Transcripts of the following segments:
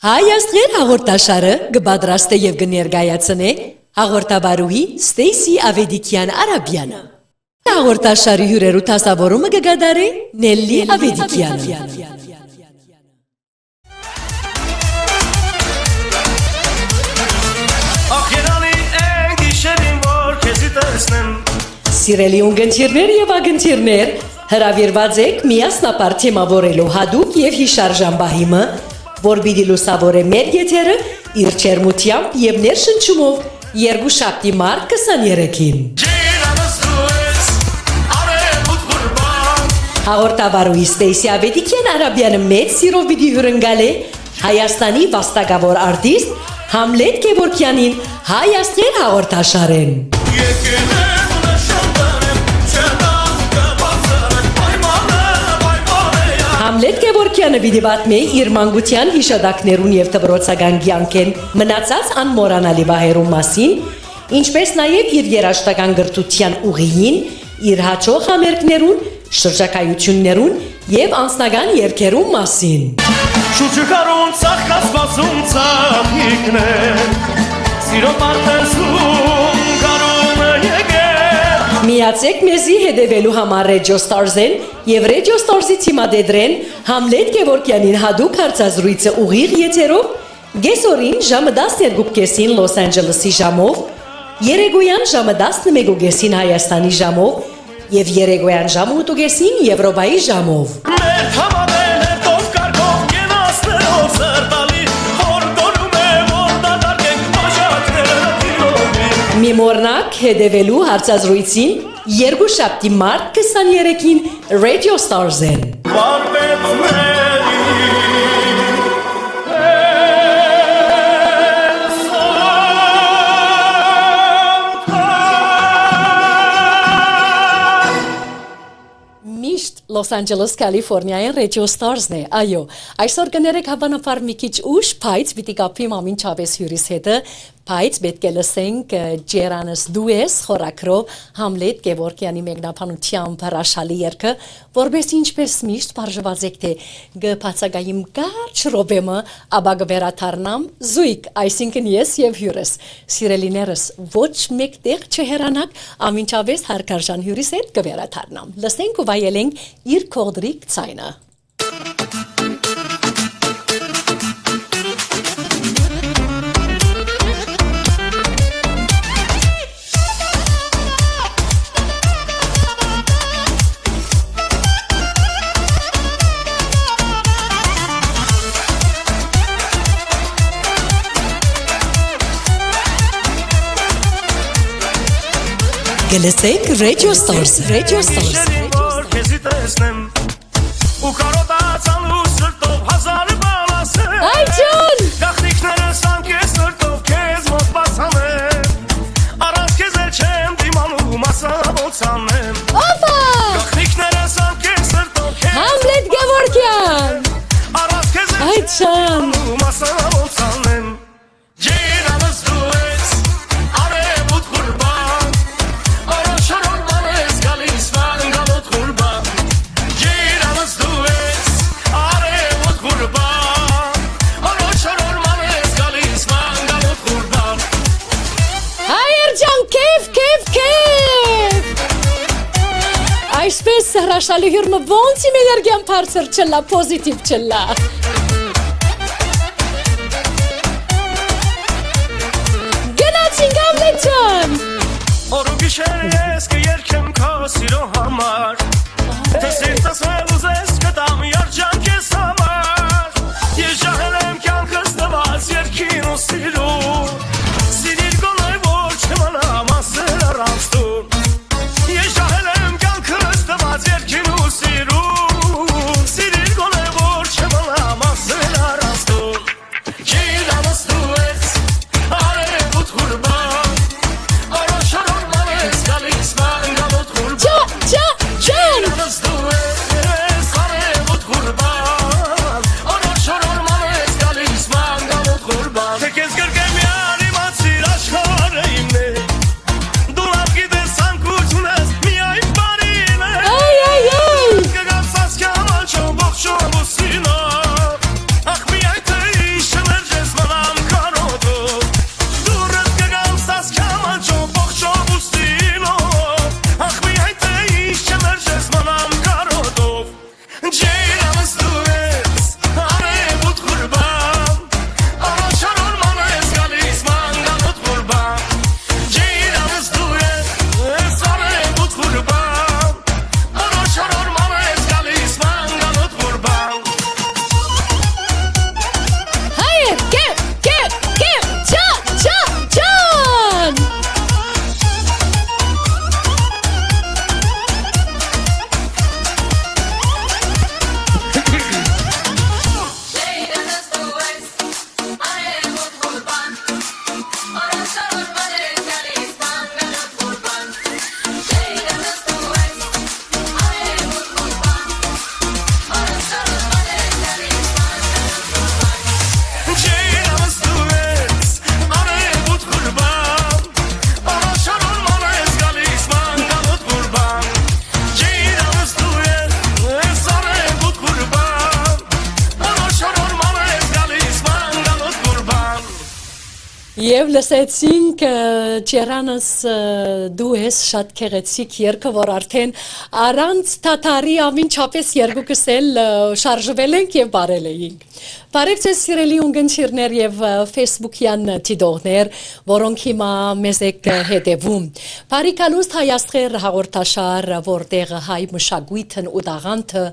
Հայաստան հաղորդաշարը կպատրաստե եւ կներկայացնե հաղորդավարուհի Ստեյսի Ավեդիկյան Արաբյանը։ Հաղորդաշարի հյուրերու դասավորումը կգադարի Նելլի Ավեդիկյանը։ Սիրելի ունգընտիրներ եւ ագընտիրներ, հրավիրված եք միասնապար թեմավորելու հադուկ եւ հիշարժան բահիմը, որ պիտի լուսավորե մեր եթերը իր չերմությամբ եւ ներշնչումով երկուշաբթի մարտ 23-ին։ Հաղորդավարուհի Ստեյսի Ավեդիկյան Արաբյանը մեծ սիրով պիտի հյուրընկալե Հայաստանի վաստակավոր արտիստ Համլետ Գևորգյանին Հայաստան հաղորդաշարեն։ Համլետ Գևորգյանը պիտի պատմի իր մանկության հիշադակներուն եւ դպրոցական կյանքեն մնացած անմոռանալի վահերու մասին, ինչպես նաեւ իր երաժշտական գրթության ուղիին, իր հաջող համերգներուն, շրջակայություններուն եւ անձնական երգերու մասին։ Շուրջկարուն ցախկացվածում ցախիկներ, սիրո մարտերսում կարունը եկեր։ Միացեք մեզի հետևելու համար Radio Stars-ին եւ Radio Stars-ի թիմադեդրեն Համլետ Գևորգյանին հադուկ հարցազրույցը ուղիղ եթերով գեսորին ժամը 12:30 Լոս Անջելեսի ժամով, երեկոյան ժամը 11:30 Հայաստանի ժամով եւ երեկոյան ժամը 8:30 Եվրոպայի ժամով։ Մեր համանել է տով կարգով կենասներով սրտալի, հորդորում է, որ դադարկենք բաժակները տիրովի։ Մի մոռնակ հետևելու հարցազրույցին երկուշաբթի մարտ 23-ին Radio Stars-ին։ Միշտ Լոս Անջելես, Կալիֆոռնիայի Radio Stars-ն է, այո, այսօր կներեք հավանաբար մի քիչ ուշ, բայց պիտի կապվիմ ամին չավես հյուրիս հետը, բայց պետք է լսենք Ջերանս դուես խորակրով Համլետ Գևորգյանի մեկնաբանությամբ հրաշալի երգը, որպես ինչպես միշտ բաժված եք թե գբացակայիմ կարճ ռոբեմը, ապա կվերաթարնամ զույգ, այսինքն ես եւ հյուրս, սիրելիներս, ոչ մեկտեղ չհերանաք, ամենչավես հարկարժան հյուրիս հետ կվերաթարնամ, լսենք ու վայելենք իր կողդրիկ ցայնը։ Գլսեք Radio Stars, Radio Stars։ Ու կարոտացան ու սրտով հազար բան ասել։ Այ ջան։ Գախնիկներս անկես սրտով քեզ մոտ բացանեմ։ Առանց քեզ էլ չեմ դիմանում ասաբոց անեմ։ Օվա։ Գախնիկներս անկես սրտով քեզ Համլետ Գևորգյան։ Առանց քեզ էլ Այ ջան։ դիմանում ասաբոց անեմ։ Ջերանս դու ես արևոտ ղուրբան, առաշարոր մանես գալիս ման գալոտ ղուրբան։ Ջերանս դու ես արևոտ ղուրբան, առաշարոր մանես գալիս ման գալոտ ղուրբան։ Հայեր ջան, քեֆ։ Այսպես հրաշալի հյուրը ոնց իմ էներգիան բարձր չլա, պոզիտիվ չլա։ Գնացինք Համլետ ջան։ Օր ու գիշեր ես կերքեմ քո սիրո համար, թե սիրտս վել ուզես կտամ երջանք ես համար։ Ես ջահել եմ կյանքս տված երգին ու սիրուն, սիրիր գոնե որ չմնամ ասել առանց տուն։ Ես ջահել եմ կյանքս տված երգին ու սիրուն, սիրիր գոնե որ չմնամ Եվ լսեցինք Ջերանս դու ես շատ քեղեցիկ երգը, որ արդեն առանց թաթարի ամենչապես երկուքս էլ շարժվել ենք եւ բարել էինք։ Բարև ձեզ սիրելի ունգընտիրներ եւ Facebook-յան դիտողներ, որոնք հիմա մեզ եք հետևում։ Բարիկալուստ հայաստղեր հաղորդաշար, որտեղ հայ մշակույթն ու տաղանդը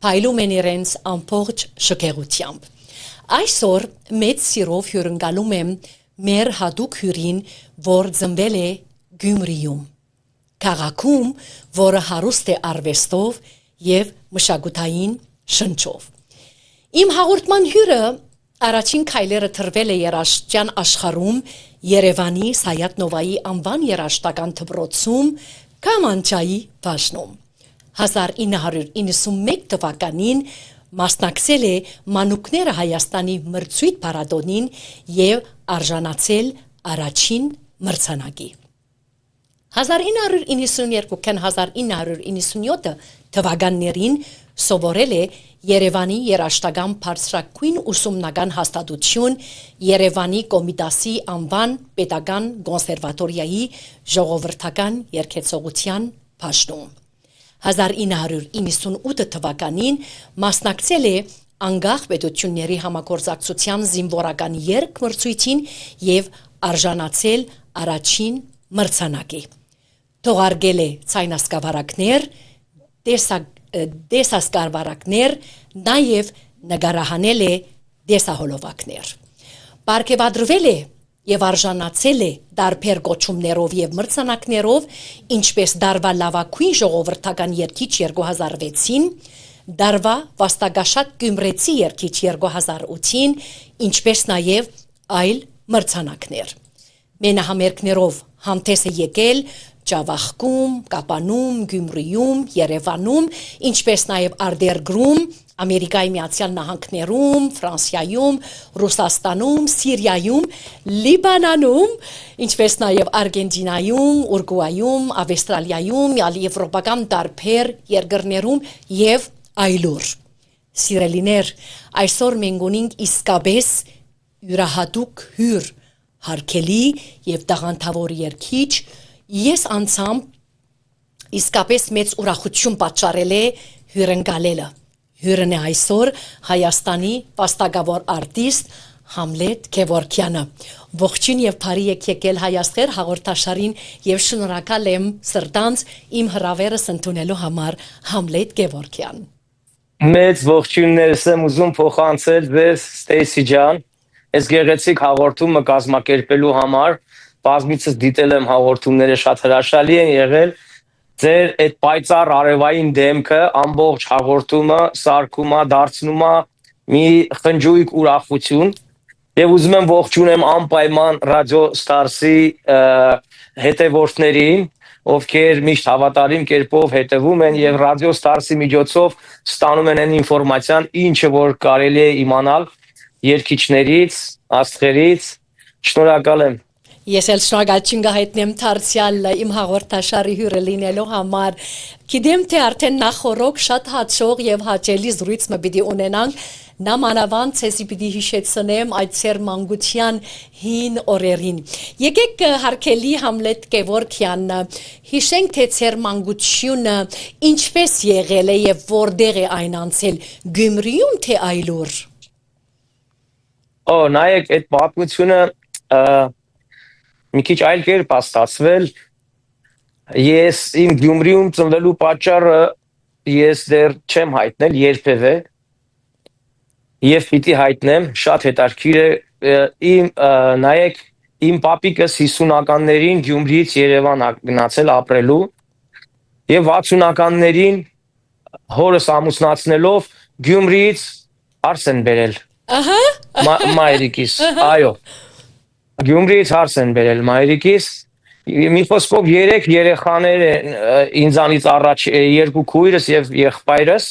փայլում են իրենց ամբողջ շքեղությամբ։ Այսօր մեծ սիրով հյուրընկալում եմ մեր հատուկ հյուրին, որ ծնվել է Գյումրիում, քաղաքում, որը հարուստ է արվեստով եւ մշակութային շնչով։ Իմ հաղորդման հյուրը առաջին քայլերը թրվել է երաժշտության աշխարհում Երևանի Սայաթ Նովայի անվան երաժշտական դպրոցում Կամանչայի բաժնում։ 1991 թվականին մասնակցել է Մանուկները Հայաստանի մրցույթ փառատոնին եւ արժանացել առաջին մրցանակի։ 1992-ին 1997 թվականներին սովորել է Երևանի երաժշտական բարձրագույն ուսումնական հաստատություն Երևանի Կոմիտասի անվան պետական կոնսերվատորիայի ժողովրդական երգեցողության բաժնում։ 1998 թվականին մասնակցել է անկախ պետությունների համագործակցության զինվորական երգմրցույթին եւ արժանացել առաջին մրցանակի։ Թողարկել է ցայնասկավառակներ, տեսասկավառակներ, նաեւ նկարահանել է տեսահոլովակներ։ Պարգևատրվել է եւ արժանացել է դարբեր կոչումներով եւ մրցանակներով, ինչպես դարվա լավագույն ժողովրդական երգիչ 2006-ին, դարվա վաստակաշատ գյումրեցի երգիչ 2008-ին, ինչպես նաեւ այլ մրցանակներ։ Մենահամերգներով հանդես է եկել Ջավախքում, Կապանում, Գյումրիում, Երևանում, ինչպես նաեւ արտերգրում Ամերիկայի Միացյալ Նահանգներում, Ֆրանսիայում, Ռուսաստանում, Սիրիայում, Լիբանանում, ինչպես նաև Արգենտինայում, Ուրուգվայում, Ավստրալիայում, եվրոպական տարբեր երկրներում եւ այլուր։ Սիրելիներ, այսօր մենք ունենք իսկապես յուրահատուկ հյուր, հարգելի եւ տաղանդավոր երգիչ, ես անցամ իսկապես մեծ ուրախություն պատճառել է հյուրընկալելը։ Հյուրն է այսօր Հայաստանի պաստակավոր արտիստ Համլետ Գևորգյանը։ Ողջույն եւ բարի եկել հայաստղեր հաղորդաշարին եւ շնորհակալ եմ սրտանց իմ հրավերս ընդունելու համար Համլետ Գևորգյան։ Մեծ ողջույններս եմ ուզում փոխանցել ձեզ Ստեյսի ջան, այս գեղեցիկ հաղորդումը կազմակերպելու համար, բազմիցս դիտել եմ հաղորդումները, շատ հրաշալի են եղել։ Ձեր այդ պայծառ արևային դեմքը ամբողջ հաղորդումը սարքում է, դարձնում է մի խնջույք ուրախություն եւ ուզում եմ ողջունեմ անպայման ռադիո Ստարսի հետևորդներին, ովքեր միշտ հավատարիմ կերպով հետևում են եւ ռադիո Ստարսի միջոցով ստանում են այն ինֆորմացիան, ինչը որ կարելի է իմանալ երգիչներից, աստղերից։ Շնորհակալ եմ։ Ես էլ շնորհակալություն կհայտնեմ դարձյալ իմ հաղորդաշարի հյուրը լինելու համար։ Գիտեմ թե արդեն նախորոք շատ հաջող եւ հաճելի զրույց պիտի ունենանք, նամանավանդ ցեսի պիտի հիշեցնեմ այդ ծեր մանկության հին օրերին։ Եկեք հարգելի Համլետ Գևորգյան, հիշենք թե ծեր մանկությունը ինչպես եղել է եւ որտեղ է այն անցել, Գյումրիում թե այլուր։ Նայեք այդ պատմությունը մի քիչ այլ կերպ է ստացվել։ Ես իմ Գյումրիում ծնվելու պատճառը ես դեռ չեմ հայտնել երբևէ եւ պիտի հայտնեմ, շատ հետաքրքիր է։ Նայեք, իմ պապիկս 50-ականներին Գյումրիից Երևան գնացել ապրելու եւ 60-ականներին հորս ամուսնացնելով Գյումրիից հարս են բերել։ Մայրիկիս, այո։ Գյումրիից հարս են բերել մայրիկիս, մի խոսքով 3 երեխաներ են ինձանից առաջ, 2 քույրս եւ եղբայրս,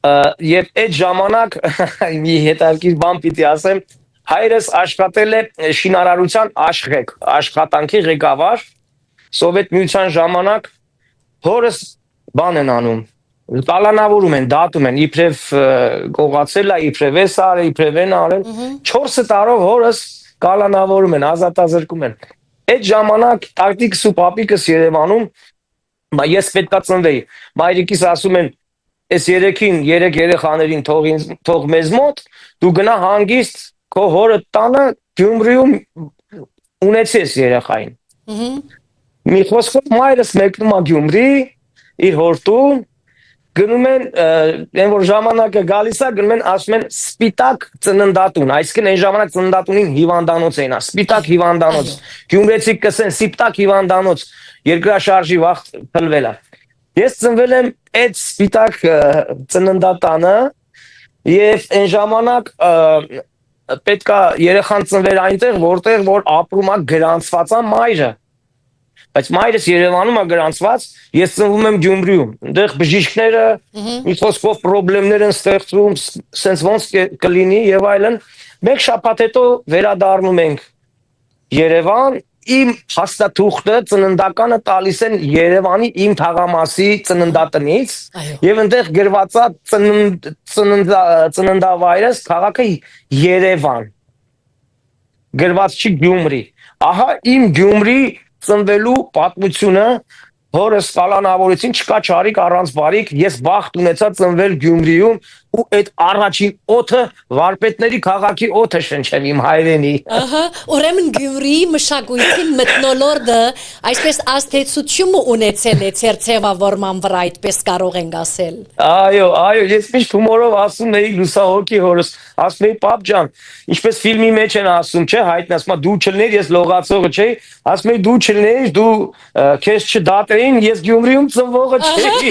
եւ այդ ժամանակ մի հետաքրքիր բան պիտի ասեմ, հայրս աշխատել է շինարարության աշխատանքի ղեկավար, Սովետ միության ժամանակ, հորս բան են անում, տալանավորում են, դատում են, իբրև գողացել է, իբրև էս արել, իբրև են արել, 4 տարով հորս կալանավորում են, ազատազրկում են։ Այդ ժամանակ տակտիկս ու պապիկս Երևանում, ես պետքա ծնվեի։ Մայրիկիս ասում են, այս երեքին, երեք երեխաներին թող մեզ մոտ, դու գնա հանգիստ քո հորը տանը Գյումրիում ունեցես երեխային։ Մի խոսքով մայրս մեկնում է Գյումրի, իր հորտուն, գնում են, այն որ ժամանակը գալիս է, գնում են, ասում են սպիտակ ծննդատուն, այսինքն այն ժամանակ ծննդատունին հիվանդանոց էին, սպիտակ հիվանդանոց, գյումրեցիք կսեն սպիտակ հիվանդանոց, երկրաշարժի վաղ փլվել է։ Ես ծնվել եմ այդ սպիտակ ծննդատանը եւ այն ժամանակ պետքա երեխան ծնվեր այնտեղ, որտեղ որ ապրում է գրանցված է մայրը։ Բայց մայրս Երևանում է գրանցված, ես ծնվում եմ Գյումրիում։ Այնտեղ բժիշկները մի խոսքով խնդիրներ են ստեղծում, սենց ոնց կլինի եւ այլն։ Մեկ շաբաթ հետո վերադառնում ենք Երևան, իմ հաստատուղթը ծննդականը տալիս են Երևանի իմ թաղամասի ծննդատնից եւ այնտեղ գրված է ծննդավայրս քաղաքը Երևան։ Գրված չի Գյումրի։ Ահա իմ Գյումրի ծնվելու պատմությունը հորս կալանավորեցին, չկա չարիք առանց բարիք, ես բախտ ունեցա ծնվել Գյումրիում ու այդ առաջին օդը վարպետների քաղաքի օդը շնչեմ իմ հայրենի։ Ահա, ուրեմն Գյումրիի մշակույթին մթնոլորտը այսպես ազդեցություն ունեցել է ձեր ձևավորման վրա, այդպես կարող ենք ասել։ Այո, ես միշտ հումորով ասում էի լուսահոգի հորս, ասում էի պապ ջան, ինչպես ֆիլմի մեջ են ասում, չէ, հայտնի ասում դու չլներ, ես լողացողը չէի, ասում էի դու չլներ, դու քեզ չդատեին, ես Գյումրիում ծնվողը չէի։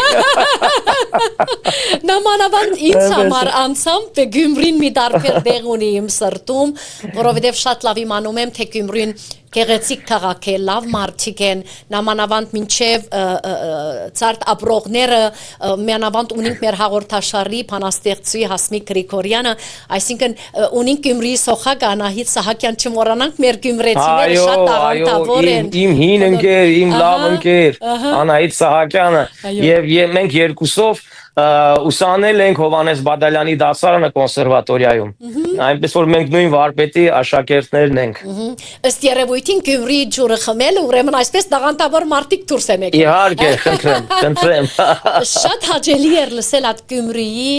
Նամանավանդ ինձ համար անցամբ Գյումրին մի դարբեր դեղ ունի իմ սրտում, որովհետև շատ լավ իմանում եմ, թե Գյումրին գեղեցիկ քաղաք է, լավ մարդիկ են, նամանավանդ մինչև ծարտ ապրողները, միանավանդ ունենք մեր հաղորդաշարի բանաստեղծուհի Հասմիկ Գրիգորյանը, այսինքն ունենք Գյումրիի սոխակ Անահիտ Սահակյան, չմոռանանք մեր գյումրեցիները շատ տաղանդավոր են։ Իմ հին ընկեր, իմ լավ ընկեր Անահիտ Սահակյանը եւ մենք երկուսով ուսանել ենք Հովանես Բադալյանի դասարանը կոնսերվատորիայում։ Այնպես որ մենք նույն վարպետի աշակերտներն ենք։ Ըստ երևույթին Գյումրիի ջուրը խմել, ուրեմն այսպես տաղանդավոր մարդիկ դուրս են եկել։ Իհարկե, խնդրեմ։ Շատ հաճելի էր լսել այդ Գյումրիի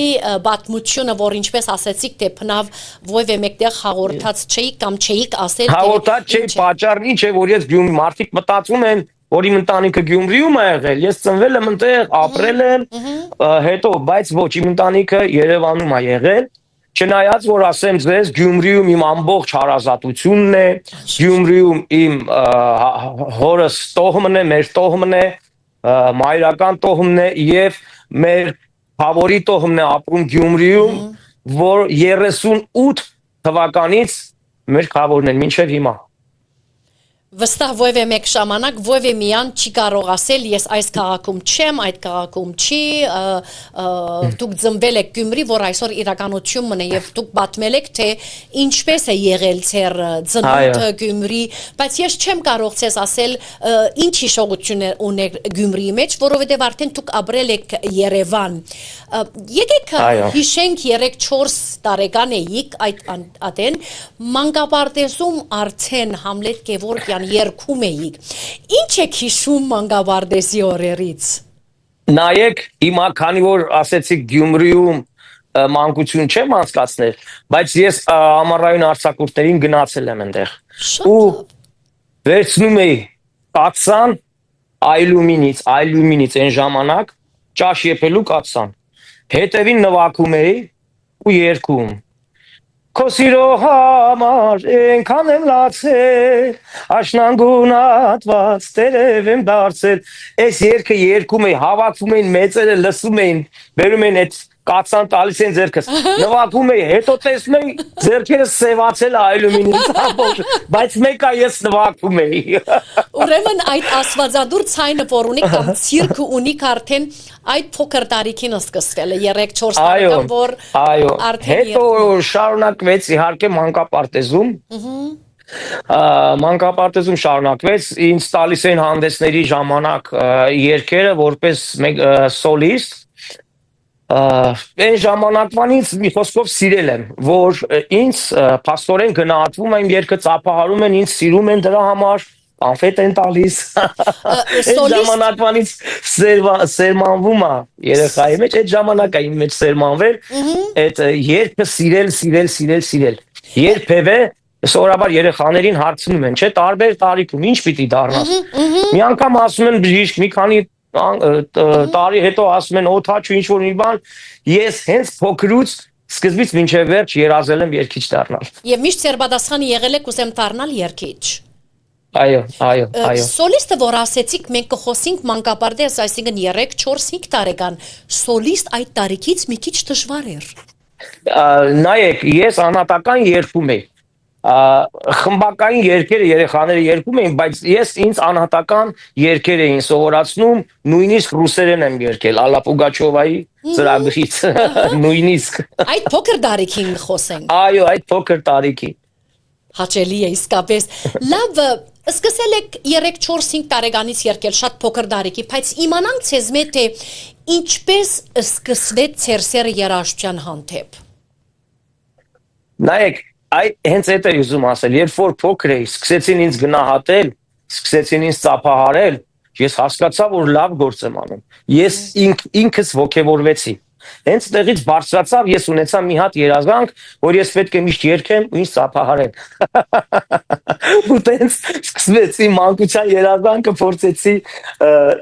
պատմությունը, որ ինչպես ասեցիք, թե բնավ ովև մեկտեղ հաղորդած չէիք կամ չէիք ասել։ Հաղորդած չէի, պատճառն ինչ է, որ ես Գյումրի մարդիկ մտածում են որ իմ ընտանիքը Գյումրիում է եղել, ես ծնվել եմ այնտեղ, ապրել եմ, հետո, բայց ոչ, իմ ընտանիքը Երևանում է եղել, չնայած որ ասեմ ձեզ, Գյումրիում իմ ամբողջ հարազատությունն է, Գյումրիում իմ հորս տոհմն է, մեր տոհմն է, մայրական տոհմն է եւ մեր հավորի տոհմն է ապրում Գյումրիում, որ 38 թվականից մեր խավորն են մինչև հիմա։ Վստահ ովև մեկ ժամանակ ովև միան չի կարող ասել ես այս քաղաքում չեմ, այդ քաղաքում չի, դուք ծնվել եք Գյումրի, որ այսօր իրականությունն է եւ դուք պատմել եք թե ինչպես է եղել ձեր ծնունդը Գյումրի, բայց ես չեմ կարող ցես ասել ինչ հիշողություններ ունեք Գյումրիի մեջ, որովհետեւ արդեն դուք ապրել եք Երևան։ Եկեք հիշենք 3-4 տարեկան էիք այդեն մանկապարտեզում արդեն Համլետ Գևորգյան երգում էիք։ Ինչ եք հիշում մանկապարտեզի օրերից։ Նայեք, հիմա քանի որ ասեցիք Գյումրիում մանկություն չեմ անցկացնել, բայց ես ամառային արձակուրդներին գնացել եմ այնտեղ։ Ու վերցնում էի կաթսան այլումինից այն ժամանակ ճաշ եփելու կաթսան։ Հետևին նվագում էի ու երգում։ Քո սիրո համար այնքան եմ լացել, աշնան ատված տերև եմ դարձել։ Այս երգը երգում էի, հավաքվում էին մեծերը, լսում էին, բերում էին այդ կաթսան տալիս են ձեռքս, նվագում էի, հետո տեսնում էի ձեռքերս սևացել այլումինից ամբողջ, բայց մեկա ես նվագում էի։ Ուրեմն այդ ասվածադուր ցայնը որ ունի կամ ցիրկը ունի արդեն այդ փոքր տարիքին սկսվել է 3-4 տարեկան որ արդեն հետո շարունակվեց իհարկե մանկապարտեզում մանկապարտեզում շարունակվեց ինձ տալիս էին հանդեսների ժամանակ երգերը որպես սոլիստ Այն ժամանակվանից մի խոսքով սիրել եմ, որ ինձ փաստորեն գնահատվում եմ երկը ծափահարում են, ինձ սիրում են դրա համար, անֆետ են տալիս։ Այդ Սոլիստ ժամանակվանից սերմանվում է երեխայի մեջ, այդ ժամանակը իմ մեջ սերմանվել, այդ երկը սիրել։ Երբևէ սովորաբար երեխաներին հարցնում են, չէ, տարբեր տարիքում ինչ պիտի դառնաս։ Մի անգամ ասում են բժիշկ, մի քանի տարի հետո ասում են օթաչու ինչ որ մի բան, ես հենց փոքրուց սկզբից մինչև վերջ երազել եմ երգիչ դառնալ։ եւ միշտ ծերբադասխան եղել եք ուզեմ դառնալ երգիչ։ Այո։ Սոլիստը որ ասեցիք մենք կխոսենք մանկապարտեզ, այսինքն 3-4-5 տարեկան, սոլիստ այդ տարիքից մի քիչ դժվար էր։ Նայեք, ես անհատական երգում եի։ Խմբակային երգերը երեխաները երգում էին, բայց ես ինձ անհատական երգեր էին սովորացնում, նույնիսկ ռուսերեն եմ երգել, Ալլա Պուգաչովայի ծրագրից, նույնիսկ։ Այդ փոքր տարիքին խոսենք։ Այո, այդ փոքր տարիքի։ Հաճելի է իսկապես։ Լավ, սկսել եք 3-4-5 տարեկանից երգել շատ փոքր տարիքի, բայց իմանանք ցեզ մեծ թե ինչպես սկսվեց ծերսերը երաժշտության հանդեպ։ Նայեք, հենց այդ է ուզում ասել, երբ որ փոքր էի, սկսեցին ինձ գնահատել, սկսեցին ինձ ծափահարել, ես հասկացա, որ լավ գործ եմ անում։ Ես ինքս ոգևորվեցի։ Հենց տեղից բարձրացավ, ես ունեցա մի հատ երազանք, որ ես պետք է միշտ երգեմ ու ինձ ծափահարեն։ Ու տենց սկսվեց իմ մանկության երազանքը, փորձեցի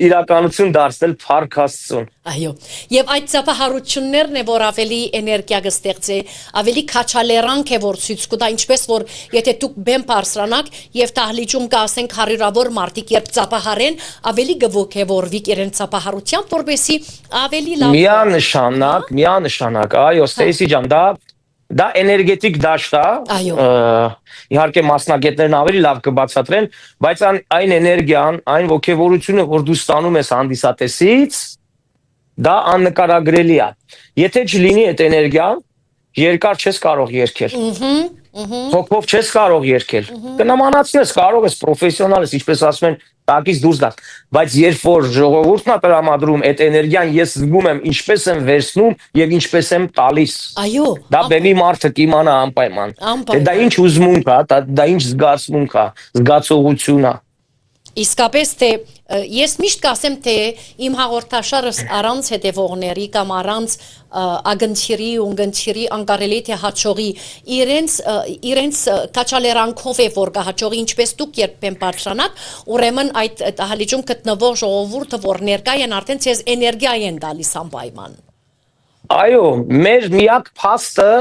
իրականություն դարձնել փառք Աստծուն։ Այո, եւ այդ ծափահարություններն է որ ավելի էներգիա կստեղծի, ավելի քաչալերանք է որ ցույց կտա, ինչպես որ եթե դուք բեմ բարձրանաք եւ դահլիճում կասենք հարյուրավոր մարդիկ երբ ծափահարեն, ավելի գողքեվորվիկ իրեն ծափահարությամբ, որբեսի ավելի լավ Միանշանակ, այո, Ստեյսի ջան, դա էներգետիկ դաշտ է, իհարկե մասնագետներն ավելի լավ կբացատրեն, բայց այն էներգիան, այն ոգևորությունը, որ դու ստանում ես հանդիսատեսից, դա աննկարագրելի է։ Եթե չլինի այդ էներգիան, երկար չես կարող երգել։ Հոգով չես կարող երգել։ Կնամանացնես, կարող ես պրոֆեսիոնալ ես, ինչպես ասում են, տակից դուրս գալ, բայց երբ որ ժողովուրդն է տրամադրում այդ էներգիան, ես զգում եմ ինչպես եմ վերցնում եւ ինչպես եմ տալիս։ Այո։ Դա բեմի մարդը կիմանա անպայման։ Դա ինչ ուզմունք է, դա ինչ զգացմունք է, զգացողություն է։ Իսկապես թե ես միշտ կասեմ թե իմ հաղորդաշարս առանց հետևողների կամ առանց ագնցիրի ու ընկերի անկարելի թե հաջողի իրենց քաչալերանքով է որ կհաջողի ինչպես դուք երբեմն բարձրանաք ուրեմն այդ հալիճում գտնվող ժողովուրդը որ ներկա են արդեն ցեզ էներգիա են տալիս անպայման։ Այո, մեր միակ փաստը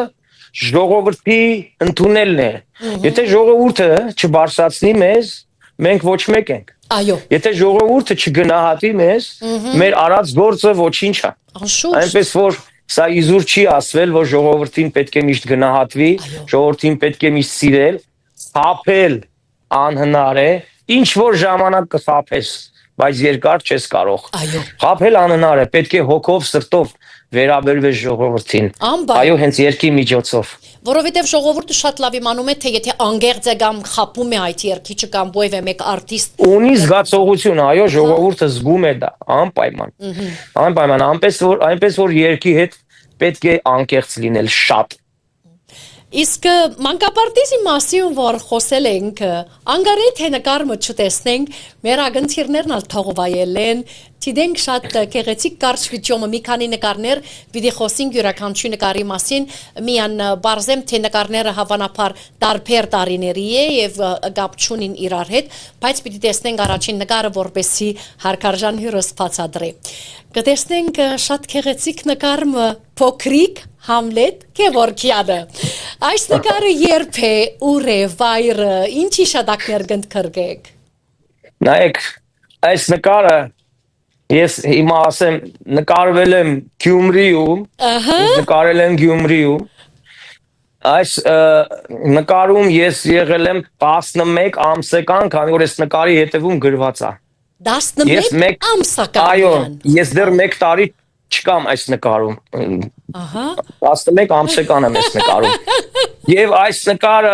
ժողովրդի ընդունելն է։ Եթե ժողովուրդը չբարձրացնի մեզ, մենք ոչ մեկ ենք։ Այո։ Եթե ժողովուրդը չգնահատի մեզ, մեր արած գործը ոչինչ է։ Այնպես որ սա իզուր չի ասվել, որ ժողովրդին պետք է միշտ գնահատվի, ժողովրդին պետք է միշտ սիրել, խաբել անհնար է, ինչ որ ժամանակ կխաբես, բայց երկար չես կարող։ Խաբել անհնար է, պետք է հոգով, սրտով վերաբերվես ժողովրդին։ Այո, հենց երգի միջոցով։ Որովհետև ժողովուրդը շատ լավ իմանում է, թե եթե անգերձ է կամ խապում է այդ երգիչը կամ ովև է մեկ արտիստ։ Ունի զգացողություն, այո, ժողովուրդը զգում է դա, անպայման։ Անպայման, այնպես որ երգի հետ պետք է անկեղծ լինել շատ։ Իսկ մանկապարտեզի մասին որ խոսել ենք, անգարեի թե նկարը չտեսնենք, մեր ագնցիրներն ալ թողովայել են, Տիդենք շատ գեղեցիկ կարճ վիդեոմը մի քանի նկարներ պիտի խոսենք յուրաքանչյուր նկարի մասին միան բարձեմ թե նկարները հավանաբար տարբեր տարիների է եւ գապ չունին իրար հետ բայց պիտի տեսնենք առաջին նկարը որպեսի հարկարժան հյուրս բացատրի կտեսնենք շատ գեղեցիկ նկարը փոքրիկ Համլետ Գևորգյանը այս նկարը երբ է ուր է վայրը ինչի շատակներ գնդքրգեք Նայեք այս նկարը Ես հիմա ասեմ նկարվել եմ Գյումրիում, նկարել եմ Գյումրիում, այս նկարում ես եղել եմ 11 ամսական, քանի որ այս նկարի հետևում գրված է։ 11 ամսական։ Այո, ես դեռ 1 տարի չկամ այս նկարում։ Ահա 11 ամսական եմ այս նկարում։ Եվ այս նկարը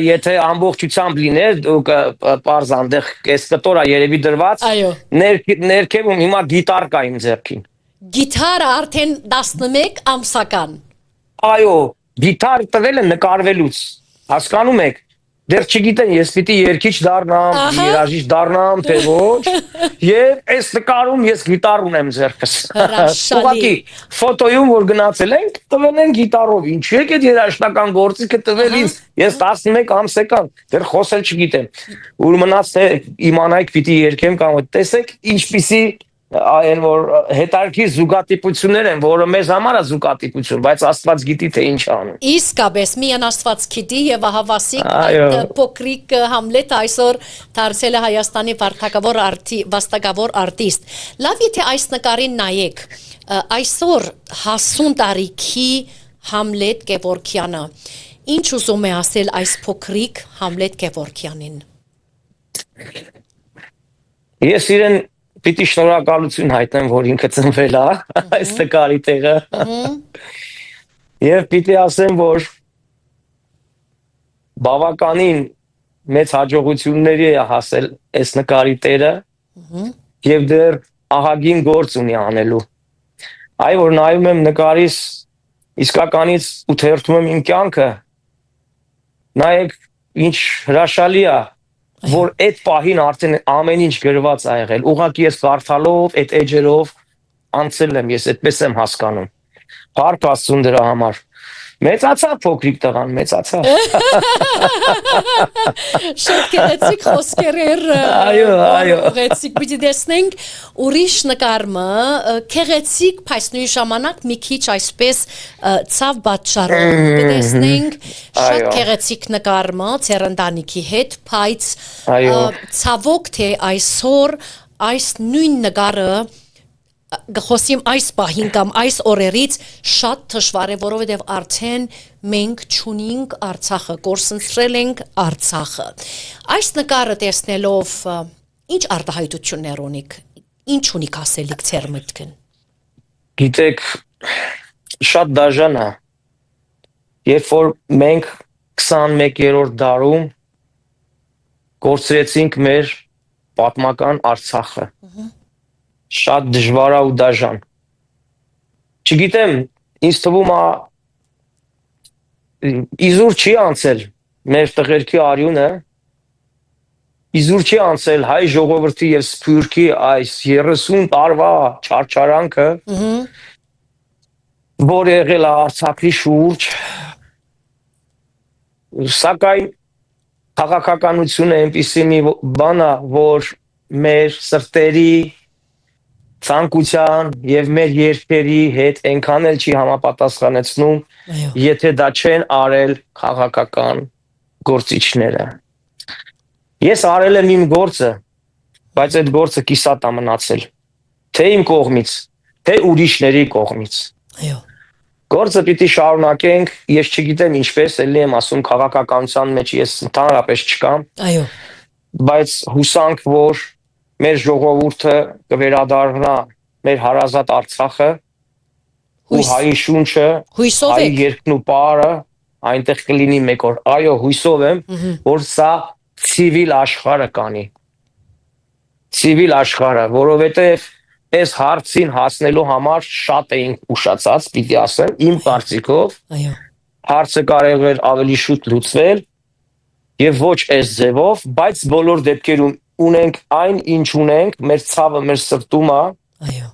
եթե ամբողջությամբ լիներ, դուք պարզ այնտեղ կեսկտորա երևի դրված, ներքևում հիմա գիտար կա իմ ձեռքին։ Գիտարը արդեն 11 ամսական։ Այո, գիտար տվել են նկարվելուց։ Հասկանում եք։ Դեռ չգիտեն, ես պիտի երգիչ դառնամ, երաժիշտ դառնամ, թե ոչ։ Եվ այս նկարում ես գիտար ունեմ ձեռքս։ Հրաշալի։ Ուղղակի ֆոտոյում որ գնացել ենք, տվել են գիտարով։ Ինչու եք այդ երաժշտական գործիքը տվել ինձ։ Ես 11 ամսական, դեռ խոսել չգիտեմ։ Ուր մնաց թե իմանայք պիտի երգեմ կամ տեսեք ինչպիսի այն որ հետարքիր զուգատիպություններ են, որը մեզ համար է զուգատիպություն, բայց Աստված գիտի թե ինչ անում։ Իսկապես միան Աստված գիտի եւ ահավասիկ այդ փոքրիկ Համլետը այսօր դարձել է Հայաստանի վաստակավոր արտիստ։ Լավ եթե այս նկարին նայեք, այսօր 50 տարիքի Համլետ Գևորգյանը ինչ ուզում է ասել այս փոքրիկ Համլետ Գևորգյանին։ Ես իրեն պիտի շնորհակալություն հայտնեմ, որ ինքը ծնվել է այս նկարի տեղը։ Եվ պիտի ասեմ, որ բավականին մեծ հաջողությունների է հասել այս նկարի տերը եւ դեռ ահագին գործ ունի անելու։ Այ որ նայում եմ նկարից իսկականից ու թերթում եմ իմ կյանքը, նայեք ինչ հրաշալի է, որ այդ պահին արդեն ամեն ինչ գրված է եղել։ Ուղղակի ես կարդալով, այդ էջերով անցել եմ, ես այդպես եմ հասկանում։ Փառք Աստծուն դրա համար։ Մեծացա փոքրիկ տղան, մեծացա։ Շատ գեղեցիկ խոսքեր այո։ Գեղեցիկ պիտի տեսնենք ուրիշ նկարը, գեղեցիկ, բայց նույն ժամանակ մի քիչ այսպես ցավ պատճառով տեսնենք շատ գեղեցիկ նկարը ցերնդանիքի հետ, բայց ցավոք թե այսօր այս նույն նկարը գխոսիմ այս պահին կամ այս օրերից շատ դժվար է, որովհետև արդեն մենք չունենք Արցախը, կորսնցրել ենք Արցախը։ Այս նկարը տեսնելով ինչ արտահայտություններ ունիք, ինչ ունիք ասելիք ձեր մտքին։ Գիտեք, շատ դաժան է։ Երբ որ մենք 21-րդ դարում կորցրեցինք մեր պատմական Արցախը։ Շատ դժվար է ու դաժան։ Չգիտեմ, ինձ թվում է իզուր չի անցել մեր տղերքի արյունը, իզուր չի անցել հայ ժողովրդի եւ սփյուռքի այս 30 տարվա չարչարանքը, որ եղել է Արցախի շուրջ, սակայն քաղաքականությունը այնպիսի մի բան է, որ մեր սրտերի ցանկության եւ մեր երկերի հետ այնքան էլ չի համապատասխանեցնում, եթե դա չեն արել քաղաքական գործիչները։ Ես արել եմ իմ գործը, բայց այդ գործը կիսատ է մնացել, թե իմ կողմից, թե ուրիշների կողմից։ Այո։ Գործը պիտի շարունակենք, ես չգիտեմ ինչպես, ելի եմ ասում քաղաքականության մեջ ես ընդհանրապես չկամ։ Այո։ Բայց հուսանք, որ մեր ժողովուրդը կվերադառնա մեր հարազատ Արցախը ու հայի շունչը, հայի երկն ու պարը այնտեղ կլինի մեկ օր։ Այո, հույսով եմ, որ սա ցիվիլ աշխարհը կանի։ Ցիվիլ աշխարհը, որովհետև այս հարցին հասնելու համար շատ էինք ուշացած, պիտի ասեմ, իմ կարծիքով։ Այո։ Հարցը կարող էր ավելի շուտ լուծվել եւ ոչ այս ձևով, բայց բոլոր դեպքերում ունենք այն ինչ ունենք, մեր ցավը, մեր սրտում է,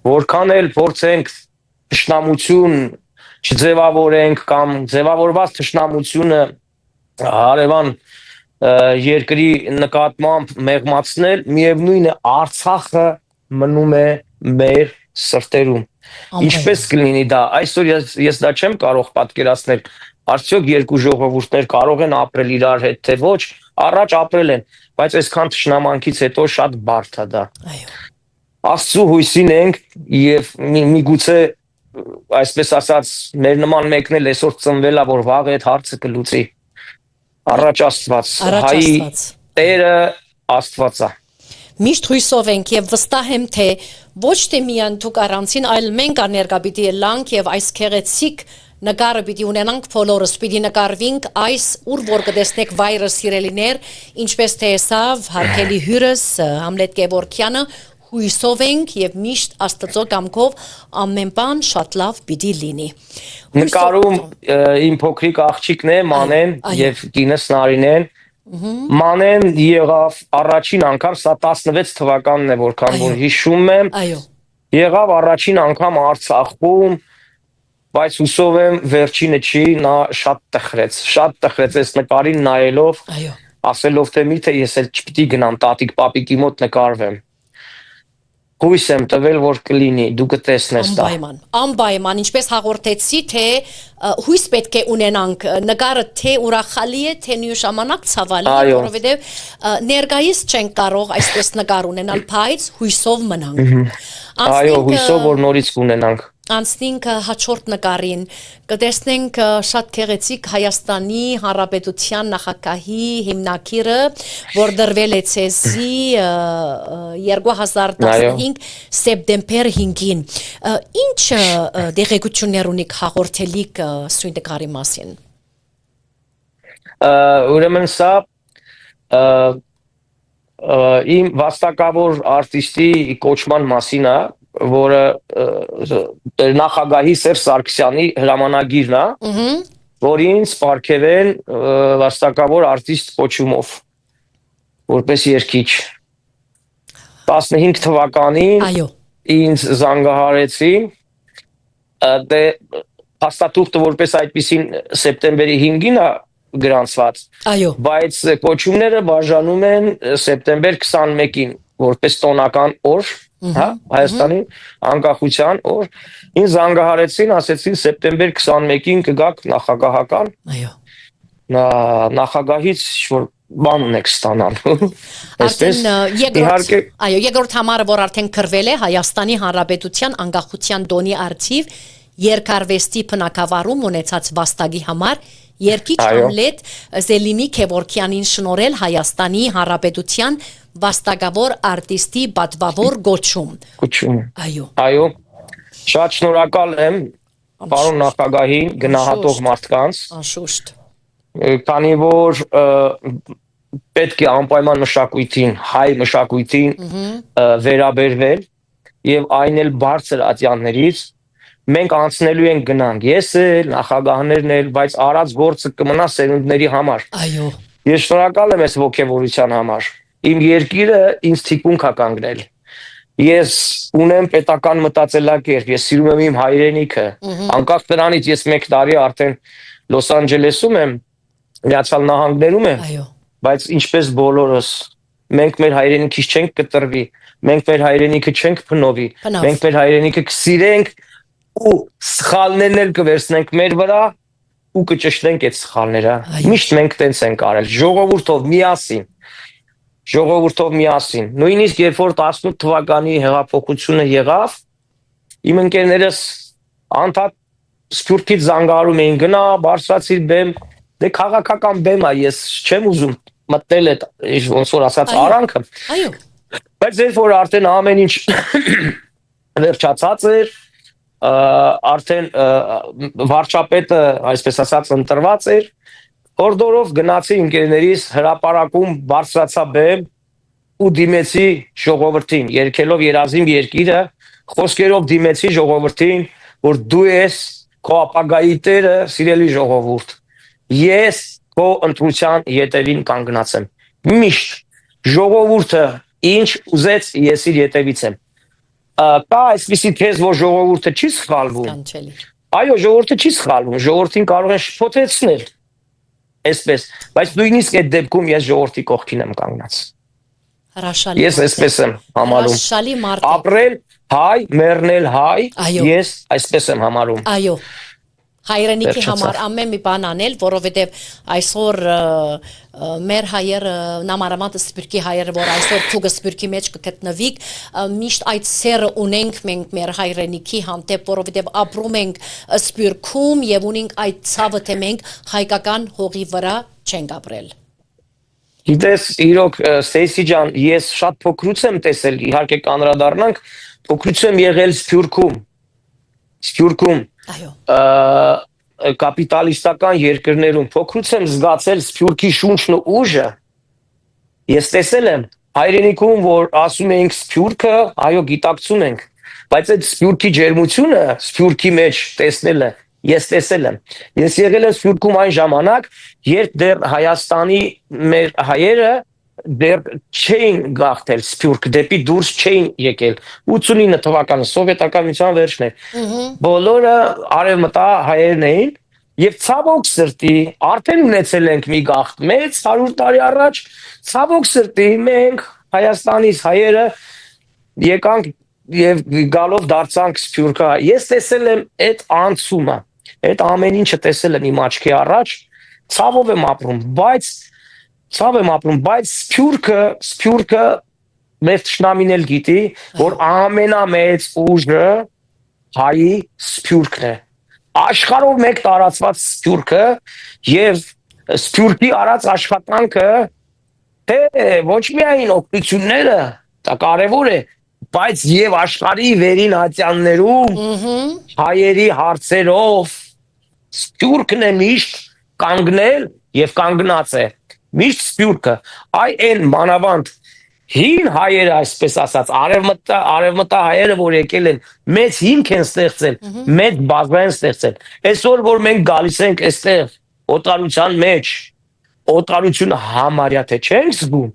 որքան էլ փորձենք թշնամություն չձևավորենք կամ ձևավորված թշնամությունը հարևան երկրի նկատմամբ մեղմացնել, միևնույն է Արցախը մնում է մեր սրտերում։ Ինչպես կլինի դա, այսօր ես դա չեմ կարող պատկերացնել, արդյոք երկու ժողովուրդներ կարող են ապրել իրար հետ, թե ոչ, առաջ ապրել են, բայց այսքան թշնամանքից հետո շատ բարդ է դա։ Աստծո հույսին ենք եւ միգուցե այսպես ասած մեր նման մեկն էլ այսօր ծնվել է, որ վաղ այդ հարցը կլուծի։ Առաջ Աստված, հայի Տերը Աստված է։ Միշտ հույսով ենք եւ վստահ եմ, թե ոչ թե միայն դուք առանցին, այլ մենք աներկա պիտի լանք եւ այս քեղեցիկ նկարը պիտի ունենանք բոլորս, պիտի նկարվինք այս ուր որ կտեսնեք վայրը սիրելիներ, ինչպես թե հեսավ հարկելի հյուրս Համլետ Գևորգյանը, հույսով ենք եւ միշտ Աստծո կամքով ամեն բան շատ լավ պիտի լինի։ Նկարում իմ փոքրիկ աղջիկն է Մանեն եւ կինս Նարինեն։ Մանեն եղավ առաջին անգամ, սա 16 թվականն է, որքան որ հիշում եմ, Այո, եղավ առաջին անգամ Արցախում, բայց հուսով եմ վերջինը չի, նա շատ տխրեց այս նկարին նայելով, այո, ասելով թե միթե ես էլ չպիտի գնամ տատիկ պապիկի մոտ նկարվեմ։ Հույս եմ տվել, որ կլինի, դու կտեսնես դա։ անպայման, ինչպես հաղորդեցի, թե հույս պետք է ունենանք, նկարը թե ուրախալի է, թե նույնժամանակ ցավալի է, որովհետև ներկայիս չենք կարող այսպես նկար ունենալ, բայց հույսով մնանք։ Այո, հույսով որ նորից կունենանք։ Անցնենք հաջորդ նկարին, կտեսնենք շատ գեղեցիկ Հայաստանի Հանրապետության նախագահի հիմնագիրը, որ դրվել է ցեզի 2015 սեպտեմբեր 5-ին։ Ինչ դեղեցություններ ունիք հաղորդելիք սույն նկարի մասին։ Ուրեմն սա իմ վաստակավոր արտիստի կոչման մասին է, որը նախագահի Սերժ Սարգսյանի հրամանագիրն է, որին սպարգևեն վաստակավոր արտիստ կոչումով, որպես երգիչ։ 15 թվականին ինձ զանգահարեցին, դե հաստատուղթը որպես այդպիսին սեպտեմբերի 5-ին է գրանցված, բայց կոչումները բաժանում են սեպտեմբեր 21-ին, որպես տոնական օր, Հայաստանի անկախության օր, ինձ զանգահարեցին, ասեցին սեպտեմբեր 21-ին կգաք նախագահական, նախագահից որ բան ունեք ստանալ։ Երկրորդ համարը, որ արդեն կրվել է Հայաստանի Հանրապետության անկախության տոնի առթիվ երկարվեստի բնակավարում ունեցած վաստակի համար Երկիչ Համլետ Զելինի Քևորքյանին շնորհել Հայաստանի Հանրապետության վաստակավոր արտիստի պատվավոր գոչում։ Այո։ Շատ շնորհակալ եմ պարոն նախագահին, գնահատող մարդկանց։ Անշուշտ։ Քանի որ պետք է անպայման մշակույթին, հայ մշակույթին վերաբերվել եւ այն էլ բարձր ատյաններից մենք անցնելու ենք գնանք, ես էլ, նախագահներն էլ, բայց արած գործը կմնա սերունդների համար։ Այո։ Ես շնորհակալ եմ այս ողջավորության համար։ Իմ երկիրը ինձ թիկունք է կանգնել։ Ես ունեմ պետական մտածելակերպ, ես սիրում եմ իմ հայրենիքը։ Անկախ դրանից ես 1 տարի արդեն Լոս Անջելեսում եմ, Միացյալ Նահանգներում եմ, բայց ինչպես բոլորս, մենք մեր հայրենիքից չենք կտրվի, մենք մեր հայրենիքը չենք փնովի, մենք մեր հայրենիքը կսիրենք ու սխալներն էլ կվերցնենք մեր վրա ու կճշտենք այդ սխալները։ Միշտ մենք տենց ենք արել, ժողովուրդով միասին։ Նույնիսկ երբ որ 18 թվականի հեղափոխությունը եղավ, իմ ընկերներս անդադ Սփյուռքից զանգահարում էին գնա, բարձրացիր բեմ, դե քաղաքական բեմ է, ես չեմ ուզում մտնել այդ ոնց որ ասած արանքը։ Այո։ Բայց երբ որ արդեն ամեն ինչ վերջացած էր, արդեն վարչապետը, այսպես ասած, ընտրված էր, հորդորով գնացի ընկերներիս հրապարակում բարձրացա բեմ ու դիմեցի ժողովրդին, երգելով երազիմ երկիրը, խոսքերով դիմեցի ժողովրդին, որ դու ես քո ապագայի տերը, սիրելի ժողովուրդ, ես քո ընտրության ետևին կանգնած եմ, միշտ ժողովուրդը ինչ ուզեց, ես իր ետևից եմ։ Կա այսպիսի թեզ, որ ժողովուրդը չի սխալվում։ Այո, ժողովուրդը չի սխալվում, ժողովրդին կարող են շփոթեցնել, այսպես, բայց նույնիսկ այդ դեպքում ես ժողովրդի կողքին եմ կանգնած։ Ես այսպես եմ համարում։ Ապրել հայ, մեռնել հայ, ես այսպես եմ համարում։ Այո։ Հայրենիքի համար ամեն մի բան անել, որովհետև այսօր մեր հայերը, նամարամատ Սփյուռքի հայերը, որ այսօր ցուգը Սփյուռքի մեջ կգտնվիկ, միշտ այդ սերը ունենք մենք մեր հայրենիքի հանդեպ, որովհետև ապրում ենք Սփյուռքում եւ ունենք այդ ցավը, թե մենք հայկական հողի վրա չենք ապրել։ Գիտես, իրոք Ստեյսի ջան, ես շատ փոքրուց եմ տեսել, իհարկե կանրադառնանք, փոքրուց եմ եղել Սփյուռքում կապիտալիստական երկրներում, փոքրուց եմ զգացել Սփյուռքի շունչն ու ուժը, ես տեսել եմ հայրենիքում, որ ասում ենք սփյուռքը, այո, գիտակցում ենք, բայց այդ սփյուռքի ջերմությունը, սփյուռքի մեջ տեսնելը, ես տեսել եմ։ Ես եղել եմ սփյուռքում այն ժամանակ, երբ դեռ Հայաստանի մեր հայերը դեռ չէին գաղթել սփյուռք, դեպի դուրս չէին եկել։ 89 թվականը սովետական միության վերջն էր։ Բոլորը արևմտա հայերն էին եւ ցավոք սրտի արդեն ունեցել ենք մի գաղթ մեծ 100 տարի առաջ, ցավոք սրտի մենք Հայաստանից հայերը եկանք եւ գալով դարձանք սփյուռքա։ Ես տեսել եմ այդ անցումը, այդ ամեն ինչը տեսել եմ իմ աչքի առաջ, ցավով եմ ապրում, բայց սփյուռքը մեր թշնամին էլ գիտի, որ ամենամեծ ուժը հայի սփյուռքն է։ Աշխարհով մեկ տարածված սփյուռքը եւ սփյուռքի արած աշխատանքը թե ոչ միայն օգնությունները, դա կարևոր է, բայց եւ աշխարհի վերին ատյաններում հայերի հարցերով սփյուռքն է միշտ կանգնել եւ կանգնած է։ Միշտ սփյուռքը, այն մանավանդ հին հայերը, այսպես ասած, արևմտա հայերը, որ եկել են, մեծ հիմք են ստեղծել, մեծ բազա են ստեղծել։ Այսօր, որ մենք գալիս ենք այստեղ օտարության մեջ, օտարությունը համարյա թե չենք զգում,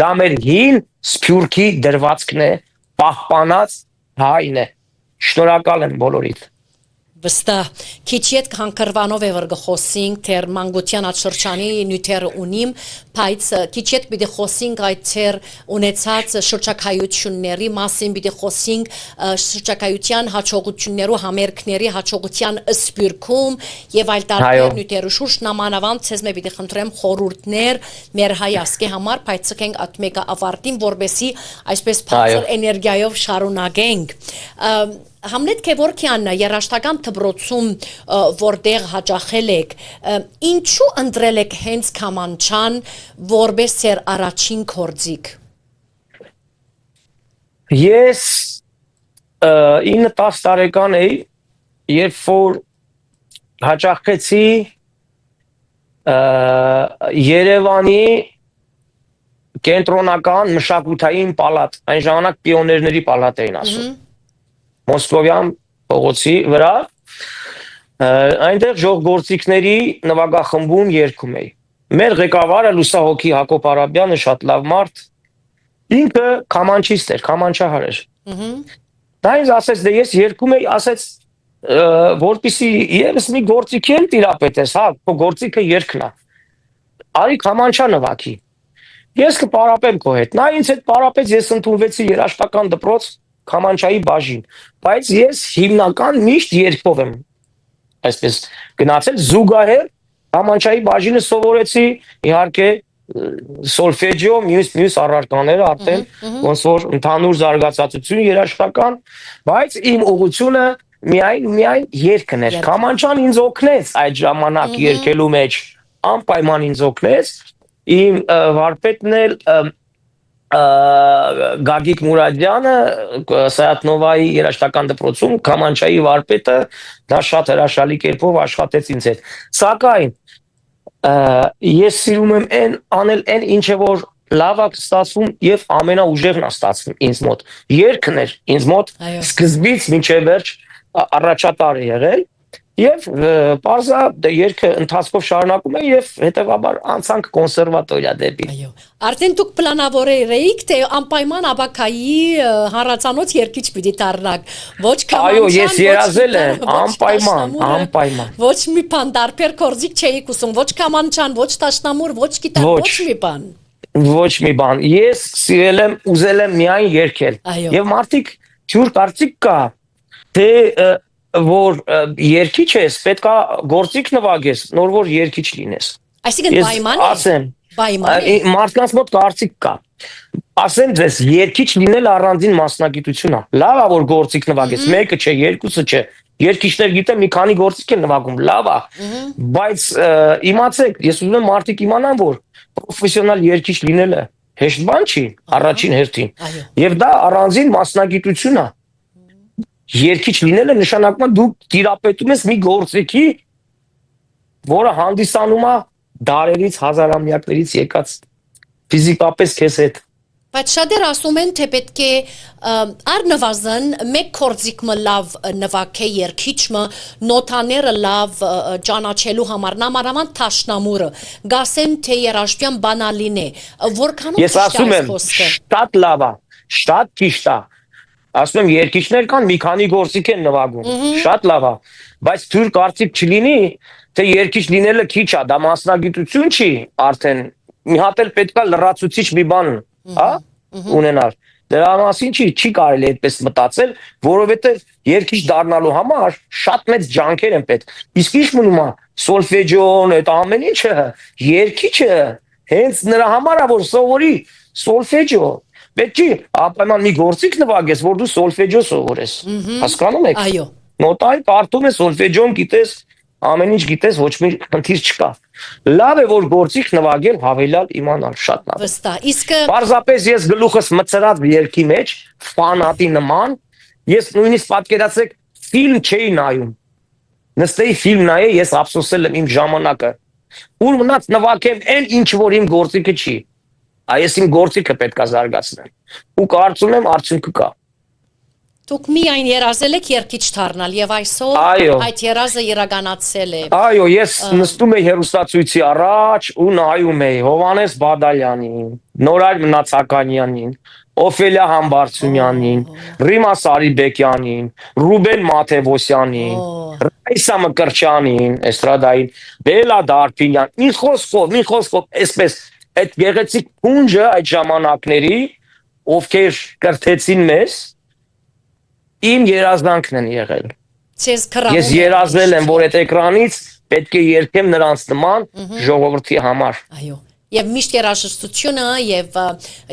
դա մեր հին սփյուռքի դրվածքն է, պահպանած հայն է։ Շնորհակալ եմ բոլորիդ։ Վստահ քիչ ետ հանկրվանով է որ գխոսինք թեր մանկության աշրջանի նյութերը ունիմ բայց քիչ ետ պիտի խոսինք այդ թեր ունեցած շրջակայությունների մասին պիտի խոսինք շրջակայության հաջողություններու համերգների հաջողության սպյուրքում եւ այլ տարբեր նյութերու շուրջ նամանավանդ ցեզ մե պիտի խնդրեմ խորհուրդներ մեր հայ ասկի համար բայց ցկենք այդ մեկը ավարտին որբեսի այսպես բարձր էներգիայով շարունակենք Համլետ Քևորքյանն երաշտական դպրոցում որտեղ հաճախել եք ինչու ընտրել եք հենց Քամանչան որպես ձեր առաջին գործիք Ես 9-10 տարեկան էի երբ որ հաճախեցի Երևանի կենտրոնական մշակութային պալատ այն ժամանակ պիոներների պալատ էին ասում Մոսկովյան փողոցի վրա այնտեղ ժողովրդիկների նվագախմբում երգում էի մեր ղեկավարը լուսահոգի Հակոբ Արաբյանը շատ լավ մարդ ինքը քամանչիստ էր քամանչահար էր դա ինձ ասեց դե ես երգում էի ասեց որպեսի ես մի գործիք եմ տիրապետես հա քո գործիքը երգն է արի քամանչա նվագի ես կպարապեմ քո հետ նա ինձ հետ պարապեց ես ընդունվեցի երաշտական դպրոց Քամանչայի բաժին, բայց ես հիմնական միշտ երգով եմ այսպես գնացել զուգահեռ Քամանչայի բաժինը սովորեցի իհարկե սոլֆեջիո մյուս առարկաները արդեն ոնց որ ընդհանուր զարգացածություն երաժշտական, բայց իմ ուղղությունը միայն երգն էր Քամանչան ինձ օգնեց այդ ժամանակ երգելու մեջ անպայման ինձ օգնեց իմ վարպետն էլ Գագիկ Մուրադյանը Սայաթնովայի երաժշտական դպրոցում Քամանչայի վարպետը դա շատ հրաշալի կերպով աշխատեց ինձ հետ սակայն ես սիրում եմ անել այն ինչը որ լավ է ստացվում եւ ամենաուժեղն է ստացվում ինձ մոտ երգն էր ինձ մոտ սկզբից մինչեւ վերջ առաջատար է եղել Եվ պարզա երգը ընթացքով շարունակում է եւ հետեւաբար անցանք կոնսերվատորիա դեպի։ Այո։ Արդեն դուք պլանավորեիք թե անպայման Աբակայի հանրացանոց երգիչ պիտի դառնաք։ Ոչ Քամանչան։ Այո, ես երազել եմ անպայման։ Ոչ մի բան դարբեր կորզիկ չէի կուսում, ոչ Քամանչան, ոչ Տաշնամուր, ոչ գիտար, ոչ մի բան։ Ոչ մի բան։ Ես սիրել եմ, ուզել եմ միայն երգել։ Եվ մարդիկ ջուր կարծիք կա, թե որ երկիչ ես, պետքա գործիք նվագես, նոր որ երկիչ լինես։ Այսինքն պայման է։ Ասեմ, մարդկանց մոտ կարծիք կա։ Ասեմ ձեզ, երկիչ լինել առանձին մասնագիտություն է։ Լավ է որ գործիք նվագես, մեկը չէ, երկուսը չէ։ Երկիչներ գիտեմ մի քանի գործիք են նվագում, լավ է։ Բայց իմացեք, ես ուզում եմ մարդիկ իմանան, որ պրոֆեսիոնալ երկիչ լինելը հեշտ բան չի, առաջին հերթին։ Եվ դա առանձին մասնագիտություն է։ Երկիչ լինելը նշանակում է դու տիրապետում ես մի գործիքի, որը հանդիսանում է դարերից, հազարամյակներից եկած ֆիզիկապես քեզ հետ Բայց շատեր ասում են, թե պետք է առնվազն մեկ կորձիկը լավ նվագե երկիչը, նոթաները լավ ճանաչելու համար, նամանավանդ թաշնամուրը, գասեն, թե երաշտյան բանալին է, որքանով Ես ասում եմ, շատ լավ է, շատ ճիշտ է։ Ասում եմ, երկիչներ կան, մի քանի գործիք են նվագում, շատ լավ է, բայց թույլ կարծիք չլինի, թե երկիչ լինելը քիչ է, դա մասնագիտություն չի արդեն, մի հատ էլ պետք է լրացուցիչ մի բան, հա, ունենալ։ Դրա մասին չի կարելի այդպես մտածել, որովհետև երկիչ դառնալու համար շատ մեծ ջանքեր են պետք։ Իսկ ինչ մնում է սոլֆեջոն, այդ ամեն ինչը, երկիչը հենց նրա համար է, որ սովորի սոլֆեջո։ Պետք չի անպայման մի գործիք նվագես, որ դու սոլֆեջո սովորես։ Հասկանում եք։ Այո։ Նոտայի կարդում ես սոլֆեջոն գիտես, ամեն ինչ գիտես, ոչ մի խնդիր չկա։ Լավ է որ գործիք նվագել, հավելյալ իմանալ, շատ լավ։ Վստահ։ Իսկ Պարզապես ես գլուխս մցրած երկի մեջ, ֆանատի նման, ես նույնիսկ պատկերացրեք ֆիլմ չէի նայում։ Նստեի ֆիլմ նայե, ես ափսոսել եմ իմ ժամանակը։ Ուր մնաց նվագեմ այն ինչ որ իմ գործիքը չի։ Այս իմ գործիքը պետք է զարգացնել։ Ու կարծում եմ արդյունքը կա։ դուք միայն երազել եք երկիչ դառնալ եւ այսօր այդ երազը իրականացել է։ Այո, ես նստում եի հեռուստացույցի առաջ ու նայում էի Հովհաննես Բադալյանին, Նորայր Մնացականյանին, Օֆելիա Համբարձումյանին, Ռիմա Սարիբեկյանին, Ռուբեն Մաթևոսյանին, Ռայսա Մկրտչյանին, էստրադային, Բելա Դարփինյան, մի խոսքով, այսպես այդ գեղեցիկ փունջը այդ ժամանակների, ովքեր կրթեցին մեզ, իմ երազանքն են եղել։ Ես երազել եմ, որ այդ էկրանից պետք է երգեմ նրանց նման ժողովրդի համար։ Այո։ Եվ միշտ երաժշտությունը եւ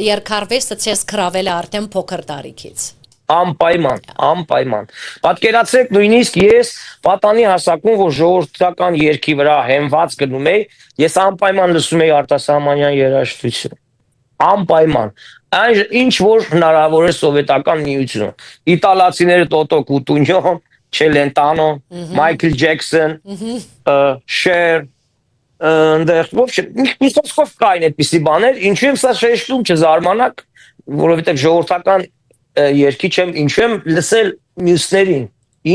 երկարվեստը ցես գրավել է արդեն փոքր տարիքից։ Անպայման։ Պատկերացրեք նույնիսկ ես պատանի հասակում, որ ժողովրդական երգի վրա հենված գնում էի, ես անպայման լսում էի արտասահմանյան երաժշտություն։ Անպայման։ Այն ինչ որ հնարավոր է սովետական միությունը։ Իտալացիները Տոտո Կուտունյո, Չելենտանո, Մայքլ Ջեքսոն, Շեր, այնտեղ մի խոսքով կային այդպիսի բաներ, ինչու եմ սա շեշտում չզարմանաք, որովհետև ժողովրդական երգիչ եմ, ինչու եմ լսել մյուսներին,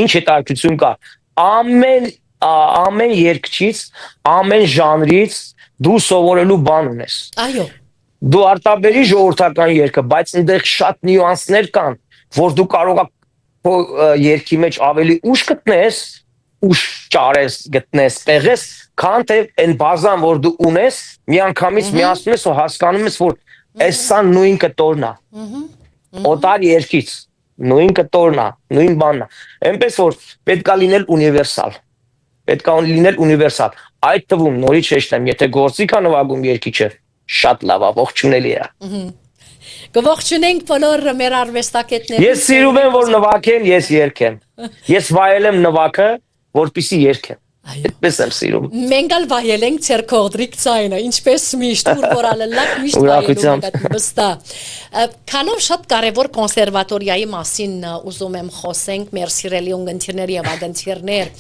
ինչ հետաքրքրություն կա։ Ամեն երգչից, ամեն ժանրից դու սովորելու բան ունես։ Այո։ Դու արտաբերի ժողովրդական երգը, բայց այնտեղ շատ նյուանսներ կան, որ դու կարող ես երգի մեջ ավելի ուշ գտնես, ուշ ճարես, գտնես, տեղես, քան թե այն բազան, որ դու ունես, միանգամից միացնում ես ու հասկանում ես, որ այս սա նույն կտորն է։ Օտար երգից, նույն կտորն է, նույն բանն է։ Այնպես որ պետք է լինել ունիվերսալ։ Այդ թվում նորից շեշտեմ, եթե գործիք է նվագում երգիչը, շատ լավ է, ողջունելի է։ Կողջունենք բոլոր մեր արվեստագետներին։ Ես սիրում եմ, որ նվագեն, ես երգեմ։ Ես վայել եմ նվագը, որպեսզի երգեմ։ Այդպես եմ սիրում։ Մենք ալ վայել ենք ձեր կողդրիկ ցայնը, ինչպես միշտ ուր որալելակ միշտ վայելում եք վստահ։ Քանով շատ կարևոր կոնսերվատորիայի մասին ուզում եմ խոսենք մեր սիրելի ունգընտիրներ եւ ագընտիրներ։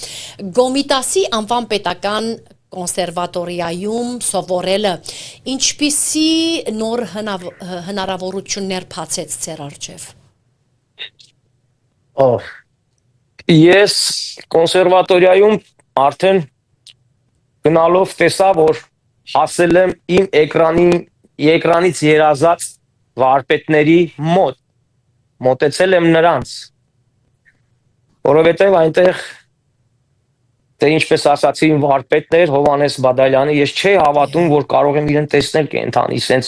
Գոմիտասի անվան պետական կոնսերվատորիայում սովորելը ինչպիսի նոր հնարավորություններ բացեց ձեր առջև։ Ես կոնսերվատորիայում արդեն գնալով տեսա, որ հասել եմ իմ էկրանից երազած վարպետների մոտեցել եմ նրանց, որովհետև այնտեղ դե ինչպես ասացի իմ վարպետներ Հովհաննես Բադալյանը, ես չէի հավատում, որ կարող եմ իրեն տեսնել կենթանի, սենց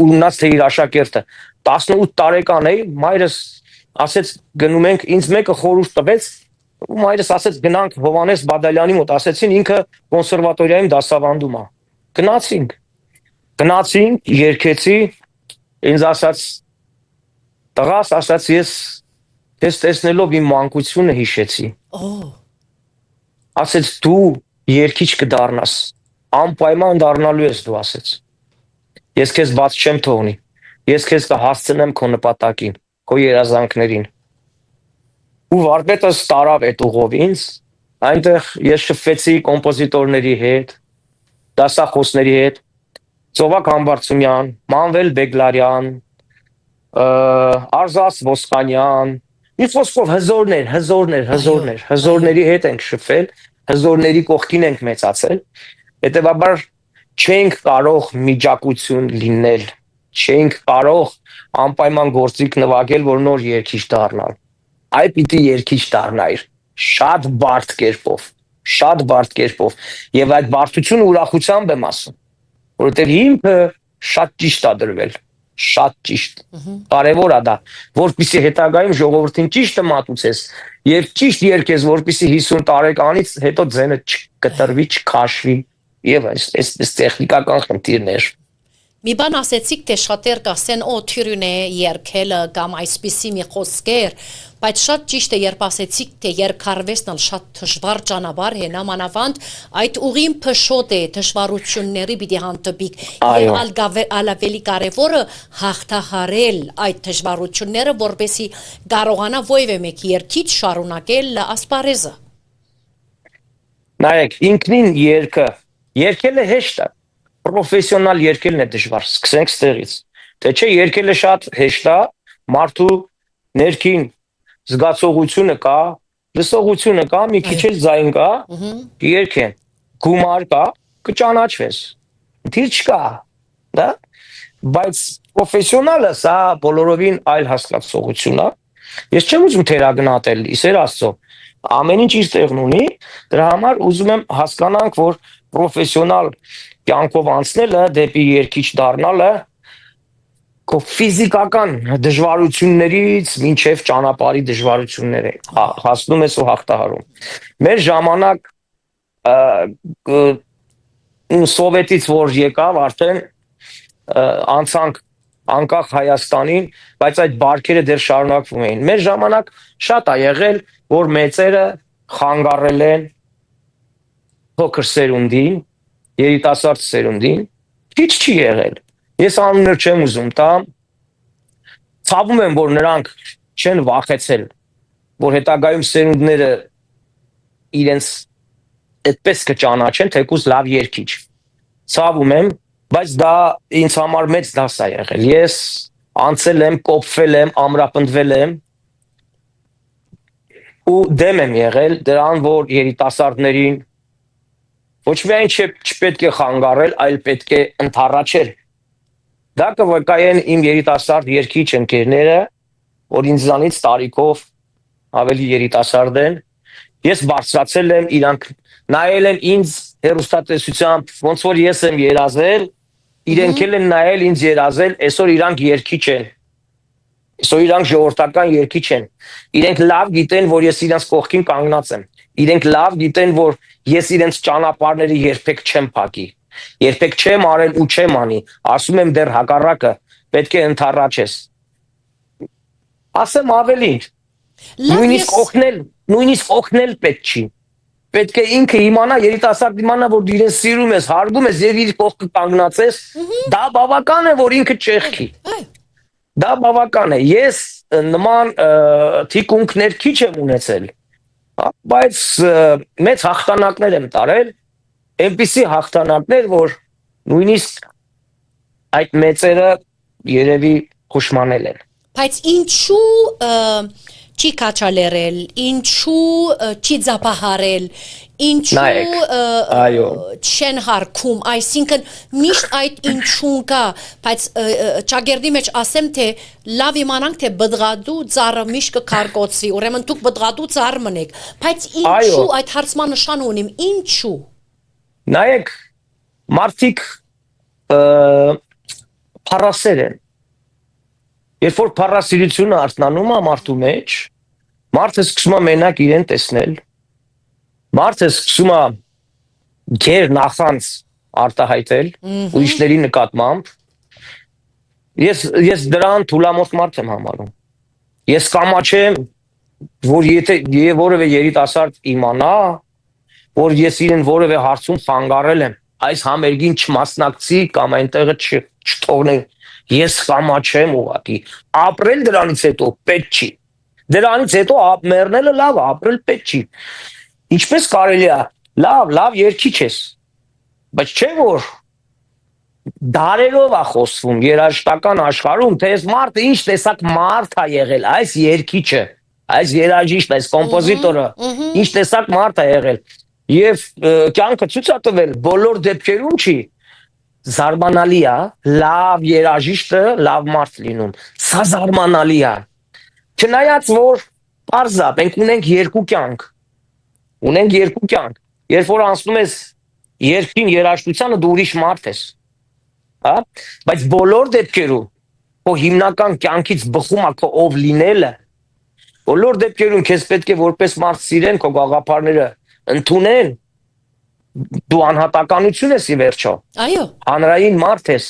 ուննած թե իր աշակերտը 18 տարեկան էի, մայրս ասեց գնում ենք, ինձ մեկը խորհուրդ տվեց, ու մայրս ասեց գնանք Հովհաննես Բադալյանի մոտ, ասեցին ինքը կոնսերվատորիայում դասավանդում է։ Գնացինք, երգեցի, ինձ ասաց տղաս, ասաց ես քեզ տեսնելով իմ մանկությունը հիշեցի։ Ասեց դու երգիչ կդառնաս, անպայման դառնալու ես դու, ասեց։ Ես քեզ բաց չեմ թողնի, ես քեզ կհասցնեմ քո նպատակին, քո երազանքներին։ Ու վարպետս տարավ այդ ուղով ինձ, այնտեղ ես շփվեցի կոմպոզիտորների հետ, դասախոսների հետ, Ծովակ Համբարձումյան, Մանվել Բեգլարյան, Արզաս Ոսկանյան, մի խոսքով հզորների հետ ենք շփվել, հզորների կողքին ենք մեծացել, հետևաբար չենք կարող միջակություն լինել, չենք կարող անպայման գործիք նվագել, որ նոր երգիչ դառնալ։ Այ պիտի երգիչ դառնայր շատ բարդ կերպով եւ այդ բարդությունը ուրախությամբ եմ ասում, որովհետեւ հիմքը շատ ճիշտ է դրվել, շատ ճիշտ։ Կարևոր է դա, որպեսզի հետագայում ժողովրդին ճիշտը մատուցես եւ ճիշտ երգես, որպեսզի 50 տարեկանից հետո ձենը չկտրվի, չքաշվի եւ այս տեխնիկական խնդիրներ։ Մի բան ասեցիք, թե շատեր կասեն, օ, թյուրին է երգելը կամ այսպիսի մի խոսքեր, բայց շատ ճիշտ է, երբ ասեցիք, թե երգարվեստն շատ դժվար ճանապարհ է, նամանավանդ այդ ուղին փշոտ է, դժվարությունների պիտի հանդիպիկ, եւ ալավելի կարևորը հաղթահարել այդ դժվարությունները, որպեսզի կարողանա ովևէ մեկ երգիչ շարունակել ասպարեզը։ Նայեք, ինքնին երգելը հեշտ է, պրոֆեսիոնալ երգելն է դժվար, սկսենք ստեղից, թե չէ երգելը շատ հեշտ է, մարդու ներքին զգացողությունը կա, լսողությունը կա, մի քիչ էլ ձայն կա, երգեն, գումար կա, կճանաչվես, դիր չկա, դա, բայց պրոֆեսիոնալը սա բոլորովին այլ հասկացողություն է, ես չեմ ուզում թերագնահատել, իսեր Աստծո, ամեն ինչ իր տեղն ունի, դրա համար ուզում եմ հասկանանք, որ պրոֆեսիոնալ կյանքով անցնելը դեպի երգիչ դառնալը ֆիզիկական դժվարություններից մինչև ճանապարհի դժվարություններ է հասնում ես ու հաղթահարում։ Մեր ժամանակ սովետից որ եկավ արդեն անցանք անկախ Հայաստանին, բայց այդ բարքերը դեռ շարունակվում էին։ Մեր ժամանակ շատ է եղել, որ մեծերը խանգարել են փոքր սերունդին, երիտասարդ սերունդին, քիչ չի եղել։ Ես անուններ չեմ ուզում տամ, ցավում եմ, որ նրանք չեն վախեցել, որ հետագայում սերունդները իրենց այդպես կճանաչեն, թեկուզ լավ երգիչ։ Ցավում եմ, բայց դա ինձ համար մեծ դաս է եղել։ Ես անցել եմ, կոփվել եմ, ամրապնդվել եմ ու դեմ եմ եղել դրան, որ երիտասարդներին ոչ միայն չպետք է խանգարել, այլ պետք է ընդառաջել։ Դա կվկայեն իմ երիտասարդ երգիչ ընկերները, որ ինձանից տարիքով ավելի երիտասարդ են։ Ես բարձրացել եմ, իրանք նայել են ինձ հեռուստատեսությամբ, ոնց որ ես եմ երազել, իրենք էլ են նայել ինձ երազել, այսօր իրանք երգիչ են։ Այսօր իրանք ժողովրդական երգիչ են։ Իրենք լավ գիտեն, որ ես իրանց կողքին կանգնած եմ։ Իրենք լավ գիտեն, որ ես իրենց ճանապարհները երբեք չեմ փակի, երբեք չեմ արել ու չեմ անի, ասում եմ դեռ հակառակը, պետք է ընդառաջես։ Ասեմ ավելին, նույնիսկ օգնել պետք չի։ Պետք է ինքը իմանա, երիտասարդ իմանա, որ իրեն սիրում ես, հարգում ես եւ իր կողքը կանգնած ես, դա բավական է, որ ինքը չեղքի։ Դա բավական է։ Ես նման թիկունքներ քիչ եմ ունեցել, բայց մեծ հաղթանակներ եմ տարել, այնպիսի հաղթանակներ, որ նույնիսկ այդ մեծերը երևի խոշմանել են։ Բայց ինչու չի կաչալերել, ինչու չի ձապահարել, ինչու չեն հարկում, այսինքն միշտ այդ ինչուն կա, բայց ճագերդի մեջ ասեմ, թե լավ իմանանք, թե բդղադու ծառը միշտ կքարկոցվի, ուրեմն դուք բդղադու ծառ մնեք, բայց ինչու այդ հարցման նշան ունիմ, ինչու։ Նայեք, մարդիկ փառասեր են։ Երբ որ փառասիրությունը արթնանում է մարդու մեջ, մարդը սկսում է մենակ իրեն տեսնել, մարդը սկսում է գեր նախանց արտահայտել ուրիշների նկատմամբ, ես դրան թուլամորթ մարդ եմ համարում։ Ես կամաչեմ, որ եթե որևէ երիտասարդ իմանա, որ ես իրեն որևէ հարցում խանգարել եմ, այս համերգին չմասնակցի կամ այնտեղը չթողնի, ես կամաչեմ ուղղակի, ապրել դրանից հետո պետք չի, դրանից հետո մեռնելը լավ, ապրել պետք չի, ինչպես կարելի է, լավ երգիչ ես, բայց չէ որ դարերով է խոսվում երաժշտական աշխարհում, թե այս մարդը ինչ տեսակ մարդ է եղել, այս երգիչը, այս երաժիշտը, այս կոմպոզիտորը, ինչ տեսակ մարդ է եղել։ Եվ կյանքը ցույց է տվել բոլոր դեպքերում չի զարմանալի է, լավ երաժիշտը լավ մարդ լինում։ Սա զարմանալի է։ Չնայած որ պարզ է, մենք ունենք երկու կյանք։ Ունենք երկու կյանք։ Երբ որ անցնում ես երկին երաժշտությանը, դու ուրիշ մարդ ես։ Հա, բայց բոլոր դեպքերում քո հիմնական կյանքից բխում է քո ով լինելը, բոլոր դեպքերում քեզ պետք է որպես մարդ սիրեն, քո գաղափարները ընդունեն, դու անհատականություն ես ի վերջո, Այո, հանրային մարդ ես,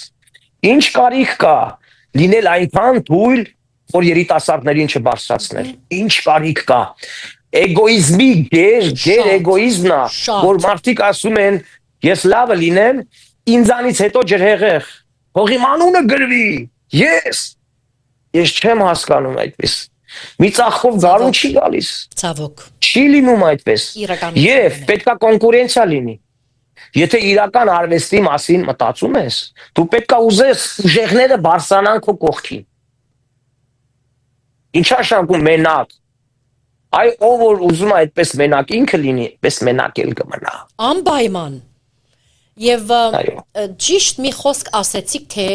ինչ կարիք կա լինել այնքան թույլ, որ երիտասարդներին չբարձրացներ, ինչ կարիք կա, էգոիզմի գեր Շատ, էգոիզմն է, շատ։ որ մարդիկ ասում են, ես լավը լինեմ, ինձանից հետո ջրհեղեղ, հող իմ անունը գրվի, ես չեմ հասկանում այդպես, մի ծախով գարուն չի գալիս, ցավոք։ չի լինում այդպես, Իրականություն և է։ պետքա կոնկուրենցիա լինի, եթե իրական արվեստի մասին մտածում ես, դու պետքա ուզես ուժեղները բարձրանան քո կողքին, ինչ նշանակում մենակ, այ ով որ ուզում է այդպես մենակ ինքը լինի, այդպես մենակ էլ կմնա, Անպայման։ Եվ այո, ճիշտ մի խոսք ասեցիք, թե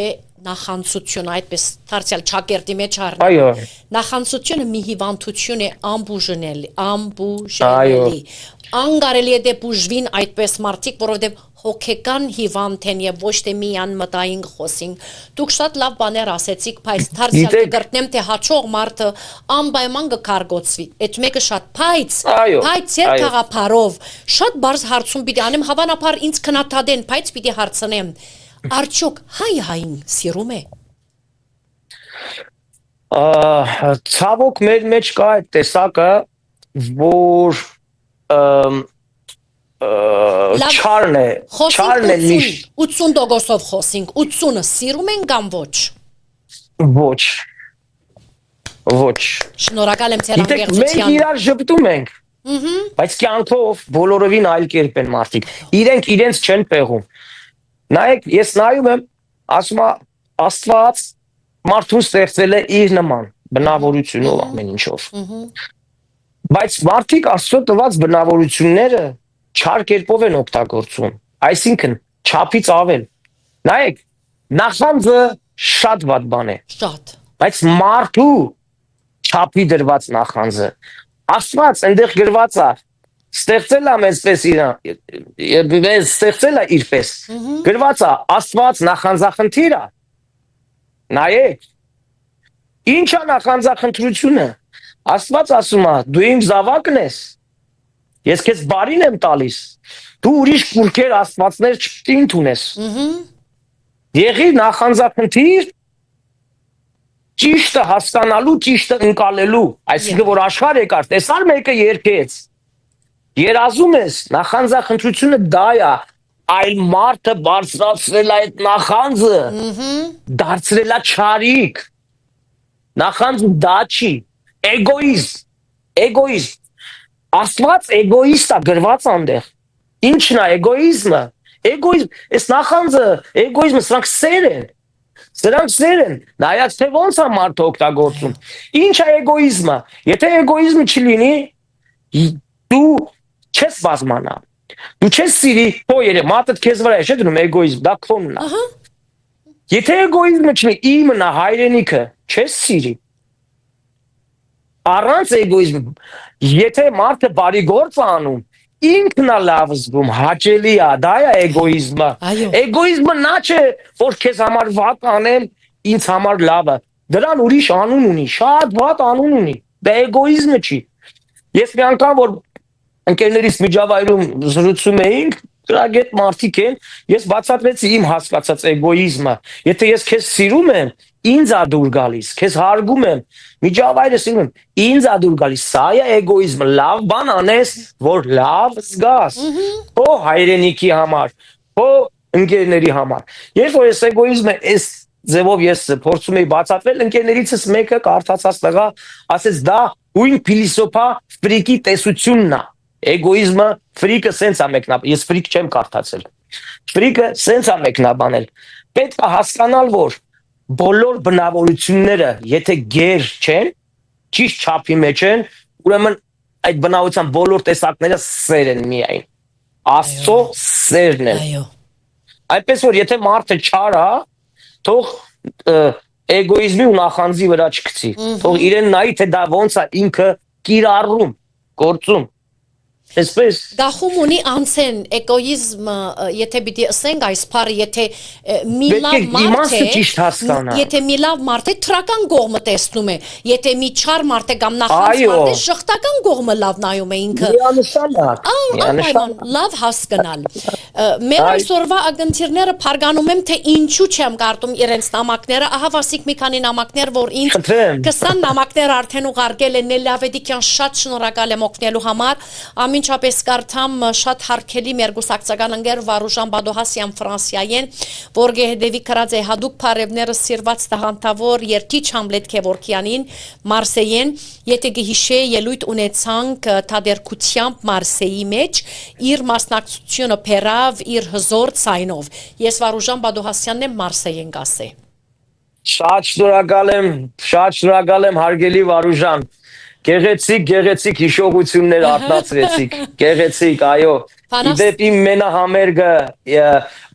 նախանցությունը այդպես դարձյալ ճակերտի մեջ առնի։ այո, Նախանցությունը մի հիվանդություն է ամբուժնելի, Այո։ անգարելի է դե բուժվին այդպես մարդիկ, որովհետև հոգեկան հիվանդ են եւ ոչ թե միան մտային խոսին։ Դուք շատ լավ բաներ ասեցիք, բայց դարձյալ Գիտեք- կգրտնեմ, թե հաջող մարդը անպայման կկարգոցվի։ Այդ մեկը շատ փայծ, Այո, փայծ էր այո։ գաղափարով։ Շատ բարձ հարցում պիտի անեմ, հավանաբար ինձ քննադատեն, բայց պիտի հարցնեմ։ Արդյոք հային սիրում է։ Ցավոք մեր մեջ կա այդ տեսակը, որ չարն է, չարն է միշտ 80%-ով խոսենք, 80-ը սիրում են կամ ոչ։ ոչ, ոչ, Շնորհակալ եմ ձեր գիտեք մենք անկեղծության։ իրար ժպտում ենք, բայց կյանքով բոլորովին այլ կերպ են մարդիկ, իրենք իրենց չեն պեղում, նայեք ես նայում եմ, ասում է Աստված մարդուն ստեղծել է իր նման, բնավորությունով ամեն ինչով, բայց մարդիկ Աստծո տված բնավորությունները չար կերպով են օգտագործում, այսինքն չափից ավել, նայեք, նախանձը շատ վատ բան է, Շատ։ բայց մարդու չափի դրված նախանձը, Աստված այնտեղ գրված է, ստեղծել է մեզպես իրան, ստեղծել է իրպես, գրված է, Աստված նախանձախնդիր է, նայեք, ինչ է նախանձախնդրությունը, Աստված ասում է, դու իմ զավակն ես, ես քեզ բարին եմ տալիս, դու ուրիշ կուրքեր աստվածներ չպետք է ընդունես, եղի նախանձախնդիր, ճիշտը հասկանալու, ճիշտը ընկալելու, այսինքն որ աշխարհ եկար, տեսար մեկը երգեց, երազում ես, նախանձախնդրությունը դա է, այլ մարդը բարձրացրել է այդ նախանձը, դարձրել է չարիք, նախանձը դա չի, էգոիզմ, Աստված էգոիստ է գրված այնտեղ, ինչն է էգոիզմը, այս նախանձը, էգոիզմը, սրանք սեր են, նայած թե ոնց է մարդը օգտագործում, ինչ է էգոիզմը, եթե էգոիզմը չլինի, դու չես բազմանա, դու չես սիրի, մատդ քեզ վրա է, չէ՞ դնում էգոիզմ, դա քոնն է, եթե էգոիզմը չլինի, իմն է, հայրենիքը, չես սիրի, առանց էգոիզմ, եթե մարդը բարի գործ է անում, ինքն է լավ զգում, հաճելի է, դա է էգոիզմը, Այո։ էգոիզմը նա չէ, որ քեզ համար վատ անեմ, ինձ համար լավը, դրան ուրիշ անուն ունի, շատ վատ անուն ունի, դա էգոիզմը չի, ես մի անգամ, որ ընկերներիս միջավայրում զրուցում էինք, գրագետ մարդիկ են, ես բացատրեցի իմ հասկացած էգոիզմը, եթե ես քեզ սիրում եմ, ինձ ա դուր գալիս, քեզ հարգում եմ, միջավայրը սիրում եմ, ինձ ա դուր գալիս, սա է էգոիզմը, լավ բան անես, որ լավ զգաս, քո հայրենիքի համար, քո ընկերների համար, երբ որ ես էգոիզմը այս ձևով ես փորձում էի բացատրել, ընկերներիցս մեկը կարդացած տղա, ասեց դա ույն փիլիսոփա ֆրիկի տեսությունն է, էգոիզմը ֆրիկը սենց է մեկնաբանել, ես ֆրիկ չեմ կարդացել, ֆրիկը սենց է մեկնաբանել, պետք է հասկանալ, որ բոլոր բնավորությունները, եթե գեր չեն, ճիշտ չափի մեջ են, ուրեմն այդ բնավորության բոլոր տեսակները սեր են միայն։ Աստծո սերն են։ Այո։ Այդպես որ եթե մարդը չար է, թող էգոիզմի ու նախանձի վրա չգցի։ Թող իրեն նայի, թե դա ոնց է ինքը կիրառում, գործում։ Այսպես Գախում ունի անցեն էգոիզմը, եթե պիտի ասենք այս բառը, եթե մի լավ մարդ է, ճիշտ հասկանա։ եթե մի լավ մարդ է, թրական կողմը տեսնում է, եթե մի չար մարդ է կամ նախանձ մարդ է, շղթական կողմը լավ նայում է ինքը։ Միանշանակ։ Այման, լավ հասկանալ։ Մեր այսօրվա ագնտիրները փարգանում եմ, թե ինչու չեմ կարդում իրենց նամակները, ահա վասիկ մի քանի նամակներ, որ ինձ 20 նամակներ արդեն ուղարկել են, Նելլի Ավետիքյան, շատ շնորհակալ եմ օգնելու համար, ամենչապես կարդամ շատ հարգելի մեր գուսակցական ընկեր Վարուժան Բադոհասյան Ֆրանսիայեն, որ գեհդեվի կրած է հadouk բարևները սիրված տաղանդավոր երգիչ Համլետ Քևորքյանին Մարսեյեն, եթե գհիշե ելույթ ունեցանք թադերքությամբ Մարսեյի մեջ, իր մասնակցությունը փերավ իր հզոր ցայնով։ Ես Վարուժան Բադոհասյանն եմ Մարսեյեն գասե։ Շատ շնորհակալ եմ հարգելի Վարուժան։ Գեղեցիկ հիշողություններ արտնացրեցիք։ Գեղեցիկ, այո։ Իդեպ իմ մենահամերգը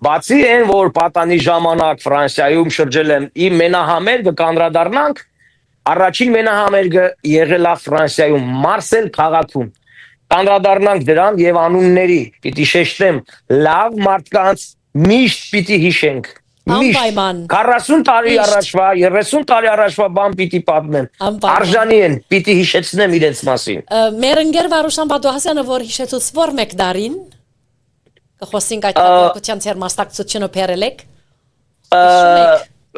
բացի այն, որ պատանի ժամանակ Ֆրանսիայում շրջել եմ, իմ մենահամերգը կանդրադառնանք, առաջին մենահամերգը եղել է Ֆրանսիայում, Մարսել քաղաքում։ Կանդրադառնանք դրան եւ անունների, պիտի շեշտեմ, լավ մարդկանց միշտ պիտի հիշենք։ Անպայման։ 40 տարի առաջվա, 30 տարի առաջվա բան պիտի պատմեմ։ Արժանի են, պիտի հիշեցնեմ իրենց մասին։ Մեր ընկեր Վարուժան Բադոհասյանը, որ հիշեցուց որ մեկ դարին, կխոսենք այդ պատմության ձեր մասնակցությունը բերել եք։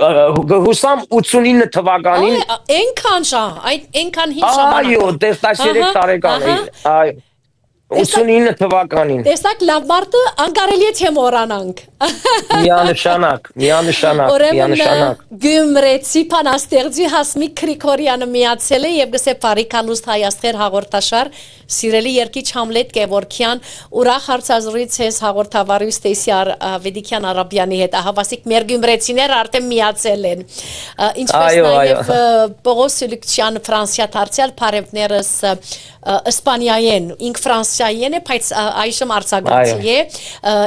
Հուսամ 89 թվականին։ Այնքան հին ժամանակ։ Այո, 13 տարեկան էի։ Այո։ 89 թվականին։ Տեսակ լավ մարդը անկարելի է թե մոռանանք։ Միանշանակ։ Ուրեմն Գյումրեցի Փանաստեղծի Հասմիկ Գրիգորյանը միացել է եւ գսե Փարիքանուստ Հայաստղեր հաղորդաշար սիրելի երկիչ Համլետ Գևորքյան ուրախ հարցազրույց ես հաղորդավարի Ստեսի Ավետիքյան Արաբյանի հետ ահավասիկ մեր գյումրեցիներ արդեն միացել են ինչպես նաեւ Պողոս Սյուլիկյան Ֆրանսիա դարձյալ բարևներս Իսպանիայեն ինք Ֆրանսիայեն է բայց այժմ արձակացի է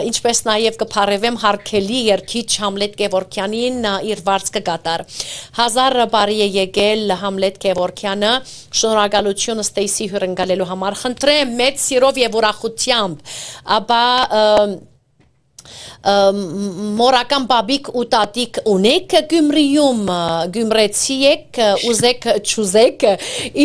ինչպես նաեւ կփարևեմ հարկելի երկիչ Համլետ Գևորքյանին իր վարձքը կատար 1000 բարի է եկել Համլետ Գևորքյանը շնորհակալություն Ստեսի հյուրընկալելու համար խնդրեմ մեծ սիրով եւ ուրախությամբ ապա մորական բաբիկ ու տատիկ ունեք Գյումրիում գյումրեցի եք ուզեք չուզեք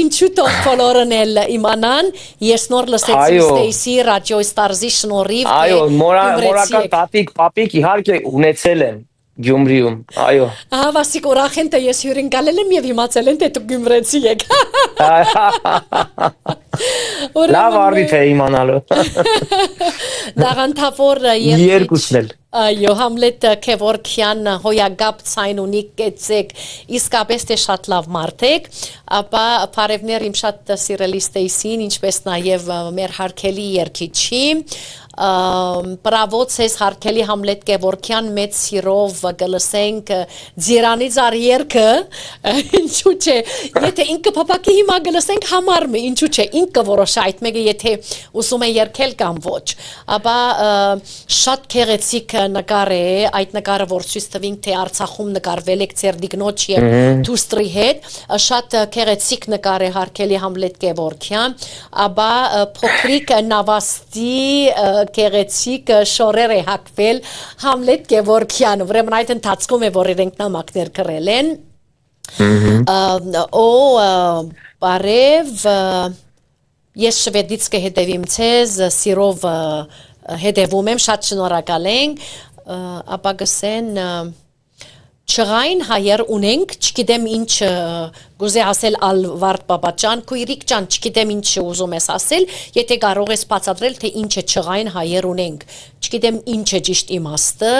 ինչու թող բոլորն էլ իմանան ես նոր լսեցի Ստեսի ռադիո ստարզի շնորհիվ այո մորական տատիկ պապիկ իհարկե ունեցել եմ Գյումրիում այո Վասիկ ուրախ են թե ես հյուրընկալել եմ եւ իմացել են թե դուք գյումրեցի եք Լավ առիթ է իմանալու Դաղանթավոր երկուսն էլ Այո, Համլետ Քևորքյան հոյագապ ցայն ունի կեցեք, իսկապես թե շատ լավ մարդ եք, ապա բարևներ իմ շատ սիրելի Ստեսին, ինչպես նաև մեր հարգելի երկիչի, բրավո ցես հարգելի Համլետ Քևորքյան մեծ սիրով գլսենք Ձիրանից արյերքը, ինչու՞ չէ, եթե ինքը փապակի հիմա գլսենք համարում է, ինչու՞ չէ, ինքը որոշ այդ մեկը եթե ուզում է երգել կամ ոչ, ապա շատ գեղեցիկ նկար է, այդ նկարը որ ցույց տվինք թե Արցախում նկարվել եք ձեր դիգնոջ եւ դուստրի հետ, շատ գեղեցիկ նկար է հարգելի Համլետ Գևորքյան, ապա փոքրիկ նավաստի գեղեցիկ շորեր է հակվել Համլետ Գևորքյան, ուրեմն այդ ընթացքում է որ իրենք նամակներ գրել են, բարև, ես շվեդից կհետևիմ ցեզ, սիրով հետևում եմ, շատ շնորհակալ ենք, ապա գսեն չղային հայեր ունենք, չգիտեմ ինչ գուզե ասել Ալվարդ Բաբաջան, քույրիկ ջան, չգիտեմ ինչ ուզում ես ասել, եթե կարող ես բացատրել, թե ինչ է չղային հայեր ունենք, չգիտեմ ինչ է ճիշտ իմաստը,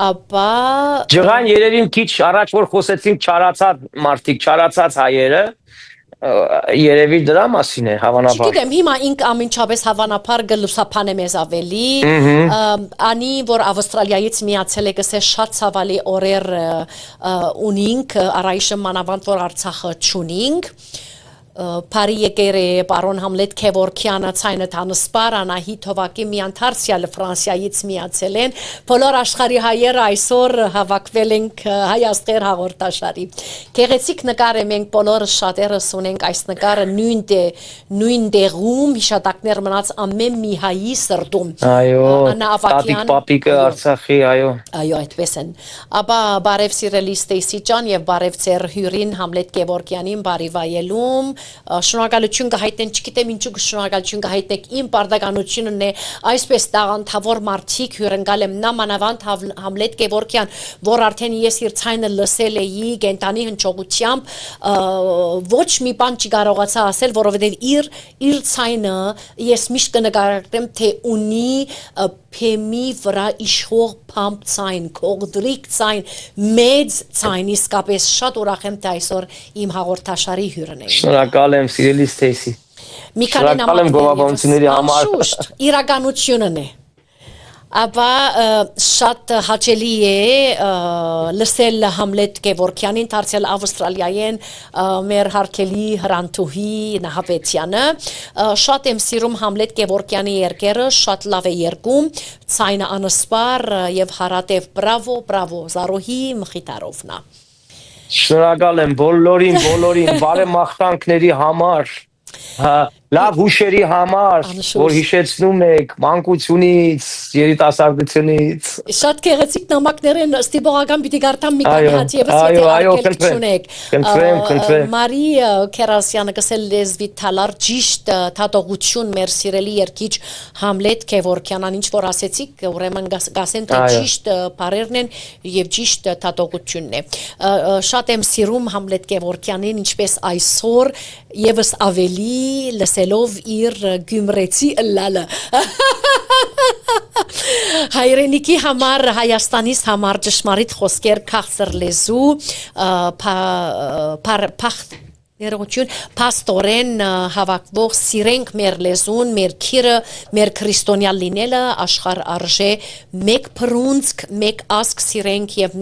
ապա Չղային երևի քիչ առաջ որ խոսեցինք չարացած մարդիկ, չարացած հայերը երևի դրա մասին է հավանաբար։ Չգիտեմ, հիմա ինք ամենչապես հավանաբար գլուսափան է մեզ ավելի, անի, որ Ավստրալիայից միացել է գսե շատ ցավալի օրեր ունինք, առայժմ մանավանդ որ Արցախը չունինք, Փարի եկեր է պարոն Համլետ Քևորքյանը ցայնը տանսպար Անահիտ Հովակի միանթարցիալ Ֆրանսիայից միացել են բոլոր աշխարհի հայերը այսօր հավաքվել ենք հայաստեր հաղորդաշարի Գեղեցիկ նկար է մենք բոլորս շատերս ունենք այս նկարը նույն դեղում հիշատակներ մնաց ամեն մի հայի սրտում Այո տատիկ պապիկը Արցախի այո այդպես են ապա բարև սիրելի Ստեյսի ջան եւ բարև ձեր հյուրին Համլետ Քևորքյանին բարի վայելում Շնորհակալություն կհայտնենք, չգիտեմ ինչու շնորհակալություն կհայտնենք իմ պարտականությունն է այսպես տաղանդավոր մարդիկ հյուրընկալ եմ նամանավանդ Համլետ Քևորքյան, որ արդեն ես իր ցայնը լսել էի գենտանի հնչողությամբ ոչ մի բան չկարողացա ասել, որովհետև իր ցայնը ես միշտ կնկարագրեմ, թե ունի փեմի վրա իշխող փամփ ցայն, կողդրիկ ցայն, մեծ ցայն, իսկապես շատ ուրախ եմ թե այսօր իմ հաղորդաշարի հյուրն է Շնորհակալ եմ սիրելի Ստեյսի Մի քանի Շնորհակալ եմ գովաբանությունների համար Անշուշտ, իրականությունն է Ապա շատ հաճելի է լսել Համլետ Քևորքյանին դարձել Ավստրալիայեն մեր հարգելի հրանտուհի Նահապետյանը շատ եմ սիրում Համլետ Քևորքյանի երկերը շատ լավ է երգում ցայնը անսպար եւ հարատև բրավո Զարուհի Մխիտարովնա Շնորհակալ եմ բոլորին բարեմաղթանքների համար լավ հուշերի համար որ հիշեցնում եք մանկությունից երիտասարդությունից Շատ գեղեցիկ նամակներ են ստիպողական պիտի գարտամ մի քանի հատ եւս եթե քննեք Մարի Քերասյանը գսել լեզվի թալար ճիշտ թատողություն մեր սիրելի երկիչ Համլետ Քևորքյանն ինչ որ ասեցիք ուրեմն գասեն թե ճիշտ բարերն են եւ ճիշտ թատողությունն է Շատ եմ սիրում Համլետ Քևորքյանին ինչպես այսօր եւս ավելի լսելով իր գյումրեցի լալը Հայրենիքի համար Հայաստանից համար ճշմարիտ խոսքեր քաղցր լեզու Ներողություն, պաստորեն հավաքվող սիրենք մեր լեզուն, մեր քիրը, մեր քրիստոնյալ լինելը աշխարհ արժե մեկ փռունցք, մեկ ասկ սիրենք եւ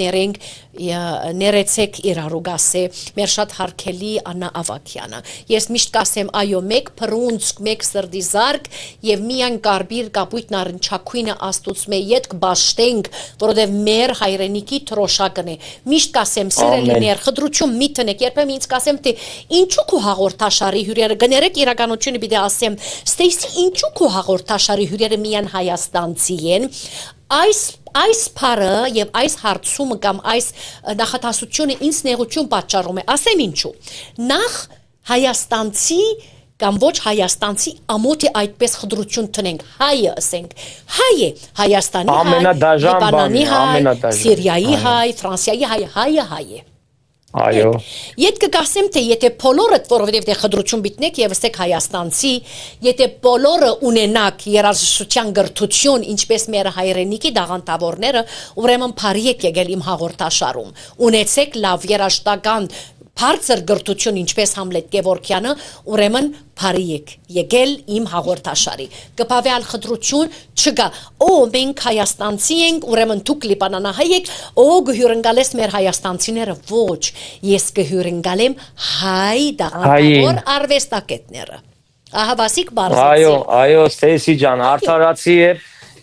ներեցեք իրարու գասե մեր շատ հարգելի Աննա Ավակյանը ես միշտ կասեմ այո մեկ փռունցք մեկ սրդի զարկ եւ միայն կարբիր կապույտ նարնջակույնը աստուծմե յետք բաշտենք որովհետեւ մեր հայրենիքի թրոշակն է միշտ կասեմ սիրելիներ խտրություն մի տնեք երբեմն ինձ կասեմ թե ինչու քո հաղորդաշարի հյուրերը գներեք իրականությունը պիտի ասեմ Ստեյսի ինչու քո հաղորդաշարի հյուրերը միայն հայաստանցի են Այս փարը եւ այս հարցումը կամ այս նախատասությունը ինձ նեղություն պատճառում է ասեմ ինչու նախ հայաստանցի կամ ոչ հայաստանցի ամոթ է այդպես խտրություն տնենք հայը ասենք հայ է Հայաստանի հայ Լիբանանի հայ Սիրիայի հայ Ֆրանսիայի հայը հայ է Այո Եթե կասեմ թե եթե բոլորդ որովհետև դե խտրություն բիտնեք եւ ասեք հայաստանցի եթե բոլորը ունենակ երաժշտության գրթություն ինչպես մեր հայրենիքի դաղանտավորները ուրեմն բարի եք եկել իմ հաղորդաշարում ունեցեք լավ երաժշտական բարձր գրթություն ինչպես Համլետ Քևորքյանը ուրեմն բարի եք եկել իմ հաղորդաշարի կփավեալ խտրություն չկա մենք հայաստանցի ենք ուրեմն դուք լիբանանահայ եք գհյուրընկալես մեր հայաստանցիները ոչ ես կհյուրընկալեմ հայ դաղանտավոր արվեստագետները ահա բասիկ բարձր այո Ստեյսի ջան արդարացի է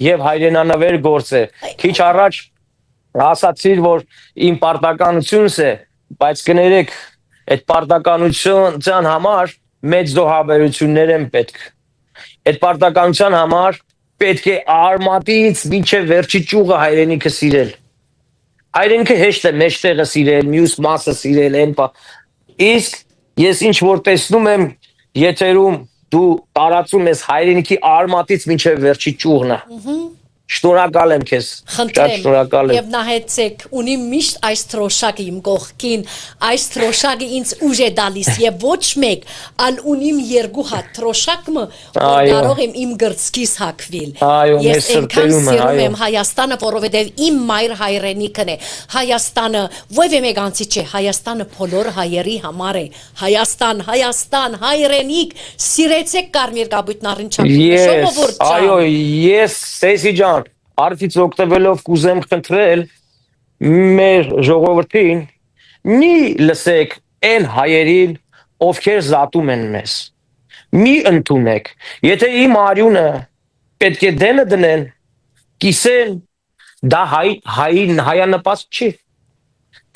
եւ հայրենանվեր գործ է քիչ առաջ ասացիր որ իմ պարտականությունս է բայց կներեք այդ պարտականության համար մեծ դոհաբերություններ են պետք այդ պարտականության համար պետք է արմատից մինչև վերջի ճյուղը հայրենիքը սիրել հայրենիքը հեշտ է մեջտեղը սիրել մյուս մասը սիրել իսկ ես ինչ որ տեսնում եմ եթերում դու տարածում ես հայրենիքի արմատից մինչև վերջի ճյուղնը Շնորհակալ եմ քեզ։ Շատ շնորհակալ եմ։ Եվ նահեցեք, ունի միշտ այս թրոշակը իմ կողքին, այս թրոշակը ինձ ուժ է դալիս եւ ոչ մեկ, ալ ունիմ երկու հատ թրոշակը, որ կարող եմ իմ գրծքիս հակվիլ։ Ես այնքան սիրում եմ Հայաստանը, որովհետեւ իմ մայր հայրենիքն է։ Հայաստանը ովևէ մեգանցի չէ, Հայաստանը բոլոր հայերի համար է։ Հայաստան, Հայաստան, հայրենիք, սիրեցեք Կարմիր կապույտն առնչակցություն, ժողովուրդ ջան։ Այո, ես Սեսի ջան, արդից օգտվելով կուզեմ խնդրել մեր ժողովրդին, մի լսեք այն հայերին, ովքեր զատում են մեզ։ Մի ընդունեք, եթե իմ արյունը պետք է դենը դնեն, կիսեն, դա հայանպաստ չի,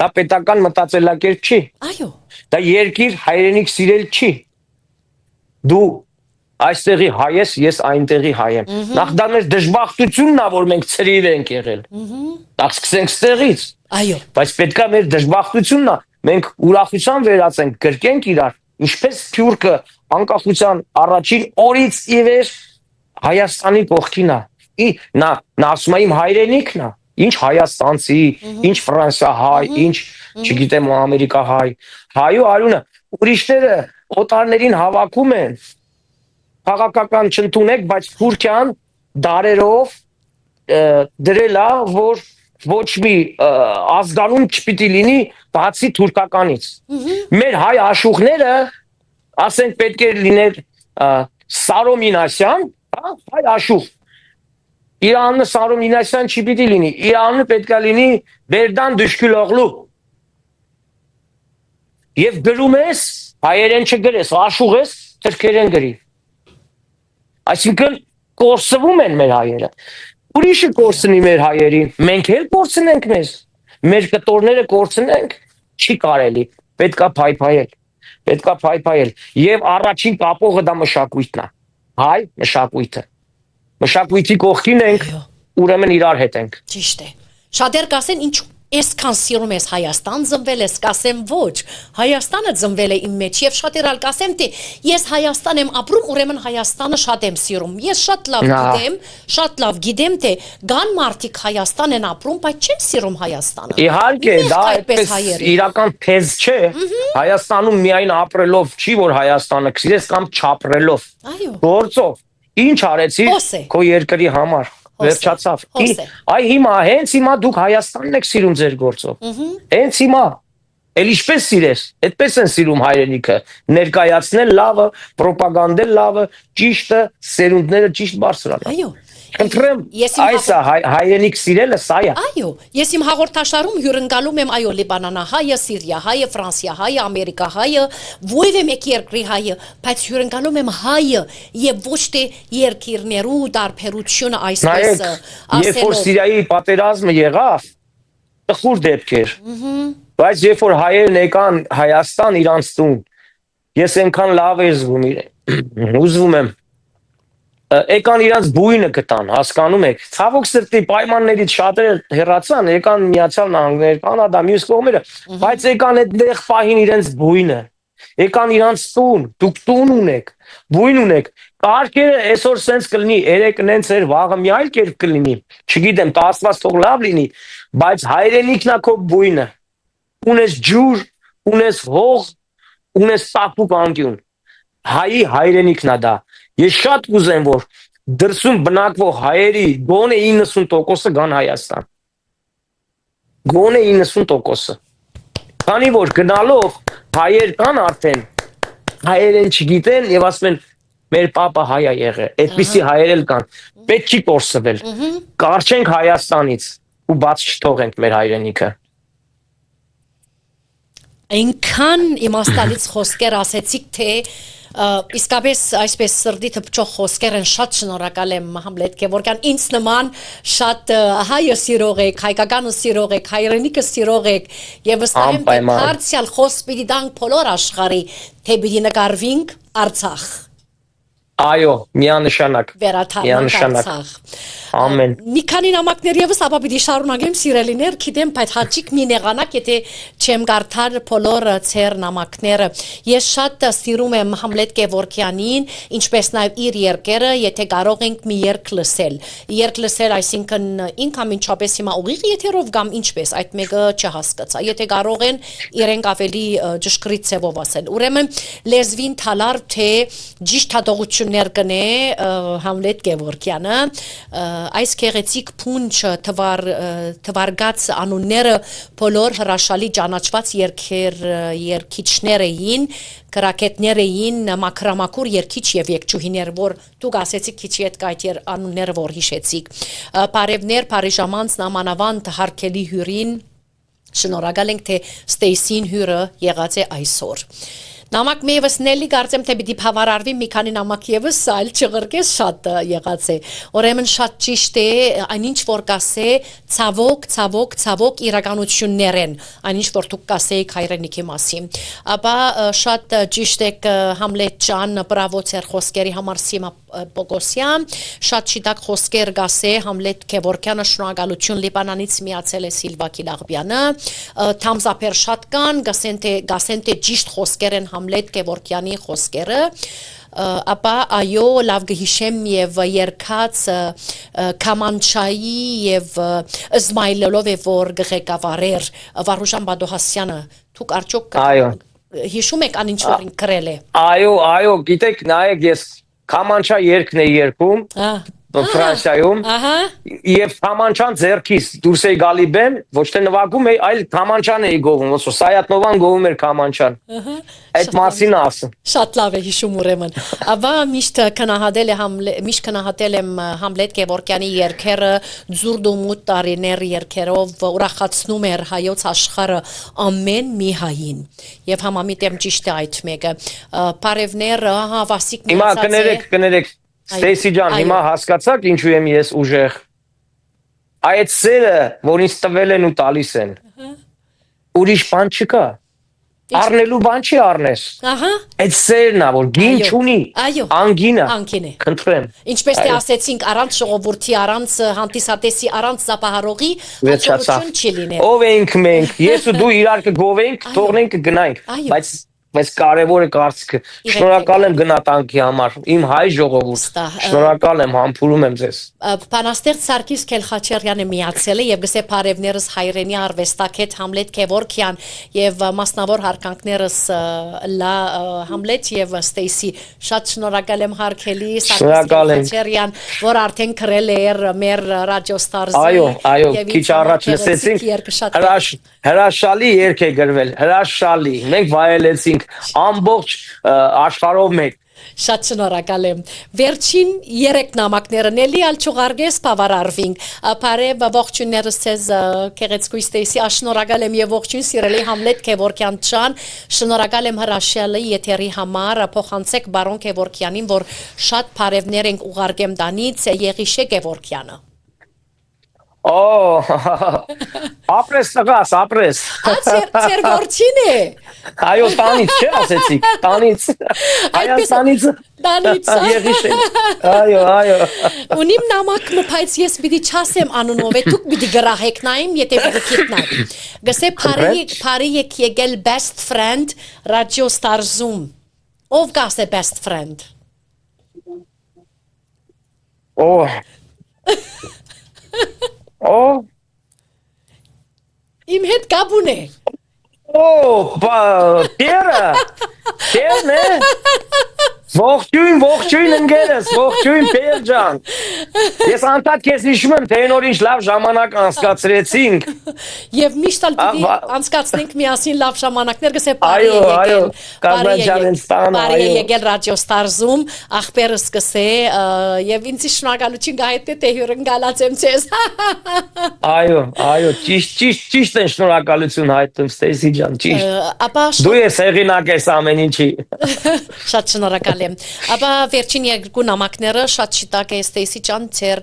դա պետական մտածելակերպ չի, Այո։ դա երկիր հայրենիք սիրել չի, դու այստեղի հայ ես, ես այնտեղի հայ եմ, նախ դա մեր դժբախտությունն է, որ մենք ցրիվ ենք եղել, նախ սկսենք ստեղից, Այո։ բայց պետքա մեր դժբախտությունն է, մենք ուրախության վերածենք, գրկենք իրար, ինչպես Թյուրքը անկախության առաջին օրից ի վեր Հայաստանի կողքին է, նա ասում է իմ հայրենիքն է, ինչ հայաստանցի, ինչ ֆրանսիահայ, ինչ, չգիտեմ, ամերիկահայ, հայու արյունը, ուրիշները օտարներին հավաքում են, քաղաքական չընդունեք, բայց Թուրքիան դարերով դրել է, որ ոչ մի ազգանուն չպիտի լինի բացի թուրքականից։ Մեր հայ աշուխները, ասենք պետք է լիներ Սարո Մինասյան, հայ աշուխ, իր անունը Սարո Մինասյան չպիտի լինի, իր անունը պետք է լինի Վերդան Դուշկուլօղլու։ Եվ գրում ես, հայերեն չգրես, աշուղ ես, թրքերեն գրի։ Այսինքն կորսվում են մեր հայերը։ Ուրիշը կորսնի մեր հայերին, մենք էլ կորսնենք մեզ, մեր կտորները կորսնենք, չի կարելի, պետքա փայփայել, եւ առաջին կապողը դա մշակույթն է, հայ մշակույթը, մշակույթի կողքին ենք, ուրեմն իրար հետ ենք։ Ճիշտ է, շատեր կասեն ինչ այսքան սիրում ես Հայաստան, ծնվել ես, կասեմ ոչ, Հայաստանը ծնվել է իմ մեջ եւ շատեր ալ կասեմ թե ես Հայաստան եմ ապրում, ուրեմն Հայաստանը շատ եմ սիրում։ Ես շատ լավ գիտեմ թե կան մարդիկ Հայաստան են ապրում, բայց չեն սիրում Հայաստանը։ Իհարկե, դա այդպես իրական թեզ չէ, Հայաստանում միայն ապրելով չի, որ Հայաստանը կսիրես կամ չապրելով։ Գործով, ինչ արեցիր քո երկրի համար։ Վերջացավ։ Այ հենց հիմա դուք Հայաստանն եք սիրում ձեր գործով։ Հենց հիմա։ Էլ ինչպես սիրես, այդպես են սիրում հայրենիքը, ներկայացնել լավը, պրոպագանդել լավը, ճիշտը, սերունդները ճիշտ բարձրանալ։ Այո։ Խնդրեմ, այս հայրենիք սիրելը սա է։ Այո, ես իմ հաղորդաշարում հյուրընկալում եմ այո Լիբանանահայը, Սիրիահայը, Ֆրանսիահայը, Ամերիկահայը, ովևէ մեկ երկրի հայը, բայց հյուրընկալում եմ հայը եւ ոչ թե երկիրներու տարբերությունը այսպես ասելով։ Երբ որ Սիրիայի պատերազմը եղավ, տխուր դեպք էր։ Բայց երբ որ հայերն եկան Հայաստան իրանց տուն, ես այնքան լավ եմ զգում եմ։ Եկան իրանց բույնը գտան, հասկանում եք, ցավոք սրտի պայմաններից շատերը հեռացան, եկան Միացյալ Նահանգներ, Կանադա, մյուս կողմերը, բայց եկան այդտեղ պահին իրենց բույնը, եկան իրանց տուն, դուք տուն ունեք, բույն ունեք, կարգերը այսօր սենց կլինի, երեկն հենց էր, վաղը մի այլ կերպ կլինի, չգիտեմ, Աստված թող լավ լինի, բայց հայրենիքն է քո բույնը, ունես ջուր, ունես հող, ունես տափուկ անկյուն, հայի հայրենիքն է դա։ Ես շատ կուզեմ, որ դրսում բնակվող հայերի գոնե 90%-ը գան Հայաստան։ Գոնե 90%-ը։ Քանի որ գնալով հայեր կան արդեն, հայերեն չգիտեն եւ ասում են մեր պապը հայ է եղել, այդպիսի հայեր էլ կան։ Պետք չի կորսվել։ Կարճենք Հայաստանից ու բաց չթողենք մեր հայրենիքը։ Այնքան իմաստալից խոսքեր ասեցիք, թե իսկապես այսպես սրդի թփչող խոսքեր են, շատ շնորհակալ եմ Համլետ Գևորգյան, ինձ նման շատ հայը սիրող եք, հայկականը սիրող եք, հայրենիքը սիրող եք եւ վստահ եմ թե հարցյալ խոսք պիտի տանք բոլոր աշխարհի, թե պիտի նկարվինք Արցախ։ Այո, միանշանակ։ Վերաթարման Արցախ։ Ամեն։ Մի քանի նամակներ եւս ապա պիտի շարունակեմ սիրելիներ, գիտեմ, բայց հաճիկ մի նեղանակ, եթե չեմ կարդալ բոլոր ծեր նամակները։ Ես շատ սիրում եմ Համլետ Գևորգյանին, ինչպես նաեւ իր երկերը, եթե կարող ենք մի երգ լսել։ Երգ լսել, այսինքն ինքն ամենչապես հիմա ուղիղ եթերով կամ ինչպես, այդ մեկը չհասկացա։ Եթե կարող են իրենք ավելի ճշգրիտ ձևով ասել։ Ուրեմն լեզվին թալար թե ճիշտ հատողություններ կնե Համլետ Գևորգյանը այս գեղեցիկ փունջ թվարգած անունները բոլոր հրաշալի ճանաչված երգիչներ էին, կրակետներ էին, մաքրամաքուր երգիչ եւ եկչուհիներ, որ դուք ասեցիք քիչ հետ կայթեր անունները որ հիշեցիք։ Բարևներ Փարիժամանց նամանավանդ հարկելի հյուրին, շնորհակալ ենք թե Ստեյսին հյուրը եղած է այսօր։ Նամակ մեևս նելի կարծեմ թե պիտի բավարարվի մի քանի նամակ եւս այլ չղրկես շատ եղած է ուրեմն շատ ճիշտ է այնինչ որ կասե ցավոք իրականություններ են այնինչ որ դուք կասեիք հայրենիքի մասին ապա շատ ճիշտ եք Համլետ ջան բրավո ձեր խոսքերի համար Սիմա Պոգոսյան շատ շիտակ խոսքեր գասե Համլետ Գևորգյանը շնորհակալություն Լիբանանից միացել է Սիլվա Կիլաղբյանը թամզապեր շատ կան գասեն թե ճիշտ խոսքեր են Համլետ Գևորգյանի խոսքերը ապա այո լավ գհիշեմ եւ երկած Կամանչայի եւ Զմայլելով որ գղեկավարեր Վարուժան Բադոհասյանը դուք արդյոք հիշում եք անինչ որ ինքրել է այո գիտեք նայեք ես Կամանչա երկն է երկում Ֆրանսիայում եւ Կամանչան ձերքից դուրս է գալի բեմ ոչ թե նվագում է այլ Կամանչան է գովում ոնց որ Սայատնովան գովում էր Կամանչան այդ մասին ասում շատ լավ է հիշում ուրեմն ապա միշտ քնահատել եմ Համլետ Գևորգյանի երգերը ձուրդումուտ տարիներ երգերով ուրախացնում էր հայոց աշխարհը ամեն մի հային եւ համամիտ եմ ճիշտ է այդ մեկը բարևներ Վասիկ հիմա կներեք Ստեյսի ջան, հիմա հասկացաք ինչու եմ ես ուժեղ։ Այդ սերը, որ ինձ տվել են ու տալիս են։ Ուրիշ բան չկա։ Առնելու բան չի առնես։ Այդ սերն է, որ գին չունի։ Անգին է։ Խնդրեմ։ Ինչպես թե ասեցինք, առանց ժողովրդի, առանց հանդիսատեսի, առանց զապահարողի հաջողություն չի լինել։ Ով ենք մենք։ Ես ու դու իրար կգովենք, թողնենք կգնայինք։ Բայց կարևորը կարծիքը շնորհակալ եմ գնահատանքի համար իմ հայ ժողովուրդ շնորհակալ եմ համբուրում եմ ձեզ Բանաստեղծ Սարգիս Քելխաչարյանը միացել է եւ գսե բարևներս հայրենի արվեստագետ Համլետ Գևորգյան եւ մասնավոր հարկանքներս լա Համլետ եւ Ստեյսի շատ շնորհակալ եմ հարգելի Սարգիս Քելխաչարյան որ արդեն գրել էր մեր ռադիո ստարզի այո քիչ առաջ լսեցինք հրաշալի երգ է գրվել հրաշալի մենք վայելեցինք ամբողջ աշխարհով մեկ Շատ շնորհակալ եմ վերջին 3 նամակները նելի ալչուղարգես բավարարվինք բարև ողջույններս ցեզ քեղեցկույս Ստեյսի շնորհակալ եմ եւ ողջույն սիրելի Համլետ Գևորգյան ջան շնորհակալ եմ հրաշալի եթերի համար փոխանցեք բարոն Գևորգյանին որ շատ բարևներ ենք ուղարկեմ դանից Եղիշե Գևորգյանը ապրես տղաս, ապրես Ձեր գործին է Այո, տանից չէ ասեցիք, տանից Հայաստանից Եղիշե Այո Ունիմ նամակը, բայց ես պիտի չասեմ անունով է, դուք պիտի գրահեք նայեմ, եթե պիտի գիտնայ Գսե բարի եք եկել best friend Radio Stars-ում Ով գասե best friend Իմ հետ կապուն է Տերն է Ողջույն ընկերս, ողջույն Պեր ջան Ես անդադ քեզ հիշում եմ, թե նոր ինչ լավ ժամանակ անցկացրեցինք Եվ միշտ պիտի անցկացնենք միասին լավ ժամանակներ գսե բարի եկել ռադիո Ստարզում ախպերս գսե եւ ինձ շնորհակալություն գահեթե թե հյուրընկալած եմ ցեզ Այո, ճիշտ են շնորհակալություն հայտնում Ստեյսի ջան, ճիշտ Դու ես հեղինակ ես ամեն ինչի Շատ շնորհակալ եմ Ապա վերջին երկու նամակները շատ շիտակ է Ստեյսի ջան ձեր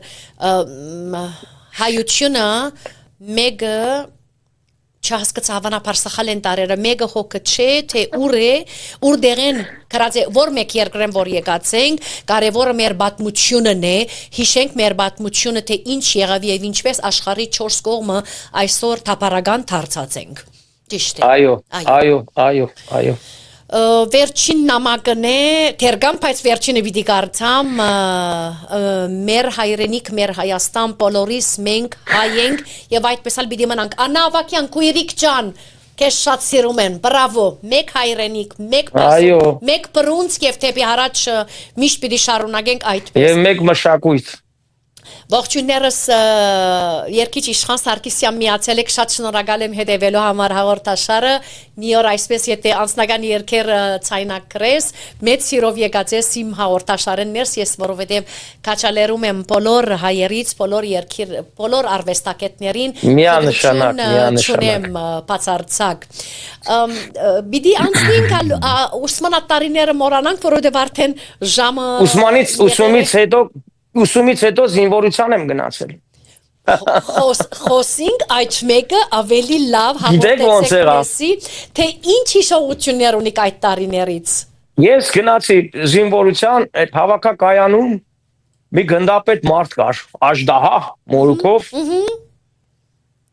հայությունը մեկը չհասկացա հավանաբար սխալ են տարերը մեկը հոգը չէ թե ուր է ուր դեղեն կրածե որ մեկ երկրեմ որ եկած ենք կարևորը մեր պատմությունն է հիշենք մեր պատմությունը թե ինչ եղավ եւ ինչպես աշխարհի 4 կողմը այսօր թափառական դարձած ենք ճիշտ է այո վերջին նամակն է թերգամ բայց վերջինը պիտի կարդամ մեր հայրենիք մեր Հայաստան բոլորիս մենք հայ ենք եւ այդպես էլ պիտի մնանք Աննա Ավակյան քույրիկ ջան քեզ շատ սիրում են բրավո մեկ հայրենիք մեկ բասում մեկ բրունսկ եւ թեպի առաջ միշտ պիտի շարունակենք այդպես եւ մեկ մշակույթ Ողջույններս երկիչ Իշխան Սարգսյան միացել եք շատ շնորհակալ եմ հետևելու համար հաղորդաշարը մի օր այսպես եթե անձնական երկեր ցայնակրես մեծ սիրով եկած ես իմ հաղորդաշարեն ներս ես որովհետև քաչալերում եմ բոլոր հայերից բոլոր երկիր բոլոր արվեստագետներին միանշանակ չունեմ բացարձակ բիդի անցնենք ուսմանատարիները մոռանանք որովհետև արդեն ժամը ուսումից հետո զինվորության եմ գնացել Խոսինք այդ մեկը ավելի լավ հաղորդեցեք թե ինչ հիշողություններ ունիք այդ տարիներից Ես գնացի զինվորության այդ հավաքակայանում մի գնդապետ մարդ կար Աժդահա Մորուկով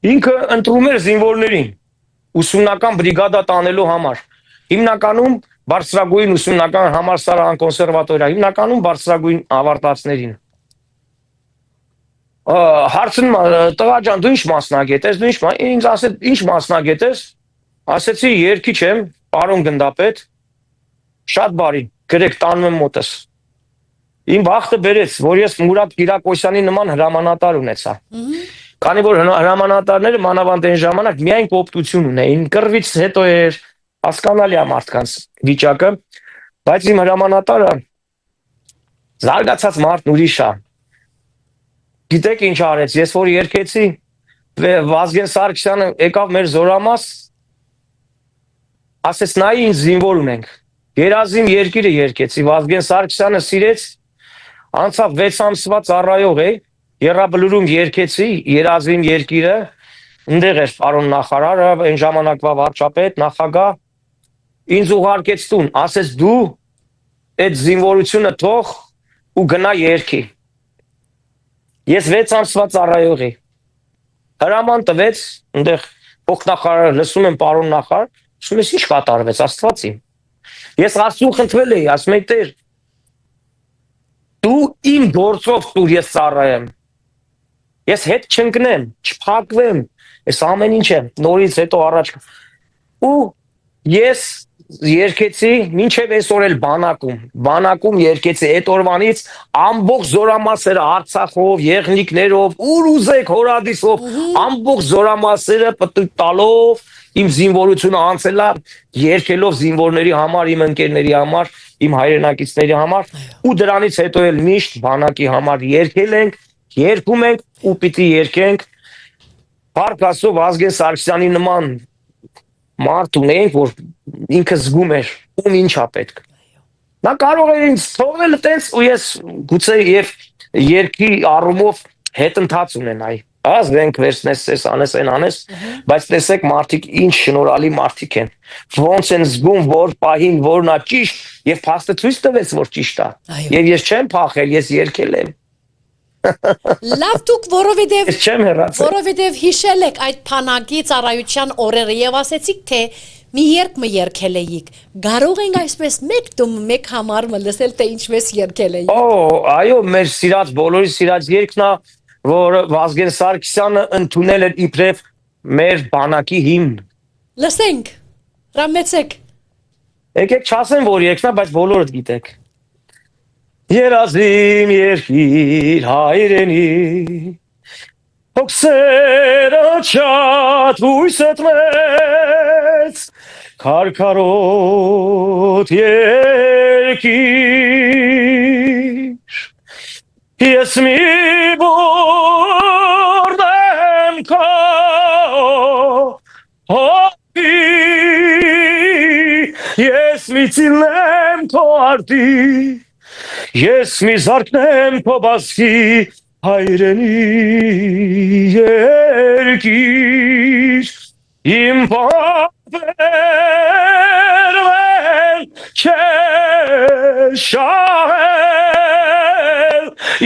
ինքը ընտրում էր զինվորներին ուսումնական բրիգադա տանելու համար հիմնականում բարձրագույն ուսումնական համալսարան կոնսերվատորիա հիմնականում բարձրագույն ավարտածներին Հարցնում տղա ջան դու ինչ մասնագետ ես դու ինձ ասել ինչ մասնագետ ես ասեցի երկիչ եմ պարոն գնդապետ շատ բարի գրեք տանում եմ մոտս իմ բախտը բերեց որ ես Մուրադ Կիրակոսյանի նման հրամանատար ունեցա քանի որ հրամանատարները մանավանդ այն ժամանակ միայն կոպտություն ունեին կռվից հետո էր հասկանալի է մարդկանց վիճակը բայց իմ հրամանատարը զարգացած մարդ ուրիշ է Գիտեք ինչ արեց, ես որ երկեցի, Վազգեն Սարգսյանը եկավ մեր զորամաս, ասեց նայի ինձ զինվոր ունենք, երազիմ երկիրը երկեցի, Վազգեն Սարգսյանը սիրեց, անցավ 6 ամսվա ծառայող է, եռաբլուրում երկեցի, երազիմ երկիրը, ընդեղ էր պարոն նախարարը, այն ժամանակվա վարչապետ, նախագահ, ինձ ուղարկեց տուն, ասեց դու այդ զինվորությունը թող ու գնա երկի Ես 6 ամսվա ծառայող եմ։ Հրաման տվեց, այնտեղ փոխնախարարը լսում եմ պարոն նախարար, ասում ես ինչ կատարվեց, Աստվածի։ Ես Աստծուն խնդրել էի, ասում եմ Տեր, դու իմ գործով տուր ես ծառայեմ։ Ես հետ չընկնեմ, չփակվեմ, ես ամեն ինչ եմ, նորից հետո առաջ։ Ու ես երկեցի, մինչև այսօր էլ բանակում երկեցի այդ օրվանից ամբողջ զորամասերը Արցախով, Եղնիկներով, ուր ուզեք հորադիսով, ամբողջ զորամասերը պտույտ տալով իմ զինվորությունը անցելա երկելով զինվորների համար, իմ ընկերների համար, իմ հայրենակիցների համար ու դրանից հետո էլ միշտ բանակի համար երկել ենք, երկում ենք ու պիտի երկենք Փառք Աստծո Վազգեն Սարգսյանի նման մարդ ունենք, որ ինքը զգում էր, ում ինչա պետք։ Նա կարող էր ինձ թողնել տենց ու ես գուցե եւ երկի առումով հետընթաց ունենայի։ Ազգենք վերցնես, ես անես, այն անես, բայց տեսեք մարդիկ ինչ շնորհալի մարդիկ են։ Ոնց են զգում, որ պահին որն է ճիշտ եւ փաստը ցույց տվեց, որ ճիշտ է։ Եվ ես չեմ փախել, ես երկել եմ։ Լավ դուք որովհետև հիշել եք այդ փանակի ծառայության օրերը եւ ասեցիք թե մի երգը երկել էիք կարող ենք այսպես մեկ դում մեկ համար լսել թե ինչպես երկել էիք այո մեր սիրած բոլորի սիրած երգն է որ Վազգեն Սարգսյանը ընդունել էր իբրև մեր բանակի հիմն լսենք ռամեցեք եկեք չասեմ որ երգն է բայց բոլորդ գիտեք Երազիմ երկիր հայրենի Հոգսերը չատ հույսդ մեծ Քարքարոտ երկիր Ես մի բուրդ եմ քո հոգի Ես մի ծիլն եմ քո արտի Ես մի զարկնեմ քո բազկի հայրենի երկիր Իմ բավերվել չշահել,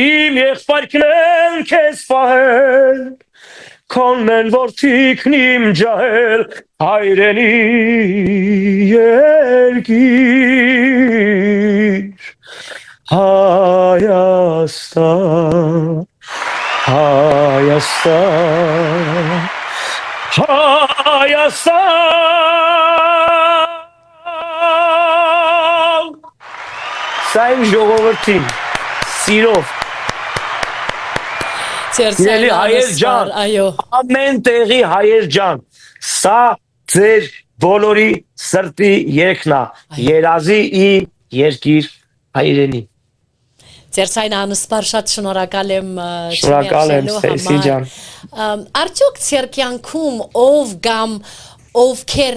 իմ եղբայրքն են քեզ պահել, քոնն որդիքն իմ ջահել, հայրենի երկիր, Հայաստան, Հայաստան, Հայաստան, սա իմ ժողովրդին, սիրով, Սիրելի հայեր ջան, այո, ամեն տեղի հայեր ջան, սա ձեր բոլորի սրտի երգն է, երազի իմ երկիր հայրենի։ ձեր ցայն անսպար շատ շնորհակալ եմ Շնորհակալ եմ, Սեսի ջան։ Արդյոք ձեր կյանքում ով կամ ովքեր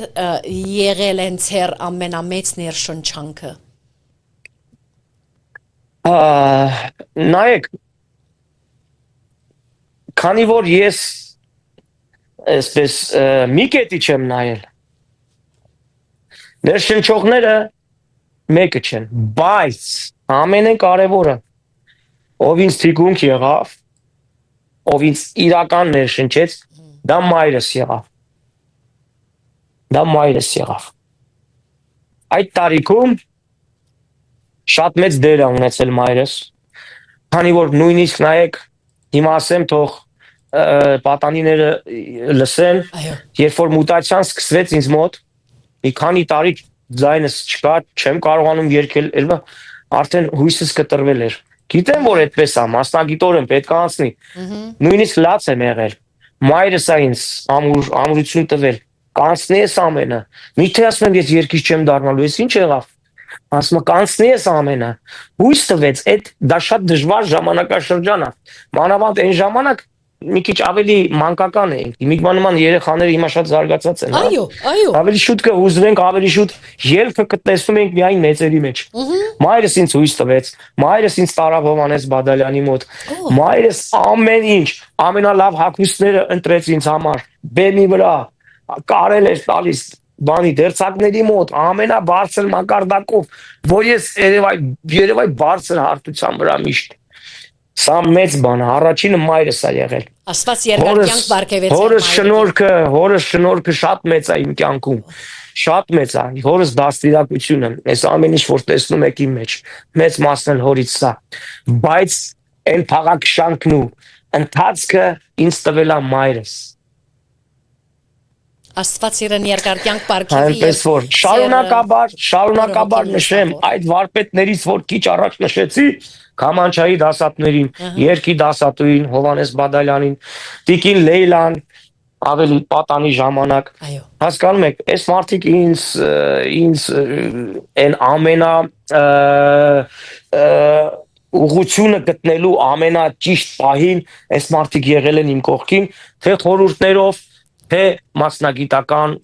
եղել են ձեր ամենամեծ ներշնչանքը։ Նայեք, քանի որ ես այսպես մի կետի չեմ նայել, ներշնչողները մեկը չեն, բայց ամենակարևորը, ով ինձ թիկունք եղավ, ով ինձ իրական ներշնչեց, դա մայրս եղավ։ Դա մայրս եղավ։ Այդ տարիքում շատ մեծ դեր է ունեցել մայրս, քանի որ նույնիսկ նայեք, հիմա ասեմ թող պատանիները լսեն, երբ որ մուտացիան սկսվեց ինձ մոտ, մի քանի տարի ձայնս չկա, չեմ կարողանում երգել, արդեն հույսս կտրվել էր։ Գիտեմ, որ այդպես է, մասնագիտորեն պետք է անցնի։ Նույնիսկ լաց եմ եղել։ Մայրս է ինձ ամրություն տվել։ Կանցնի ես ամենը։ Միթե ասում եմ ես երկիչ չեմ դառնալու, ես ինչ եղավ։ Ասում եմ կանցնի ես ամենը։ Հույս տվեց, դա շատ դժվար ժամանակաշրջան է։ Մանավանդ այն ժամանակ մի քիչ ավելի մանկական էինք։ Նման երեխաները հիմա շատ զարգացած են։ Այո, այո։ Ավելի շուտ կհուզվենք, ավելի շուտ ելքը կտեսնում ենք միայն մեծերի մեջ։ Մայրս ինձ հույս տվեց, մայրս ինձ տարավ Հովհաննես Բադալյանի մոտ։ Մայրս ամեն ինչ, ամենալավ հագուստները ընտրեց ինձ համար։ Բեմի վրա կարել էր տալիս բանի դերձակների մոտ, ամենաբարձր մակարդակով, որ ես երևայ բարձր հարթության վրա միշտ։ Սա մեծ բան է, առաջինը մայրս է եղել։ Աստված երկար կյանք բարգեւեց։ Հորս շնորհքը շատ մեծ է իմ կյանքում։ Շատ մեծ է, հորս դաստիարակությունը, այս ամեն ինչ որ տեսնում եք իմ մեջ, մեծ մասն էլ հորից սա։ Բայց այն փաղաքշանքն ու ընթացքը ինձ տվել է մայրս։ Աստված իրեն երկար կյանք բարգեւի։ Այնպես որ շարունակաբար նշեմ այդ վարպետներից, որ քիչ առաջ նշեցի, Քամանչայի դասատներին, երգի դասատուին, Հովհաննես Բադալյանին, Տիկին Լեյլան, ավելի պատանի ժամանակ։ Հասկանում եք, այս մարդիկ ինձ այն ամենա ուղղությունը գտնելու ամենաճիշտ պահին այս մարդիկ եղել են իմ կողքին, թե խորհուրդներով, թե մասնագիտական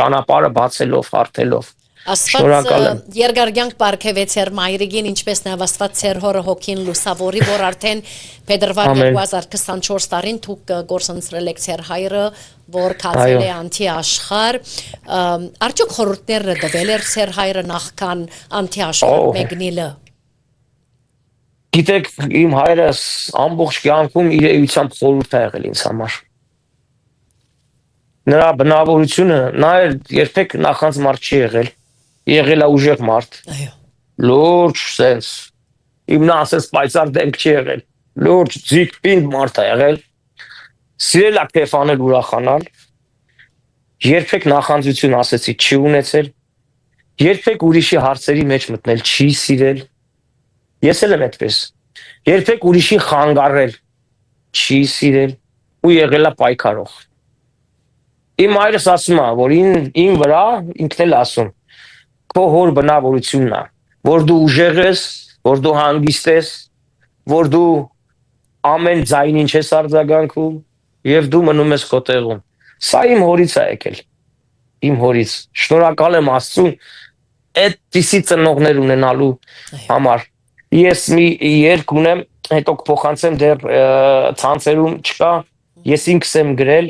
ճանապարհը բացելով, հարթելով։ Աստված երկար կյանք բարգեւեց ձեր մայրիկին, ինչպես նաև Աստված ձեր հորը հոգին լուսավորի, որ արդեն փետրվար 2024 տարին դուք գործընտրել եք ձեր հայրը, որ կացել է անտիաշխար։ Արդյոք խորհուրդները տվել էր ձեր հայրը նախքան անտիաշխար մեկնելը։ Գիտեք, իմ հայրս ամբողջ կյանքում իր էությամբ խորհուրդ է եղել ինձ համար։ Նրա բնավորությունը, նա երբեք նախանց մարդ չի եղել։ Եղել է ուժեղ մարդ, լուրջ սենց, իմ նա ասես պայծառ դեմք չի եղել, լուրջ ձիգ պինդ մարդ է եղել, սիրել է քեֆ անել ուրախանալ, երբեք նախանձություն ասեցի չի ունեցել, երբեք ուրիշի հարցերի մեջ մտնել չի սիրել, ես էլ եմ այդպես, երբեք ուրիշին խանգարել չի սիրել ու եղել է պայքարող։ Իմ հայրս ասում է, որ իմ վրա ինքն էլ ասում, քո հոր բնավորությունն է, որ դու ուժեղ ես, որ դու հանգիստ ես, որ դու ամեն ձայնին չես արձագանքում եւ դու մնում ես քո տեղում։ Սա իմ հորից է եկել։ Իմ հորից։ Շնորհակալ եմ Աստծուն այդպիսի ծնողներ ունենալու համար։ Ես մի երգ ունեմ, հետո կփոխանցեմ դեռ ցանցերում չկա, ես ինքս եմ գրել,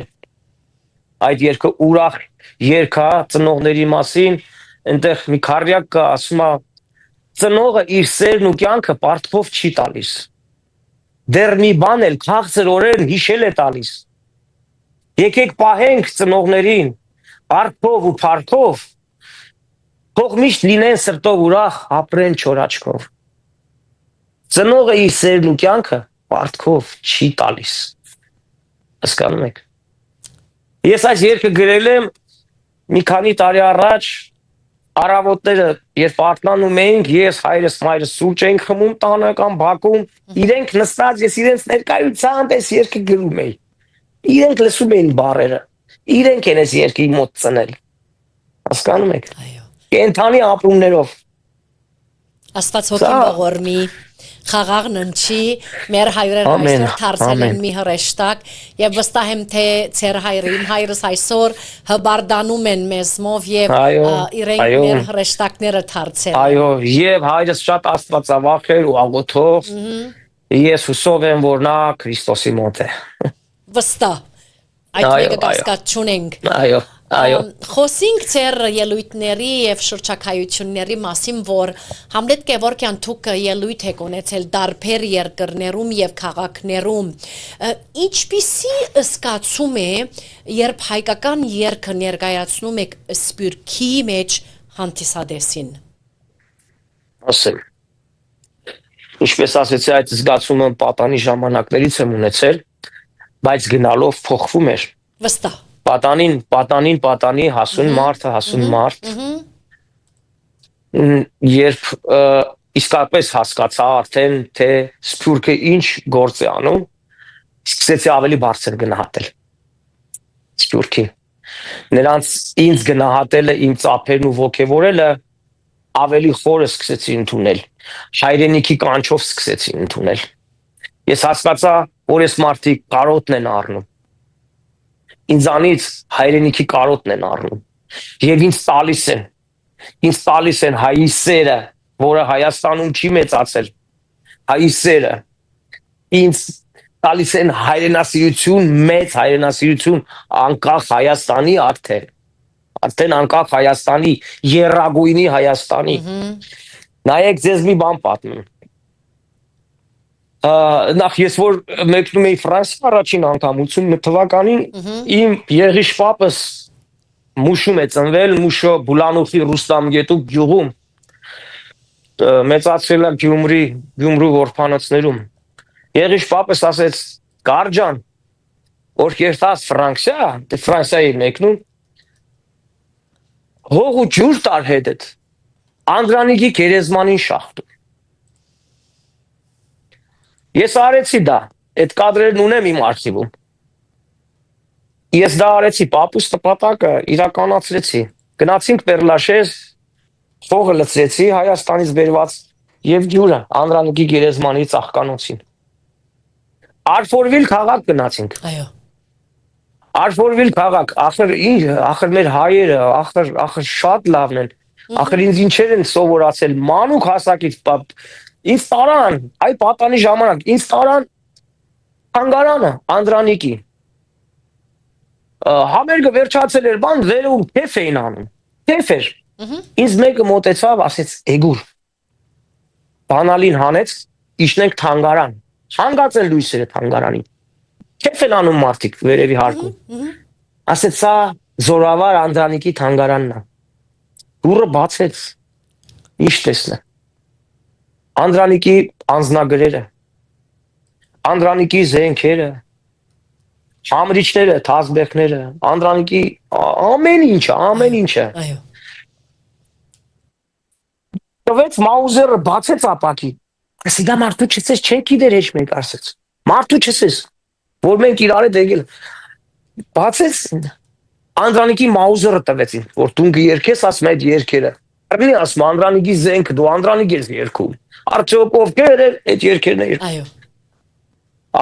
այդ երգը ուրախ երգ է ծնողների մասին, այնտեղ մի քարյակ կա, ասում է ծնողը իր սերն ու կյանքը պարտքով չի տալիս։ Դեռ մի բան էլ քաղցր օրերն հիշել է տալիս։ Եկեք պահենք ծնողներին պարտքով ու փառքով, թող միշտ լինեն սրտով ուրախ, ապրեն չոր աչքով։ Ծնողը իր սերն ու կյանքը պարտքով չի տալիս։ Հասկանում եք։ Ես այս երգը գրել եմ մի քանի տարի առաջ, առավոտները երբ արթնանում էինք, ես հայրս մայրս սուրճ էինք խմում տանը կամ բակում, իրենք նստած, ես իրենց ներկայությամբ այս երգը գրում էի։ Իրենք լսում էին բառերը, իրենք են այս երգի մոտ ծնել։ Հասկանում եք։ Այո։ Կենթանի ապրումներով։ Աստված հոգին ողորմի խաղաղն ընչի մեր հայրերը Ամեն, այսօր դարձել են ամեն։ մի հրեշտակ եւ վստահ եմ թե ձեր հայրս այսօր հբարդանում են մեզմով եւ Այո, իրենք այո։ մեր հրեշտակները դարձել են։ Այո, եւ հայրս շատ աստվածավախ էր ու աղոթող։ Ես հուսով եմ, որ նա Քրիստոսի մոտ է։ Վստահ այդ Այո, մեկը այո։ կասկածունենք։ Այո, այո։ Խոսենք ձեր ելույթների եւ շրջակայությունների մասին, որ Համլետ Գևորգյան դուք ելույթ եք ունեցել դարբեր երկրներում եւ քաղաքներում։ Ինչպիսի զգացում է, երբ հայկական երգը ներկայացնում եք սպյուրքի մեջ հանդիսադեսին։ Ասեմ։ Ինչպես ասեցի, այդ զգացումը պատանի ժամանակներից եմ ունեցել, բայց գնալով փոխվում էր։ Վստահ։ Պատանի, հասուն մարդ։ Երբ իսկապես հասկացա արդեն, թե սփյուռքը ինչ գործ է անում, սկսեցի ավելի բարձր գնահատել սփյուռքին։ Նրանց ինձ գնահատելը, իմ ծափերն ու ոգևորելը ավելի խորը սկսեցի ընդունել։ Հայրենիքի կանչով սկսեցի ընդունել։ Ես հասկացա, որ այս մարդիկ կարոտն են առնում։ Ինձանից հայրենիքի կարոտն են առնում։ Եվ ինձ տալիս են հայի սերը, որը Հայաստանում չի մեծացել։ Հայի սերը։ Ինձ տալիս են հայրենասիրություն, մեծ հայրենասիրություն անկախ Հայաստանի արդեն անկախ Հայաստանի, եռագույնի Հայաստանի։ Նայեք, ձեզ մի բան պատմեմ։ Նախ ես որ մեկնում էի Ֆրանսիա առաջին անգամ 80 թվականին, իմ եղիշպապս Մուշում է ծնվել, Մուշը Բուլանուխի Ռուստամգետու գյուղում, մեծացել է Գյումրու որփանոցներում։ Եղիշպապս ասեց, Գարջան, որ երթաս Ֆրանսիայի մեկնում, հող ու ջուր տար հետդ, Անդրանիկի գերեզմանին շախտում։ Ես արեցի դա, այդ կադրերն ունեմ իմ արխիվում։ Ես դա արեցի, պապուս տպատակը իրականացրեցի։ Գնացինք Պերլաշեզ, հողը լցրեցի Հայաստանից բերված եւ ջուրը Անդրանիկի գերեզմանի ծաղկանոցին։ Արֆորվիլ քաղաք գնացինք։ Այո։ Արֆորվիլ քաղաք, ախր մեր հայերը, ախր շատ լավն են։ Ախր ինձ ինչեր են սովորացել մանուկ հասակից, ինձ տարան, այ պատանի ժամանակ, ինձ տարան թանգարանը Անդրանիկի։ Համերգը վերջացել էր, բան վերում թեֆ էին անում։ Թեֆ էր։ Ինձ մեկը մոտեցավ, ասեց, Էգուր, բանալին հանեց, իջնենք թանգարան։ Հանգած են լույսերը թանգարանին։ Թեֆ են անում մարդիկ վերևի հարկում։ Ասեց, սա Զորավար Անդրանիկի թանգարանն է։ Դուռը բացեց, ինչ տեսնե։ Անդրանիկի անձնագրերը, Անդրանիկի զենքերը, համրիչները, թազբեխները, Անդրանիկի ամեն ինչը։ Այո։ Տվեց Մաուզերը բացեց ապակի։ Ասի դա մարդու չսես, չէ գիտեր հեչ մենք ասեց։ Մարդու չսես, որ մենք իրար հետ եկել։ Բացեց Անդրանիկի Մաուզերը տվեցին, որ դու երգես ասում այդ երգերը։ Արնի ասում Անդրանիկի զենքը, դու Անդրանիկ ես երգում։ Արդյոք ովքեր են այդ երգերն երգում։ Այո։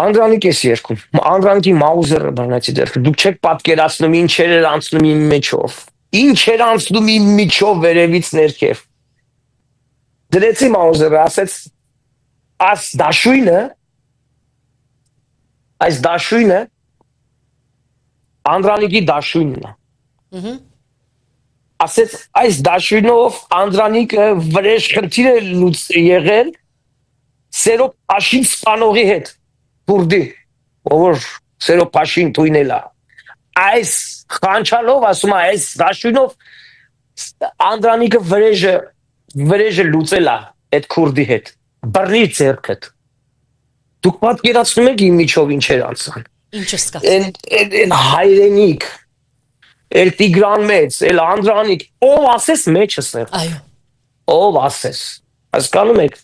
Անդրանիկ ես երգում։ Անդրանիկի Մաուզերը բռնեցի դեռ։ Դուք չեք պատկերացնում ինչեր էր անցնում իմ մեջով։ Ինչ էր անցնում իմ միջով վերևից ներքև։ Դրեցի Մաուզերը, ասեց այս դաշույնը Անդրանիկի դաշույնն է։ Ասեց այս դաշույնով Անդրանիկը վրեժ խնդիր է եղել Սերո Փաշին սպանողի հետ քուրդի որ Սերո Փաշին թույնելա այս խանչալով ասում է այս դաշույնով Անդրանիկը վրեժը լուծելա այդ քուրդի հետ բռնի ձեռքդ դուք պատկերացնում եք իմ միջով ինչեր անցան Ինչ սկսած։ Են հայրենիք El Tigran մեծ, El Անդրանիկ, ով ասես մեջը սեր։ Այո։ Ով ասես։ Հասկանում եք։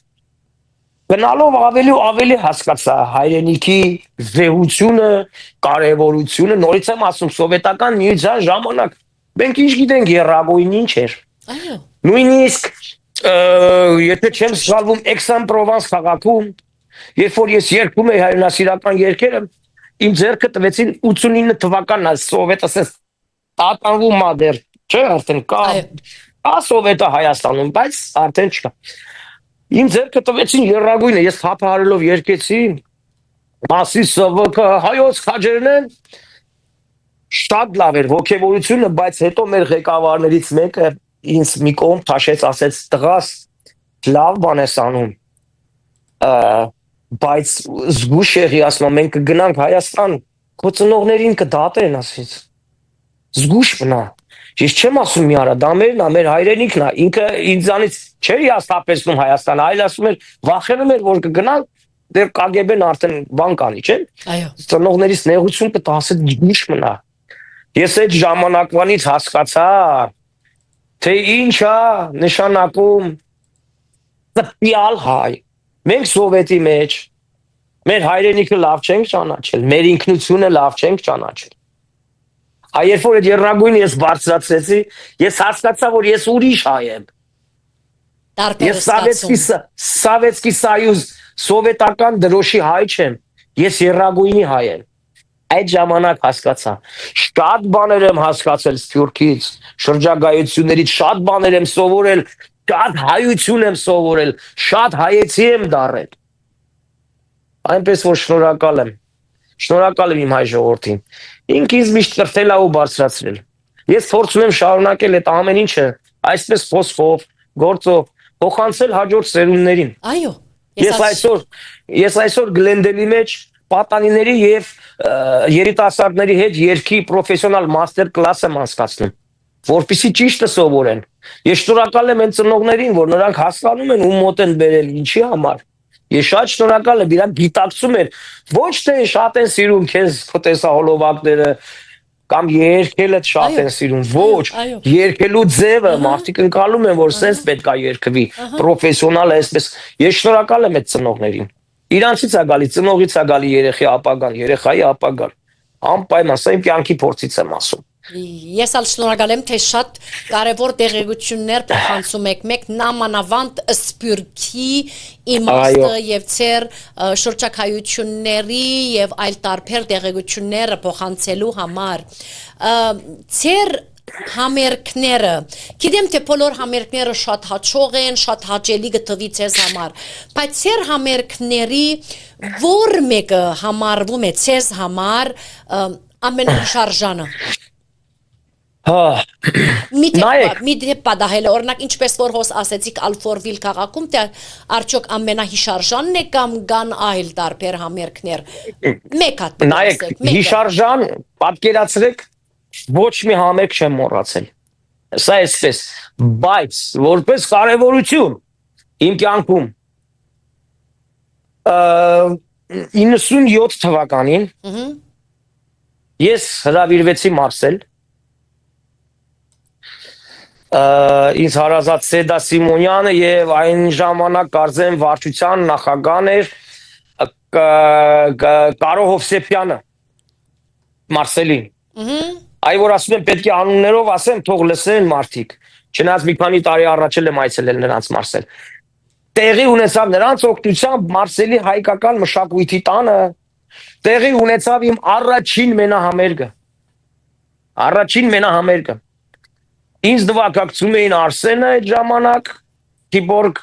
Գնալով ավելի հասկացա հայրենիքի վեհությունը, կարևորությունը, նորից եմ ասում սովետական միության ժամանակ։ Մենք ինչ գիտենք Երագոյին ինչ էր։ Այո։ Նույնիսկ եթե չեմ սխալվում Aix-en-Provence քաղաքում, երբ որ ես երգում էի հայրենասիրական երգերը, իմ ձեռքը տվեցին 89 թվականն, սովետը ասես Ատանվում մադեր, չէ, արդեն կա սովետը Հայաստանում, բայց արդեն չկա։ Իմ ձեռքը տվեցին Երագույնը, ես թափահարելով երգեցի, մասի ՍՎԿ հայոց քաջերն են, շատ լավ էր ոգևորությունը, բայց հետո մեր ղեկավարներից մեկը ինձ մի կողմ քաշեց, ասեց տղաս, լավ բան ես անում, բայց զգուշ եղի, ասում մենք կգնանք Հայաստան, քո ծնողներին կդատեն, ասեց։ Զգուշ մնա։ Ես չեմ ասում մի արա, դա մերն է, մեր հայրենիքն է, ինքը ինձանից չէր հաստատեցնում Հայաստանը, այլ ասում էր, վախենում էր, որ կգնանք, դեռ KGB-ն արդեն բան կանի, չէ՞։ Այո։ Ծնողներից նեղություն կտա, ասեց զգուշ մնա։ Ես այդ ժամանակվանից հասկացա, թե ինչ է նշանակում տպյալ հայ։ Մենք սովետի մեջ մեր հայրենիքը լավ չենք ճանաչել, մեր ինքնությունը լավ չենք ճանաչել։ Երբ որ այդ Երագույնը ես բարձրացրեցի, ես հասկացա, որ ես ուրիշ հայ եմ։ Ես Սովետский Союз, սովետական դրոշի հայ չեմ, ես Երագույնի հայ եմ։ Այդ ժամանակ հասկացա։ Շատ բաներ եմ հասկացել Սփյուռքից, շրջագայություններից, շատ բաներ եմ սովորել, շատ հայություն եմ սովորել, շատ հայեցի եմ դառել։ Այնպես որ շնորհակալ եմ։ Շնորհակալ եմ իմ հայ ժողովրդին։ Ինքս միշտ կրթել ու բարձրացրել։ Ես փորձում եմ շարունակել այդ ամեն ինչը այսպես խոսքով, գործով փոխանցել հաջորդ սերունդներին։ Այո։ Ես այսօր Գլենդելի մեջ պատանիների եւ երիտասարդների հետ երկի պրոֆեսիոնալ մաստեր կլաս եմ անցկացնում, որպեսզի ճիշտը սովորեն։ Ես շնորհակալ եմ այն ծնողներին, որ նրանք հասկանում են ում մոտ են բերել, ինչի համար։ Ես շատ շնորհակալ եմ, իրանք գիտակցում են, ոչ թե շատ են սիրում քեզ քո տեսահոլովակները կամ երգելը շատ են սիրում, ոչ, երգելու ձևը մարդիկ ընկալում են, որ սենց պետք է երգվի, պրոֆեսիոնալ է այսպես։ Ես շնորհակալ եմ այդ ծնողներին։ Իրանցից է գալի, ծնողից է գալի երեխի ապագան, երեխայի ապագան։ Անպայման, սա իմ կյանքի փորձից եմ ասում։ Ես ալ շնորհակալ եմ, թե շատ կարևոր տեղեկություններ փոխանցում եք մեկ նամանավանդ Սփյուռքի իմաստը եւ ծեր շրջակայությունների եւ այլ տարբեր տեղեկությունները փոխանցելու համար։ Ծեր համերգները, գիտեմ թե բոլոր համերգները շատ հաճող են, շատ հաճելի գտվի ձեզ համար, բայց ծեր համերգների որ մեկը համարվում է ձեզ համար ամենաշարժանը։ Մի դեպ պատահել է, օրինակ ինչպես որ հոս ասեցիք Ալֆորվիլ քաղաքում, թե արդյոք ամենահիշարժանն է կամ կան այլ տարբեր համերգներ։ Մեկ հատ նայեք, հիշարժան, պատկերացրեք, ոչ մի համերգ չեմ մոռացել։ Սա էսպես, բայց որպես կարևորություն իմ կյանքում 97 թվականին ես հրավիրվեցի Մարսել, ինձ հարազատ Սեդա Սիմոնյանը եւ այն ժամանակ կարծեմ վարչության նախագահն էր Կարո Հովսեփյանը Մարսելին։ Այ որ ասում եմ պետք է անուններով ասեմ, թող լսեն մարդիկ։ Չնայած մի քանի տարի առաջ եմ այցելել նրանց Մարսել։ Տեղի ունեցավ նրանց օգնությամբ Մարսելի հայկական մշակույթի տանը, տեղի ունեցավ իմ առաջին մենահամերգը։ Ինձ նվագակցում էին Արսենը այդ ժամանակ, Տիբորգ,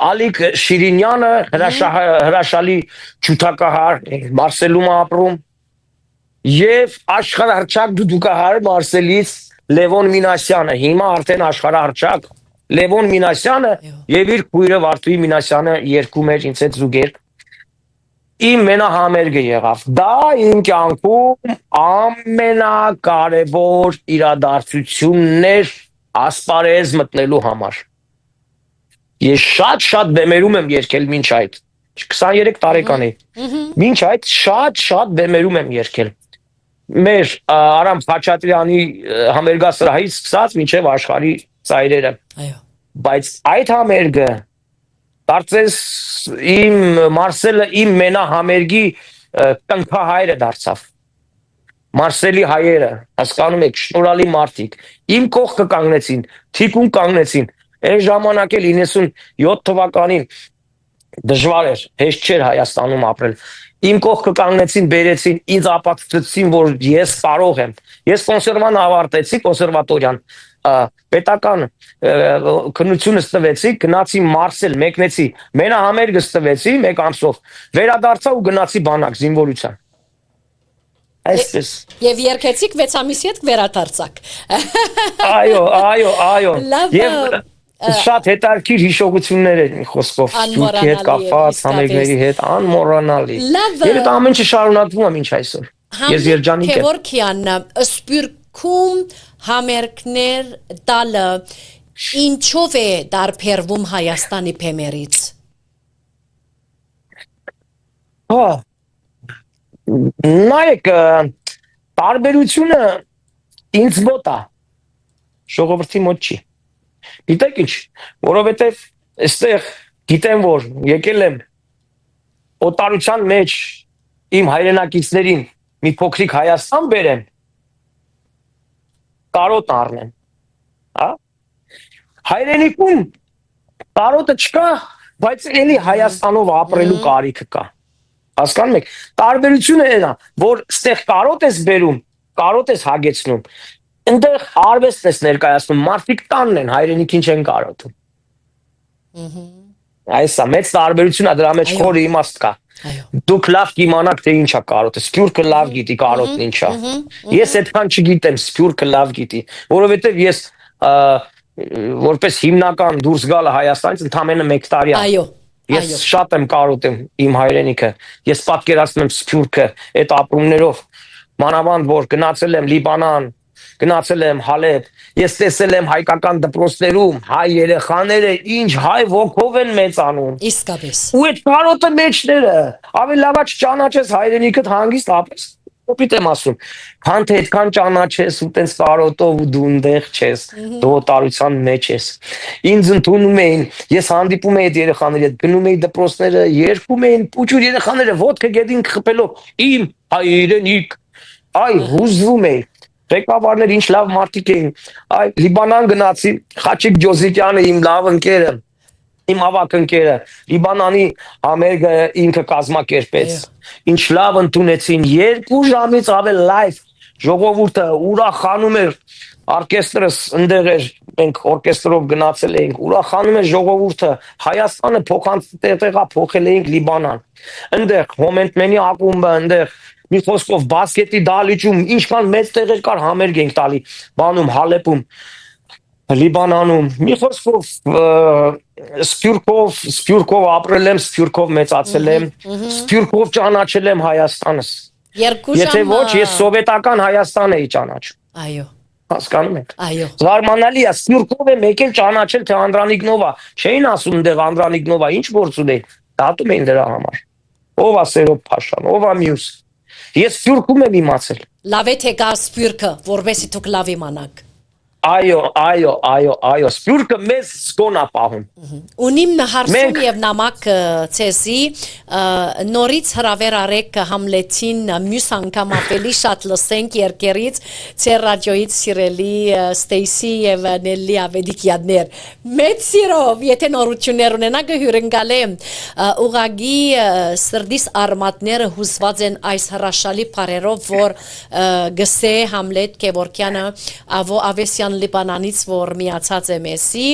Ալիկ Շիրինյանը, հրաշալի ջութակահար, Մարսելում ապրում, եւ աշխարհարչակ դուդուկահար Մարսելից Լևոն Մինասյանը, հիմա արդեն աշխարհարչակ Լևոն Մինասյանը եւ իր քույրը Վարդուհի Մինասյանը երկում էր ինձ հետ զուգեր։ Իմ մենահամերգը եղավ։ Դա իմ կյանքում ամենակարևոր իրադարձությունն էր ասպարեզ մտնելու համար։ Ես շատ բեմերում եմ երգել մինչ այդ 23 տարեկան էի։ Մինչ այդ շատ բեմերում եմ երգել։ Մեր Արամ Խաչատրյանի համերգասրահից սկսած մինչև աշխարհի ծայրերը։ Այո։ Բայց այդ համերգը կարծես իմ Մարսելը իմ մենահամերգի տնքահայրը դարձավ։ Մարսելի հայերը, հասկանում եք, շնորհալի մարդիկ, իմ կողքը կանգնեցին, թիկուն կանգնեցին։ Այն ժամանակ էլ 97 թվականին դժվար էր, հեշտ չէր Հայաստանում ապրել։ Իմ կողքը կանգնեցին, բերեցին, ինձ ապացուցեցին, որ ես կարող եմ։ Ես կոնսերվան ավարտեցի, կոնսերվատորիան, պետական քննությունս տվեցի, գնացի Մարսել, մեկնեցի, մենահամերգս տվեցի 1 ամսով, վերադարձա ու գնացի բանակ զինվորության։ Այսպես։ Եվ երկեցիք 6 ամիսի հետ վերադարձաք։ Այո։ Լավ, Եվ շատ հետաքրքիր հիշողություններ են խոսքով Սփյուռքի հետ կապված, համերգների հետ, անմոռանալի։ Եվ այդ ամեն ինչը շարունակվում է մինչ այսօր։ Ես երջանիկ եմ։ Գևորգյան, Սփյուռքում համերգներ տալը ինչով է դարբերվում Հայաստանի փեմերից։ Նայեք, տարբերությունը ինձ մոտ է, ժողովրդի մոտ չի։ Գիտեք ինչ, որովհետև այստեղ գիտեմ, որ եկել եմ օտարության մեջ իմ հայրենակիցներին մի փոքրիկ Հայաստան բերեմ, կարոտ առնեմ, հա? Հայրենիքում կարոտը չկա, բայց էլի Հայաստանով ապրելու կարիքը կա։ Հասկանում եք, տարբերությունը այն է, որ ստեղ կարոտ ես բերում, կարոտ ես հագեցնում, այնտեղ արվեստն ես ներկայացնում, մարդիկ տանն են, հայրենիքին չեն կարոտում։ Այս է մեծ տարբերություն է, դրա մեջ խորը իմաստ կա։ Դուք լավ կիմանաք, թե ինչ է կարոտը, Սփյուռքը լավ գիտի կարոտն ինչ է։ Ես այդքան չգիտեմ, Սփյուռքը լավ գիտի, որովհետև ես որպես հիմնական դուրս գալը Հայաստանից ընդամենը 1 տարի է։ Այո։ Ես շատ եմ կարոտում իմ հայրենիքը, ես պատկերացնում եմ Սփյուռքը այդ ապրումներով, մանավանդ որ գնացել եմ Լիբանան, գնացել եմ Հալեբ, ես տեսել եմ հայկական դպրոցներում հայ երեխաները ինչ հայ ոգով են մեծանում։ Իսկապես։ Ու այդ կարոտը մեջները, ավելի լավ է չճանաչես հայրենիքդ հանգիստ ապրես։ Կոպիտ եմ ասում, քան թե այդքան ճանաչես ու տենց կարոտով ու դու ընդեղ չես, դու օտարության մեջ ես։ Ինձ ընդունում էին, ես հանդիպում էի այդ երեխաների հետ, գնում էի դպրոցները, երգում էին փուչուր երեխաները ոտքը գետին խփելով, իմ հայրենիք, այ հուզվում էի։ Ղեկավարներ ինչ լավ մարդիկ էին։ Այ Լիբանան գնացի, Խաչիկ Ջոզիկյանը իմ լավ ընկերը, իմ ավակ ընկերը, Լիբանանի համերգը ինքը կազմակերպեց։ Ինչ լավ ընդունեցին, 2 ժամից ավել լայվ, ժողովուրդը ուրախանում էր, օրկեստրս ընդեղ էր, մենք օրկեստրով գնացել էինք, ուրախանում էր ժողովուրդը, Հայաստանը տեղա փոխել էինք Լիբանան։ Ընդեղ Հոմենտմենի ակումբը, ընդեղ մի խոսքով բասկետի դալիճում, ինչքան մեծ տեղեր կար համերգ ենք տալի, բանում Հալեպում, Լիբանանում, մի խոսքով Սփյուռքով ապրել եմ, Սփյուռքով մեծացել եմ, Սփյուռքով ճանաչել եմ Հայաստանս։ Եթե ոչ, ես սովետական Հայաստան էի ճանաչում։ Այո։ Հասկանում եք։ Այո։ Զարմանալի է, Սփյուռքով եմ եկել ճանաչել, թե Անդրանիկնովա, չէին ասում դեղ Անդրանիկնովա, ինչ գործ ունի, դատում էին դրա համար։ Ով է Սերոբ Փաշան, ով է մյուս։ Ես Սփյուռքում եմ իմացել։ Լավ է թե կա Սփյուռքը, որովհետեւ դուք լավ իմանաք։ Այո, Սփյուռքը մեզ զգոն է պահում։ Ունիմ հարցում եւ նամակ ցեսի նորից հրավեր արեք Համլետին մյուս անգամ ավելի շատ լսենք երկերից ծեր ռադիոից սիրելի Ստեյսի եւ Նելի Ավեդիկյաններ մեծ սիրով եթե նորություններ ունենա գհյուրընկալ եմ ուղագի սրդիս արմատները հուսված են այս հրաշալի բարերով որ գսե Համլետ Գևորգյանը Ավեսյան Լիբանանից որ միացած է մեզի,